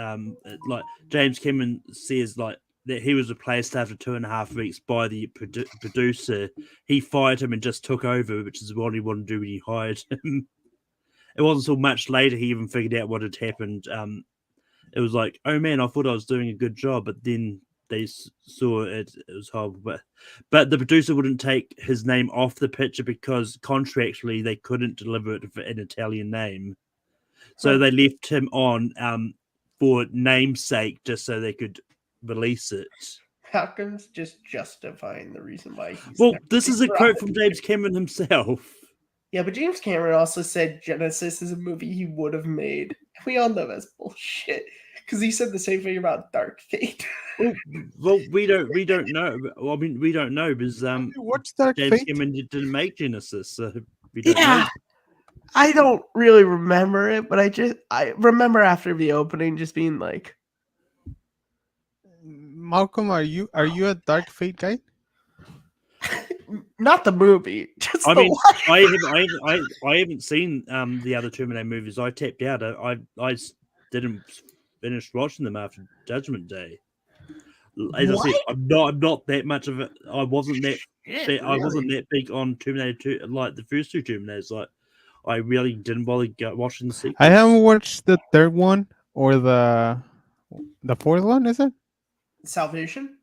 like James Cameron says, like that he was replaced after 2.5 weeks by the producer. He fired him and just took over, which is what he wanted to do when he hired him. It wasn't until much later he even figured out what had happened. It was like, oh man, I thought I was doing a good job, but then they saw it was horrible. But the producer wouldn't take his name off the picture because contractually they couldn't deliver it for an Italian name. So they left him on for namesake, just so they could release it. Malcolm's just justifying the reason why he's. Well, never this is been a quote brought. from James Cameron himself. Yeah, but James Cameron also said Genesis is a movie he would have made. we all know that's bullshit. Because he said the same thing about Dark Fate. Well, we don't know. Well, I mean, we don't know because What's Dark James Fate? Cameron didn't make Genesis, so we don't know. Yeah, I don't really remember it, but I remember after the opening just being like, Malcolm, are you a Dark Fate guy? not the movie, just I the mean, life. I haven't seen the other Terminator movies. I tapped out. Didn't finish watching them after Judgment Day. As I said, What? I'm not that much of it. I wasn't that Shit, I wasn't really? that big on Terminator 2, like the first two Terminators. Like I really didn't bother watching the sequels. I haven't watched the third one or the fourth one. Is it? Salvation?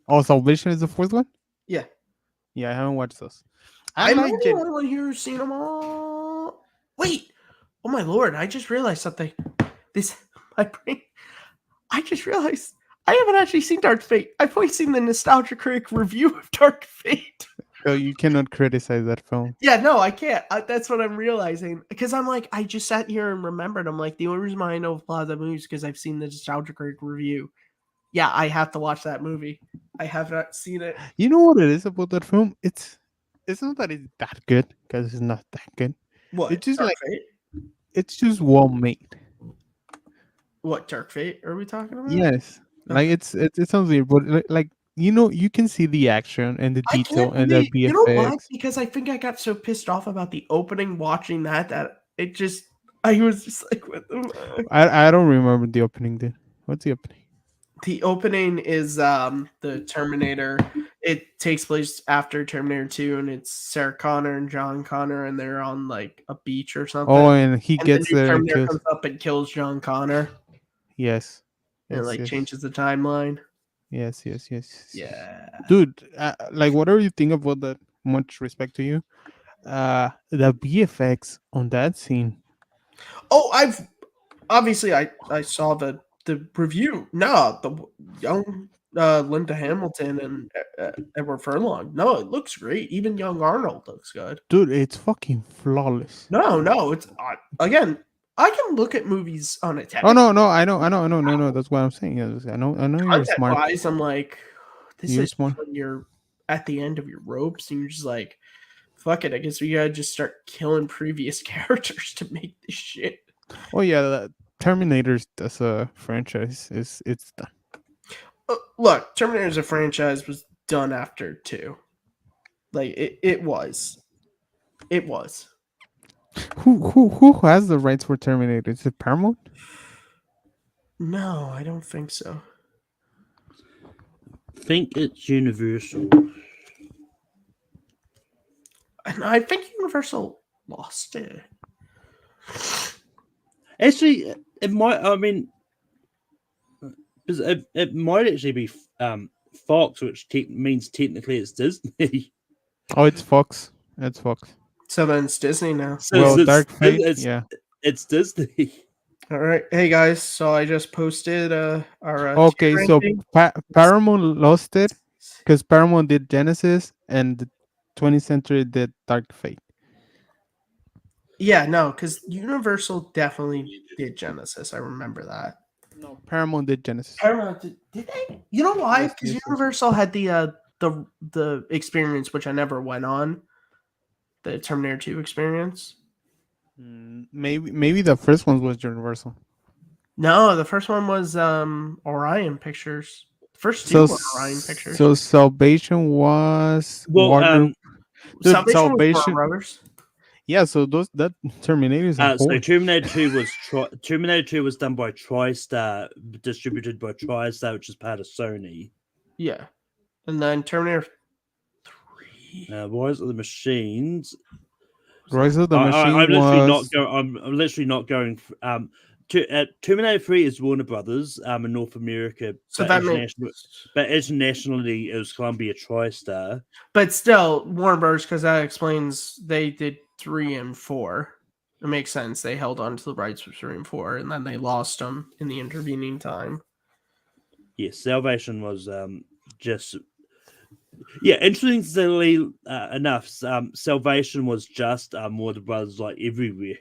Oh, Salvation is the fourth one. Yeah. Yeah, I haven't watched those. I'm like not the only one here who's seen them all. Wait. Oh my lord, I just realized something. My brain. I just realized I haven't actually seen Dark Fate. I've only seen the Nostalgia Critic review of Dark Fate. So you cannot criticize that film. Yeah, no, I can't. That's what I'm realizing. Because I'm like, I just sat here and remembered. I'm like, the only reason why I know of Plaza Movies is because I've seen the Nostalgia Critic review. Yeah, I have to watch that movie. I have not seen it. You know what it is about that film? It's not that it's that good, because it's not that good. What? It's just Dark like Fate? it's just well made. What, Dark Fate are we talking about? Yes, like it sounds weird, but like you can see the action and the I detail can't and the believe, you know why? VFX. Because I think I got so pissed off about the opening watching that it just, I was just like, what the fuck? I don't remember the opening. Then what's the opening? The opening is the Terminator. It takes place after Terminator 2, and it's Sarah Connor and John Connor, and they're on like a beach or something. Oh, and he And the gets new there and Terminator kills. comes up and kills John Connor, Yes, and it yes, like yes, changes the timeline. yes. Yeah. Dude, like whatever you think about that, much respect to you. The VFX on that scene. Oh, I saw the review. No, the young Linda Hamilton and Edward Furlong. No, it looks great. Even young Arnold looks good. Dude, it's fucking flawless. No, it's again. I can look at movies on a Oh technical no, I know, no. That's what I'm saying. I know, you're content smart. wise. I'm like, this You're is smart. when you're at the end of your ropes, and you're just like, fuck it. I guess we gotta just start killing previous characters to make this shit. Oh yeah, the Terminators as a franchise it's done. Look, Terminator as a franchise was done after 2. Like it was. It was. Who has the rights for Terminator? Is it Paramount? No, I don't think so. think it's Universal. And I think Universal lost it. Actually, it might. I mean, because it might actually be Fox, which means technically it's Disney. Oh, it's Fox. It's Fox. So then it's Disney now. So Well, it's, Dark Fate. it's, it's Disney. All right. Hey guys, so I just posted our Okay, tier so ranking. Paramount lost it because Paramount did Genesis and the 20th Century did Dark Fate. Yeah, no, because Universal definitely did Genesis. I remember that. No, Paramount did Genesis. Paramount did they? You know why? Yes, Because yes. Universal had the experience, which I never went on. The Terminator 2 experience. Maybe the first one was Universal. No, the first one was Orion Pictures. The first two were Orion Pictures. So Salvation was Well, Warner. Dude, Salvation was Salvation. Warner Brothers. Yeah, so that Terminator is a So whole. Terminator 2 was Terminator 2 was done by TriStar, distributed by TriStar, which is part of Sony. Yeah, and then Terminator 3. Rise of the Machines. Rise of the Machine I'm literally was. not going. I'm literally not going. Terminator 3 is Warner Brothers in North America, So but that makes. but internationally it was Columbia TriStar. But still, Warner Brothers, because that explains they did 3 and 4. It makes sense. They held on to the rights for 3 and 4, and then they lost them in the intervening time. Yes, Salvation was just. Yeah, interestingly enough, Salvation was just Warner Brothers like everywhere.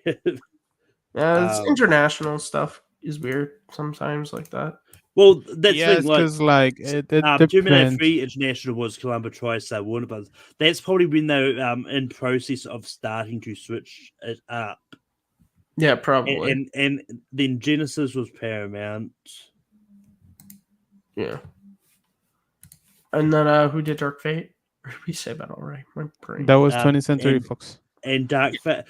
It's international stuff is weird sometimes like that. Well, that's the Yes, thing. Like, because like it Terminator depends. 3 International was Columbo TriStar Warner Brothers. That's probably when they're in process of starting to switch it up. Yeah, probably. And then Genesis was Paramount. Yeah. And then who did Dark Fate? Or did we say that already? My brain. That was 20th Century and- Fox. And Dark Fate.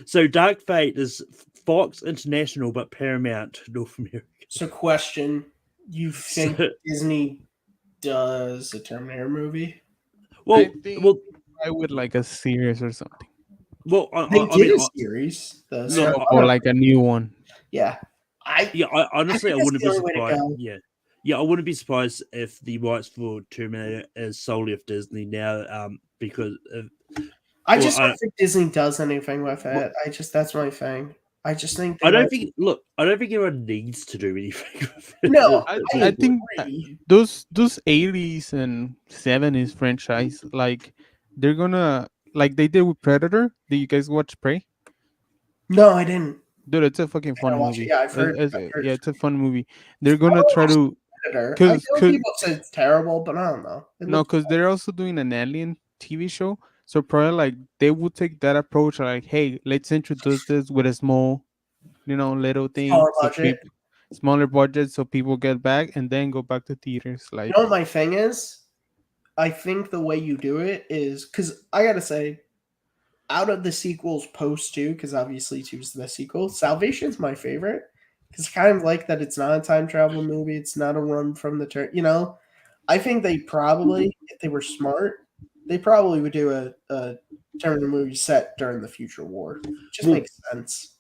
So Dark Fate is Fox International, but Paramount North America. So, question: you think Disney does a Terminator movie? Well, I would like a series or something. Well, they did a series. Or like a new one. Yeah. Honestly, I that's wouldn't the be only way to surprised. go. Yeah, I wouldn't be surprised if the rights for Terminator is solely of Disney now, because I just don't think Disney does anything with it. That's my thing. I just think I don't think anyone needs to do anything with it. No, I think those 80s and 70s franchise, like they're gonna, like they did with Predator. Did you guys watch Prey? No, I didn't. Dude, it's a fucking fun movie. Yeah, I've heard. Yeah, it's a fun movie. They're gonna try to. I know people say it's terrible, but I don't know. No, because they're also doing an Alien TV show. So probably like they would take that approach, like, hey, let's introduce this with a small, little thing, smaller budget, so people get back and then go back to theaters. Like, you know what my thing is? I think the way you do it is because I gotta say, out of the sequels post 2, because obviously 2 is the best sequel, Salvation's my favorite. Because kind of like that it's not a time travel movie, it's not a run from the turn. I think they probably, if they were smart, they probably would do a Terminator movie set during the future war. It just makes sense.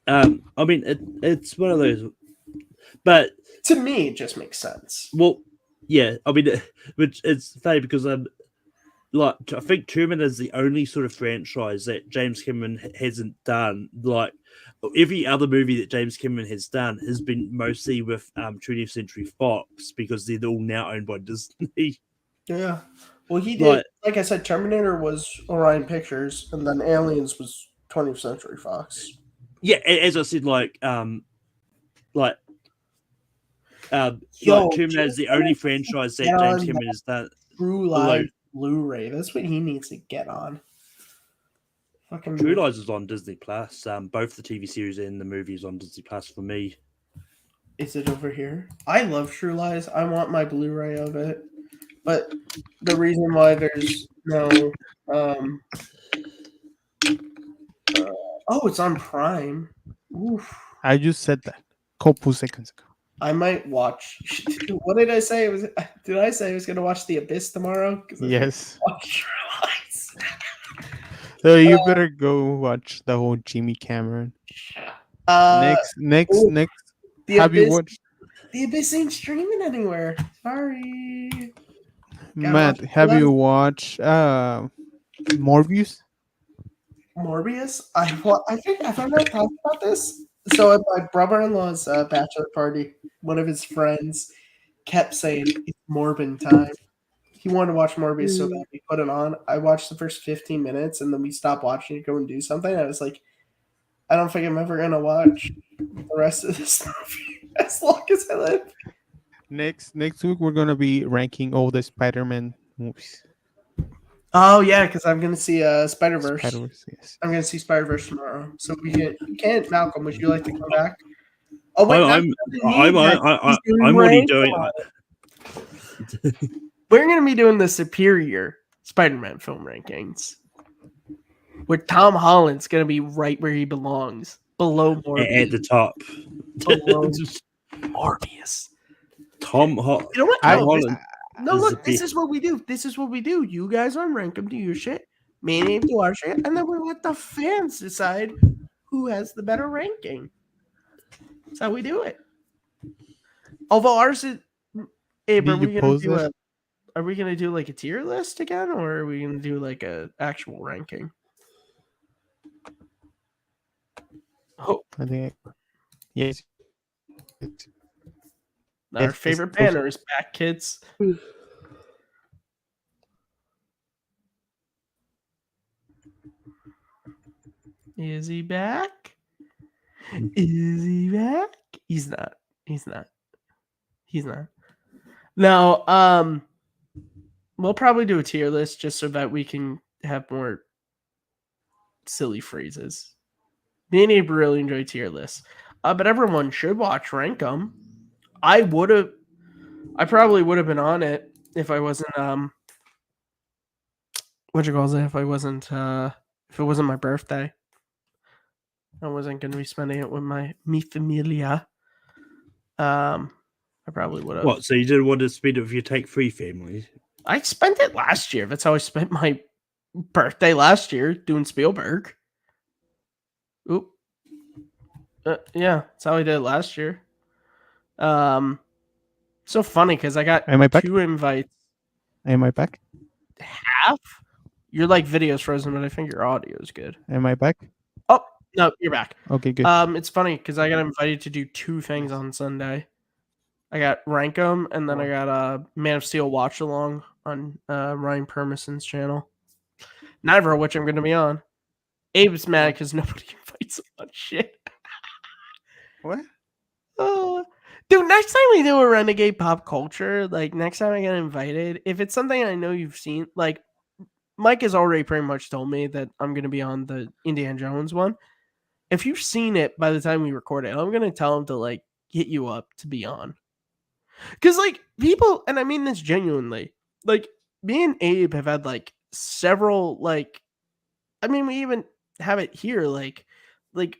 I mean, it's one of those, but to me, it just makes sense. Well, yeah, I mean, which it's funny because like I think Terminator is the only sort of franchise that James Cameron hasn't done. Like every other movie that James Cameron has done has been mostly with 20th Century Fox because they're all now owned by Disney. Yeah. Well, he did. Like I said, Terminator was Orion Pictures, and then Aliens was 20th Century Fox. Yeah, as I said, like Terminator is the only franchise that James Cameron has done. True Lies Blu-ray. That's what he needs to get on. Fucking True Lies is on Disney Plus. Both the TV series and the movies on Disney Plus for me. Is it over here? I love True Lies. I want my Blu-ray of it. But the reason why there's no it's on Prime. Oof. I just said that a couple seconds ago. I might watch. What did I say? Did I say I was going to watch The Abyss tomorrow? Yes. Watch True Lies. So you better go watch the whole Jimmy Cameron. Next. Have you watched? The Abyss ain't streaming anywhere. Sorry. Matt, have you watched Morbius? Morbius? I think have I not talked about this? So at my brother-in-law's bachelor party, one of his friends kept saying it's Morbin time. He wanted to watch Morbius so bad we put it on. I watched the first 15 minutes and then we stopped watching to go and do something. I was like, I don't think I'm ever gonna watch the rest of this movie as long as I live. Next week we're gonna be ranking all the Spider-Man movies. Oh yeah, because I'm gonna see Spider-Verse. Yes. I'm gonna see Spider-Verse tomorrow. So we can't. Malcolm, would you like to come back? Oh wait, I'm already doing it. We're gonna be doing the superior Spider-Man film rankings, where Tom Holland's gonna be right where he belongs, below Morbius. At the top. Below Morbius. Tom Holland. You know what? Holland. No, look, this is what we do. This is what we do. You guys rank them, do your shit. Me and Abe do our shit, and then we let the fans decide who has the better ranking. That's how we do it. Although ours is, Abe, are we gonna do like a tier list again, or are we gonna do like a actual ranking? Oh, I think yes. Our favorite banner is back, kids. Is he back? Is he back? He's not. He's not. He's not. No, we'll probably do a tier list just so that we can have more silly phrases. Me and Abe really enjoy tier lists. But everyone should watch Rank 'em. I probably would have been on it if I wasn't if it wasn't my birthday. I wasn't gonna be spending it with mi familia. I probably would have. What? So you didn't want to spend it with your Take 3 family? I spent it last year. That's how I spent my birthday last year, doing Spielberg. Oop. Yeah, that's how I did it last year. So funny because I got Am I back? 2 invites. Am I back? Half? Your like video's frozen, but I think your audio is good. Am I back? Oh no, you're back. Okay, good. It's funny because I got invited to do 2 things on Sunday. I got Rank 'em, and then I got Man of Steel watch along on Ryan Permison's channel. Neither of which I'm going to be on. Abe's mad because nobody invites him on shit. What? Oh, dude, next time we do a Renegade Pop Culture, like next time I get invited, if it's something I know you've seen, like Mike has already pretty much told me that I'm going to be on the Indiana Jones one. If you've seen it by the time we record it, I'm going to tell him to like hit you up to be on. Because like people, and I mean this genuinely, like me and Abe have had like several like, I mean we even have it here like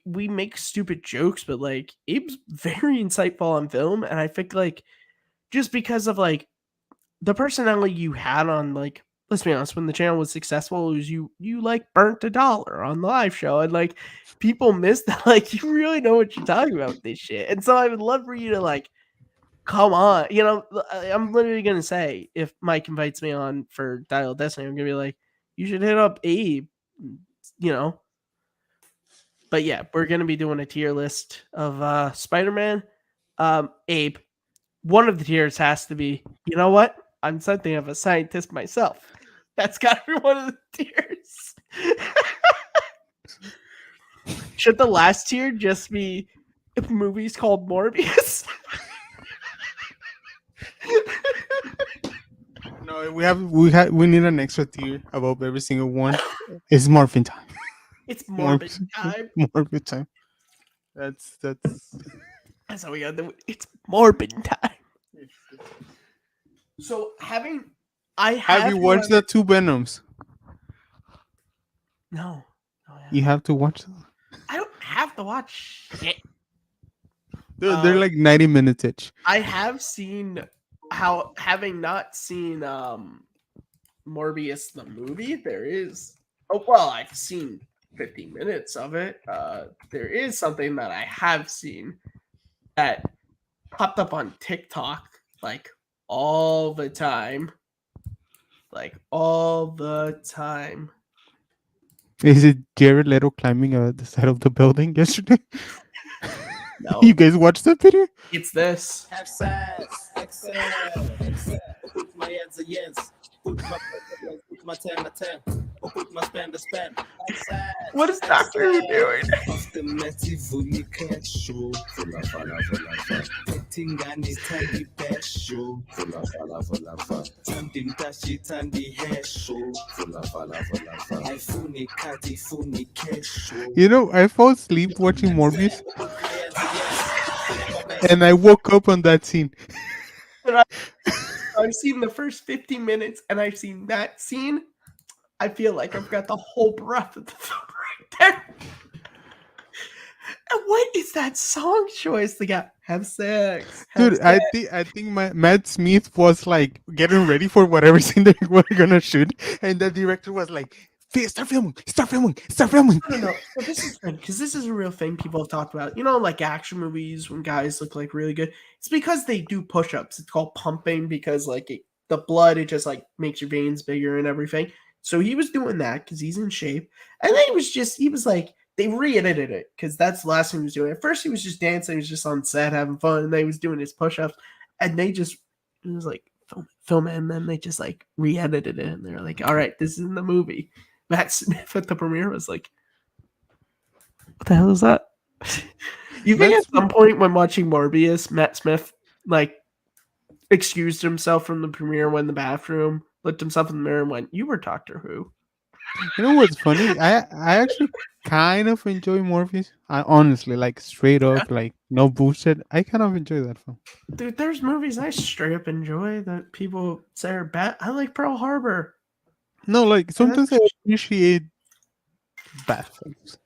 we make stupid jokes, but like Abe's very insightful on film, and I think like just because of like the personality you had on like, let's be honest, when the channel was successful, it was you like burnt $1 on the live show, and like people missed that. Like you really know what you're talking about with this shit, and so I would love for you to like come on. You know, I'm literally gonna say if Mike invites me on for Dial of Destiny, I'm gonna be like, you should hit up Abe. You know. But yeah, we're gonna be doing a tier list of Spider-Man. Abe, one of the tiers has to be, you know what? I'm something of a scientist myself. That's gotta be one of the tiers. Should the last tier just be movies called Morbius? No, we need an extra tier above every single one. It's morphine time. It's morbid time. Morbid time. That's That's how we got the. It's morbid time. So have you watched the 2 Venoms? No. You have to watch them. I don't have to watch shit. They're like 90 minutes each. I have seen having not seen Morbius the movie, there is I've seen 15 minutes of it. There is something that I have seen that popped up on TikTok like all the time. Like all the time. Is it Jared Leto climbing the side of the building yesterday? No. You guys watched that video? It's this. Have sex, excel, put my hands a yes, put my 10 a 10, put my spend a spend. What is Doctor Who doing? You know, I fell asleep watching Morbius, and I woke up on that scene. I've seen the first 15 minutes, and I've seen that scene. I feel like I've got the whole breadth of the film right there. And what is that song choice? They got have sex, Dude, I think Matt Smith was like getting ready for whatever scene they were gonna shoot, and the director was like, start filming. No. But this is good because this is a real thing people have talked about. You know, like action movies when guys look like really good. It's because they do push-ups. It's called pumping because like the blood, it just like makes your veins bigger and everything. So he was doing that because he's in shape. And then he was like, they re-edited it because that's the last thing he was doing. At first he was just dancing, he was just on set having fun, and then he was doing his push-ups. And it was like film it, and then they just like re-edited it, and they're like, all right, this is in the movie. Matt Smith at the premiere was like, what the hell is that? You think That's at some point when watching Morbius, Matt Smith like excused himself from the premiere, went in the bathroom, looked himself in the mirror, and went, "You were Doctor Who." You know what's funny? I actually kind of enjoy Morpheus. I honestly like straight up, like no bullshit. I kind of enjoy that film. Dude, there's movies I straight up enjoy that people say are bad. I like Pearl Harbor. No, like And that's, sometimes I appreciate bad films.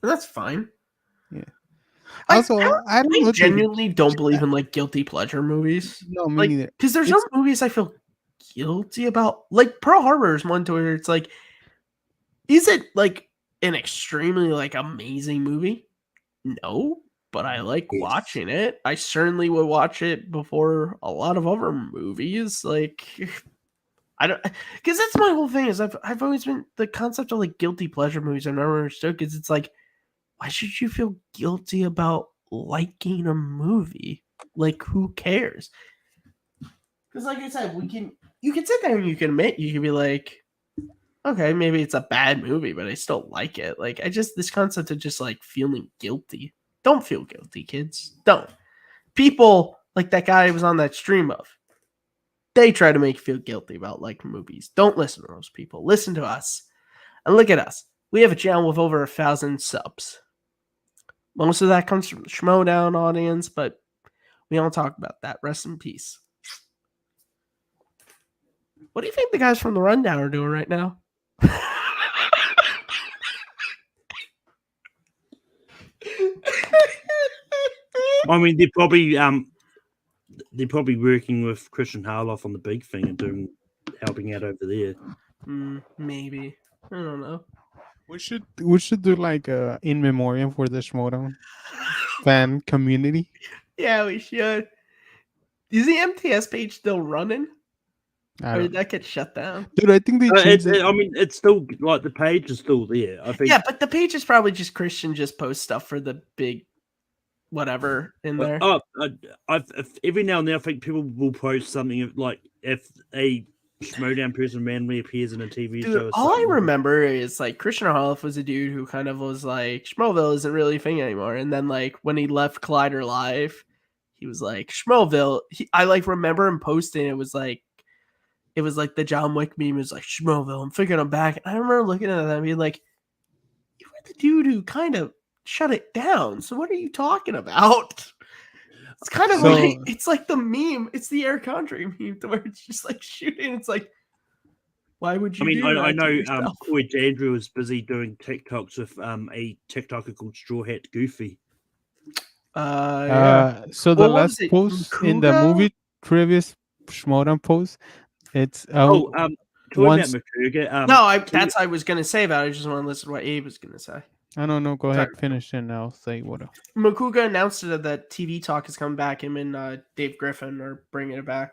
that's fine. Yeah. I, Also, I don't I know. genuinely don't believe in like guilty pleasure movies. No, me Like, neither. because there's It's no movies I feel guilty about. Like Pearl Harbor is one to where it's like, is it like an extremely like amazing movie? No, but I like watching it. I certainly would watch it before a lot of other movies. Like, I don't, because that's my whole thing. Is I've always been the concept of like guilty pleasure movies. I've never understood because it's like, why should you feel guilty about liking a movie? Like, who cares? Because, like I said, you can sit there and you can admit, you can be like, okay, maybe it's a bad movie, but I still like it. Like, this concept of just like feeling guilty. Don't feel guilty, kids. Don't. People like that guy was on that stream of, they try to make you feel guilty about like movies. Don't listen to those people. Listen to us. And look at us. We have a channel with over 1,000 subs. Most of that comes from the Schmodown audience, but we don't talk about that. Rest in peace. What do you think the guys from the Rundown are doing right now? I mean, they're probably working with Christian Harloff on the big thing and helping out over there. Maybe. I don't know. we should do like a in memoriam for the Schmodown fan community. Yeah, we should. Is the MTS page still running? I Or don't did know. that get shut down? Dude, I think they changed it. I mean, it's still like the page is still there. I think. Yeah, but the page is probably just Christian just posts stuff for the big whatever in there. Oh, every now and then I think people will post something like if a Schmodown person randomly appears in a TV Dude, show. Or all I something. remember is like Christian Harloff was a dude who kind of was like, Schmoville isn't really a thing anymore. And then like when he left Collider Live, he was like, Schmoville. I like remember him posting. It was like the John Wick meme was like, Schmoville, I'm thinking I'm back. And I remember looking at that and being like, you were the dude who kind of shut it down. So what are you talking about? It's kind of like, it's like the meme. It's the Air Country meme to where it's just like shooting. It's like, why would you? I mean, do that I to know yourself? Boyd Andrew was busy doing TikToks with a TikToker called Straw Hat Goofy. Yeah. So the Well, what last was it, post in the Makuga? movie previous Schmodown post, it's Talking once about Makuga. No, that's what I was gonna say that. I just want to listen to what Abe was gonna say. I don't know. Go Sorry. ahead, finish, and I'll say what else. Makuga announced that TV Talk is coming back. Him and Dave Griffin are bringing it back.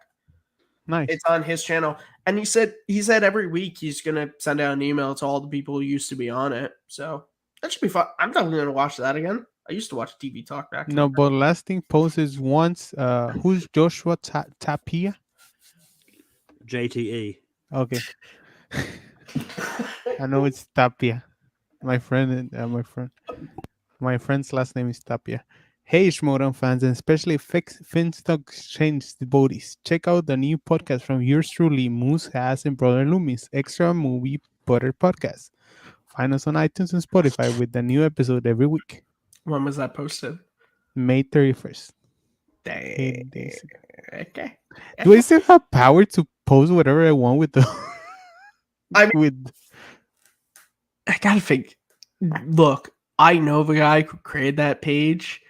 Nice. It's on his channel, and he said every week he's gonna send out an email to all the people who used to be on it. So that should be fun. I'm definitely gonna watch that again. I used to watch TV Talk back. No, but last thing post is once. Who's Joshua Tapia? JTE. Okay, I know it's Tapia. My friend's last name is Tapia. Hey, Schmodown fans, and especially Finstock Exchange devotees, check out the new podcast from yours truly, Moose Has and Brother Loomis, Extra Movie Butter Podcast. Find us on iTunes and Spotify with the new episode every week. When was that posted? May 31st. Dang. 8 days ago. Okay. Do I still have power to post whatever I want with the? I gotta think. Look, I know the guy who created that page.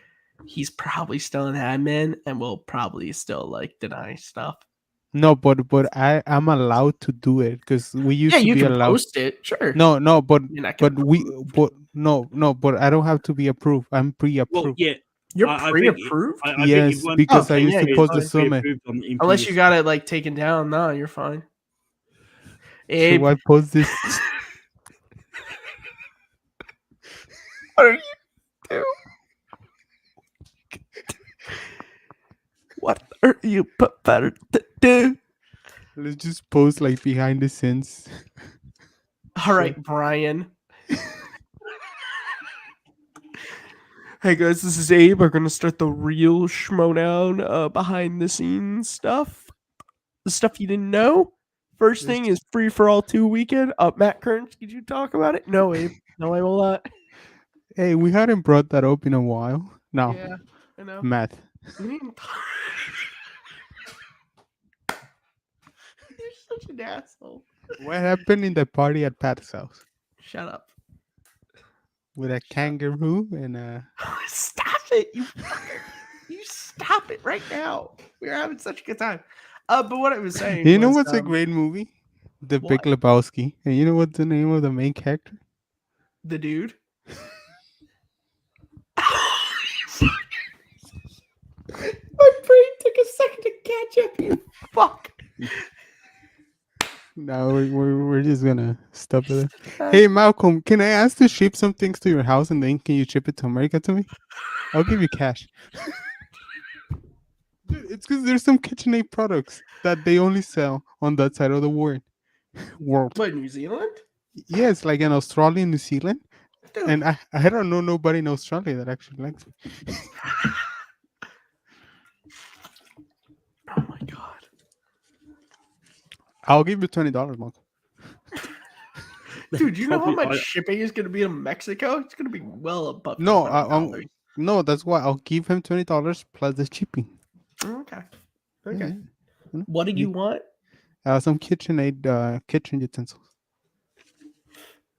He's probably still an admin and will probably still like deny stuff. No, but I'm allowed to do it because we used to you be can allowed. post it, sure. No, but You're not gonna but I don't have to be approved. I'm pre-approved. Well, yeah, You're I think- pre-approved. I Yes, think everyone- because I Okay, used yeah, to you're post the fine. summit. Pre-approved on MPS. Unless you got it like taken down, no, you're fine. So Abe, I post this. what are you doing? What are you better to do? Let's just post like behind the scenes. All right, Brian. Hey guys, this is Abe. We're gonna start the real schmodown behind the scenes stuff. The stuff you didn't know. First thing is Free for All 2 weekend. Matt Kearns, could you talk about it? No, Abe. No, I will not. Hey, we hadn't brought that up in a while. No, Yeah, I know. Matt. We didn't talk- You're such an asshole. What happened in the party at Pat's house Shut up. with a kangaroo and a? Stop it, you fucker. You stop it right now. We're having such a good time. But what I was saying You know was, what's a great movie? The what? Big Lebowski. And you know what's the name of the main character? The dude. My brain took a second to catch up, you fuck. No, we're just gonna stop it. Hey Malcolm, can I ask to ship some things to your house and then can you ship it to America to me? I'll give you cash. Dude, it's because there's some KitchenAid products that they only sell on that side of the world. What, New Zealand? Yes, like in Australia and New Zealand. Dude. And I don't know nobody in Australia that actually likes it. Oh my god. I'll give you $20, Malcolm. Dude, you know how Probably- much shipping is going to be to Mexico? It's going to be well above No, $500. no, that's why I'll give him $20 plus the shipping. Okay. Okay. Yeah. What do you want? Some KitchenAid kitchen utensils.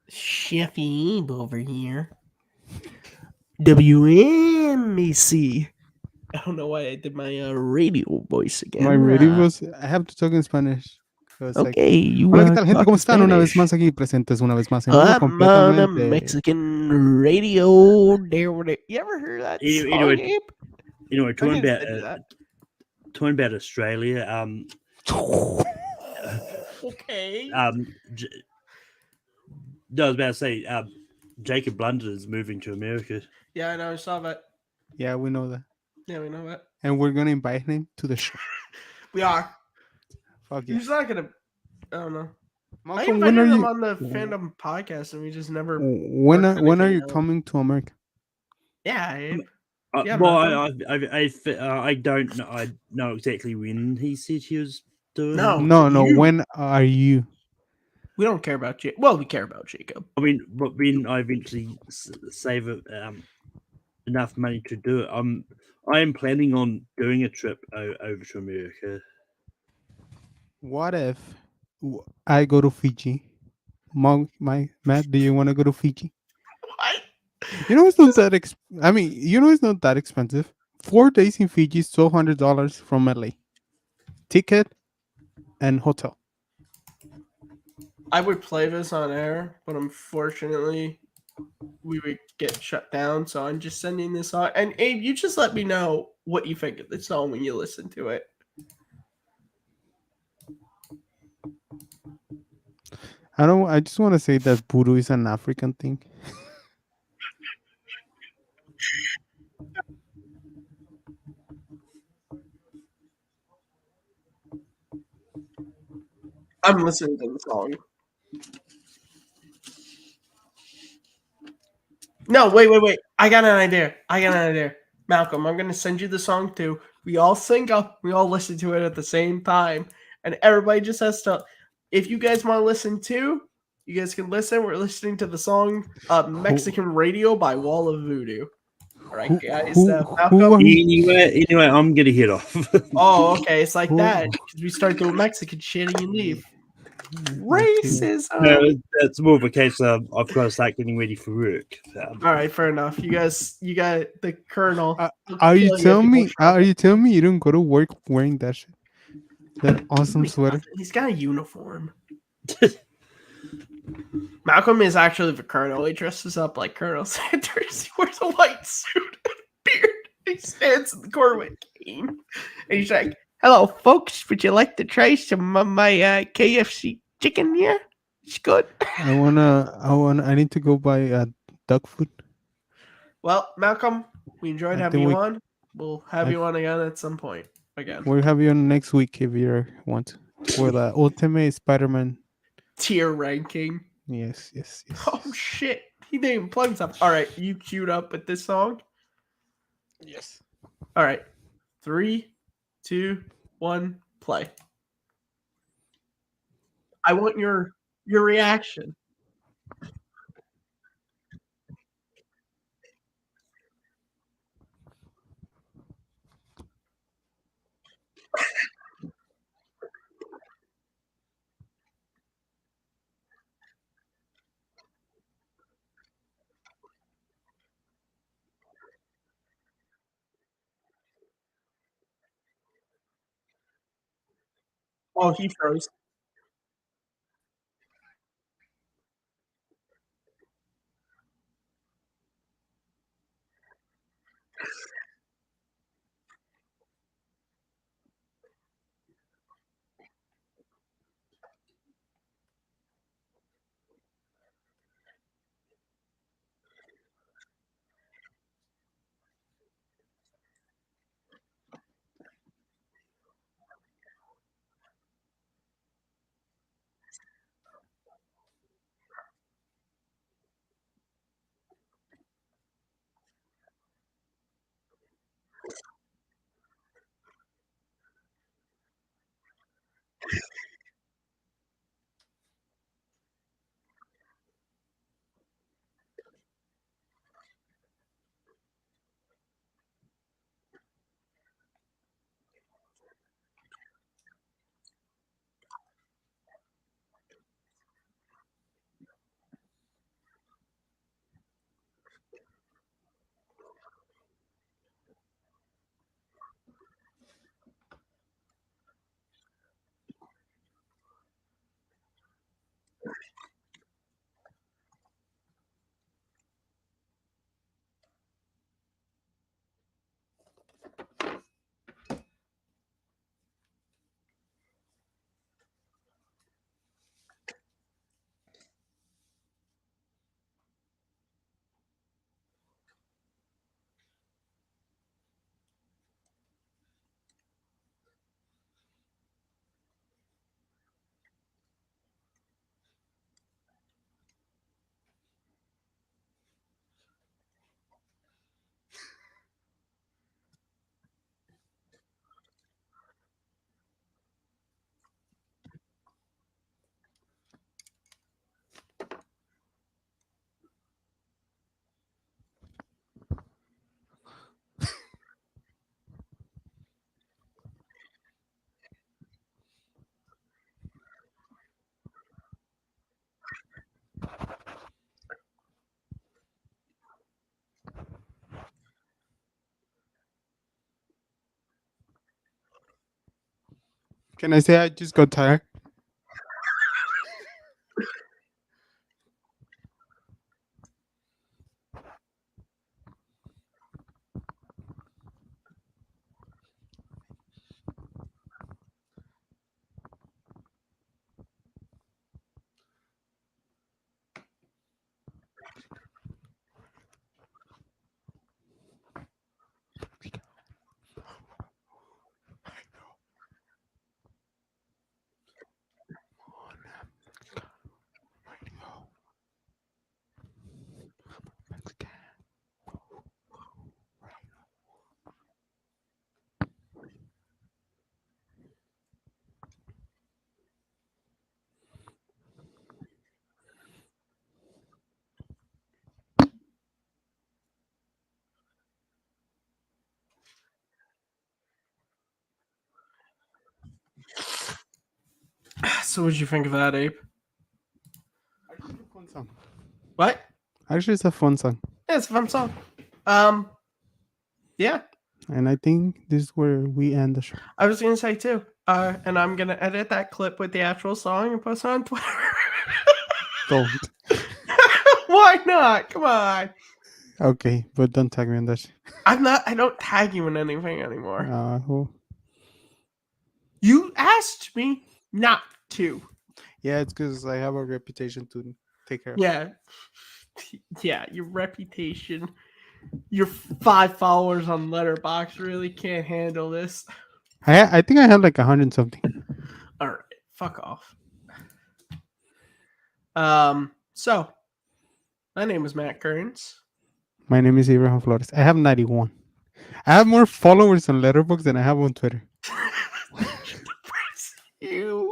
Chef Abe over here. WMAC. I don't know why I did my radio voice again. My radio was. I have to talk in Spanish. So it's like, Okay, you hola, ¿qué tal, gente? talk ¿Cómo in están? Una vez Spanish. más aquí presentes, una vez más en vivo I'm on a completamente. Mexican radio. You ever hear that song, Anyway, Abe? Anyway, I'm talking gonna about send you that. talking about Australia. Okay. No, I was about to say, Jacob Blunder is moving to America. Yeah, I know. I saw that. Yeah, we know that. Yeah, we know that. And we're gonna invite him to the show. We are. Fuck yeah. He's not gonna. I don't know. I Malcolm, invited when are him you? on the fandom podcast, and we just never. When worked are anything you out. coming to America? Yeah, Abe. Yeah, Well, I don't know. I know exactly when he said he was doing. No. No. you. When are you? We don't care about Jacob. Well, we care about Jacob. I mean, but when I eventually save enough money to do it, I am planning on doing a trip over to America. What if I go to Fiji? Matt, do you want to go to Fiji? What? You know it's not that. I mean, you know it's not that expensive. 4 days in Fiji is $1,200 from LA. Ticket and hotel. I would play this on air, but unfortunately, we would get shut down. So I'm just sending this on. And Abe, you just let me know what you think of the song when you listen to it. I just want to say that voodoo is an African thing. I'm listening to the song. No, wait. I got an idea. Malcolm, I'm gonna send you the song too. We all sync up. We all listen to it at the same time, and everybody just has to. If you guys want to listen too, you guys can listen. We're listening to the song "Mexican Radio" by Wall of Voodoo. All right, guys. Malcolm. Anyway, I'm gonna head off. Oh, okay. It's like that because we start doing Mexican shit and you leave. Racism. No, it's more of a case of I've got to start getting ready for work. All right, fair enough. You got the Colonel. Are you telling me? Are Are you telling me you don't go to work wearing that shit? That awesome sweater. He's got a uniform. Malcolm is actually the Colonel. He dresses up like Colonel Sanders. He wears a white suit and beard. He stands in the corner with a cane, and he's like, "Hello, folks. Would you like to try some of my KFC chicken here? It's good." I need to go buy duck food. Well, Malcolm, we enjoyed I having think you on. We'll have you on again at some point. Again. We'll have you on next week if you want for the Ultimate Spider-Man Tier ranking. Yes. Oh shit. He didn't even plug himself. Alright, you queued up with this song? Yes. All right. 3, 2, 1, play. I want your reaction. Oh, he froze. Can I say I just got tired? So, what'd you think of that, Ape? Actually, it's a fun song. What? Actually, it's a fun song. Yeah, it's a fun song. Yeah, And I think this is where we end the show. I was gonna say too. And I'm gonna edit that clip with the actual song and post it on Twitter. Don't. Why not? Come on. Okay, but don't tag me on that shit. I'm not. I don't tag you in anything anymore. Well, You asked me not to. yeah, it's because I have a reputation to take care of. Yeah. Yeah, your reputation. Your 5 followers on Letterbox really can't handle this. I think I have like 100 something. All right, fuck off. So my name is Matt Kearns. My name is Abraham Flores. I have 91. I have more followers on Letterboxd than I have on Twitter. You.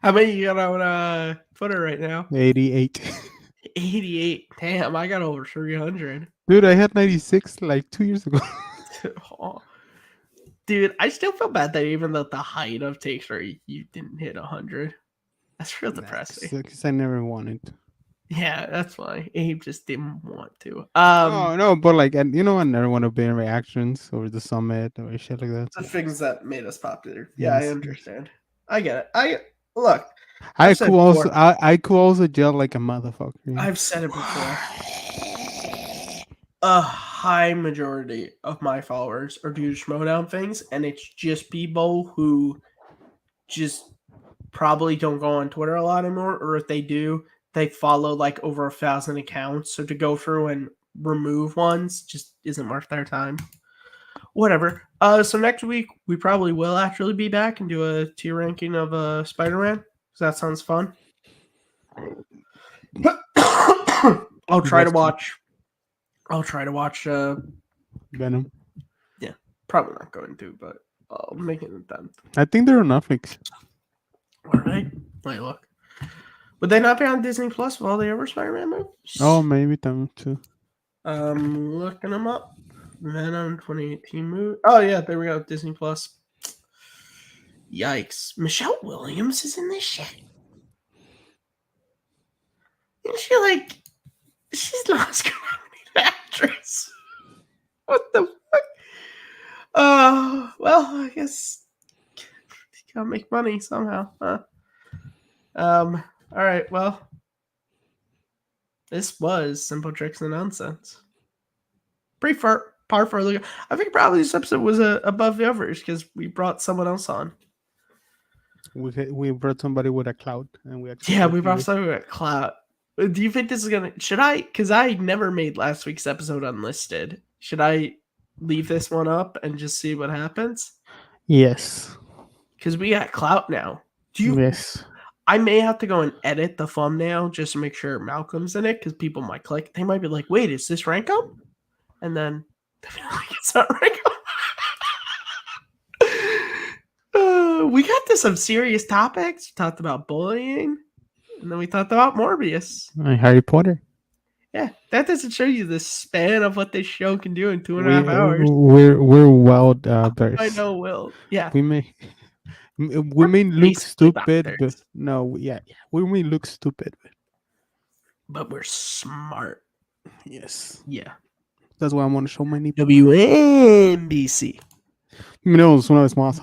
How many you got on Twitter right now? 88. 88. Damn, I got over 300. Dude, I had 96 like 2 years ago. Oh. Dude, I still feel bad that even at the height of Take 3, you didn't hit 100. That's real depressing. Because I never wanted to. Yeah, that's why Abe just didn't want to. Oh no, but like, and you know, I never want to be in reactions or the summit or shit like that. The things that made us popular. Yeah, I Yes. understand. I get it. I look. I I've said could also, before. I could also gel like a motherfucker. you know? I've said it before. A high majority of my followers are due to Schmodown things, and it's just people who just probably don't go on Twitter a lot anymore, or if they do, they follow like over 1,000 accounts. So to go through and remove ones just isn't worth their time. Whatever. So next week we probably will actually be back and do a tier ranking of Spider-Man. So that sounds fun. I'll try to watch. Venom. Probably not going to, but I'll make an attempt. I think they're on Netflix. All right. Wait, look. Would they not be on Disney Plus with all the other Spider-Man movies? Oh, maybe them too. Looking them up. Venom 2018 movie. Oh yeah, there we go. Disney Plus. Yikes! Michelle Williams is in this shit. Isn't she like? She's an Oscar-nominated actress. What the fuck? Well, I guess gotta make money somehow, huh? All right. Well, this was Simple Tricks and Nonsense. Pretty far further. I think probably this episode was above the others because we brought someone else on. We brought somebody with a cloud, and we actually Yeah, we brought someone with a clout. Do you think this is gonna? Should I? Because I never made last week's episode unlisted. Should I leave this one up and just see what happens? Yes. Because we got clout now. Do you? Yes. I may have to go and edit the thumbnail just to make sure Malcolm's in it because people might click. They might be like, "Wait, is this Ranko?" And then like, it's not Ranko. We got to some serious topics. We talked about bullying, and then we talked about Morbius. Harry Potter. Yeah, that doesn't show you the span of what this show can do in 2.5 hours. We're wild bears. I know, Will. Yeah, We may look basically stupid, but doctors. no, yeah, we may look stupid. But we're smart. Yes, Yeah. that's why I want to show my nipple. WNBC. Menos una vez más.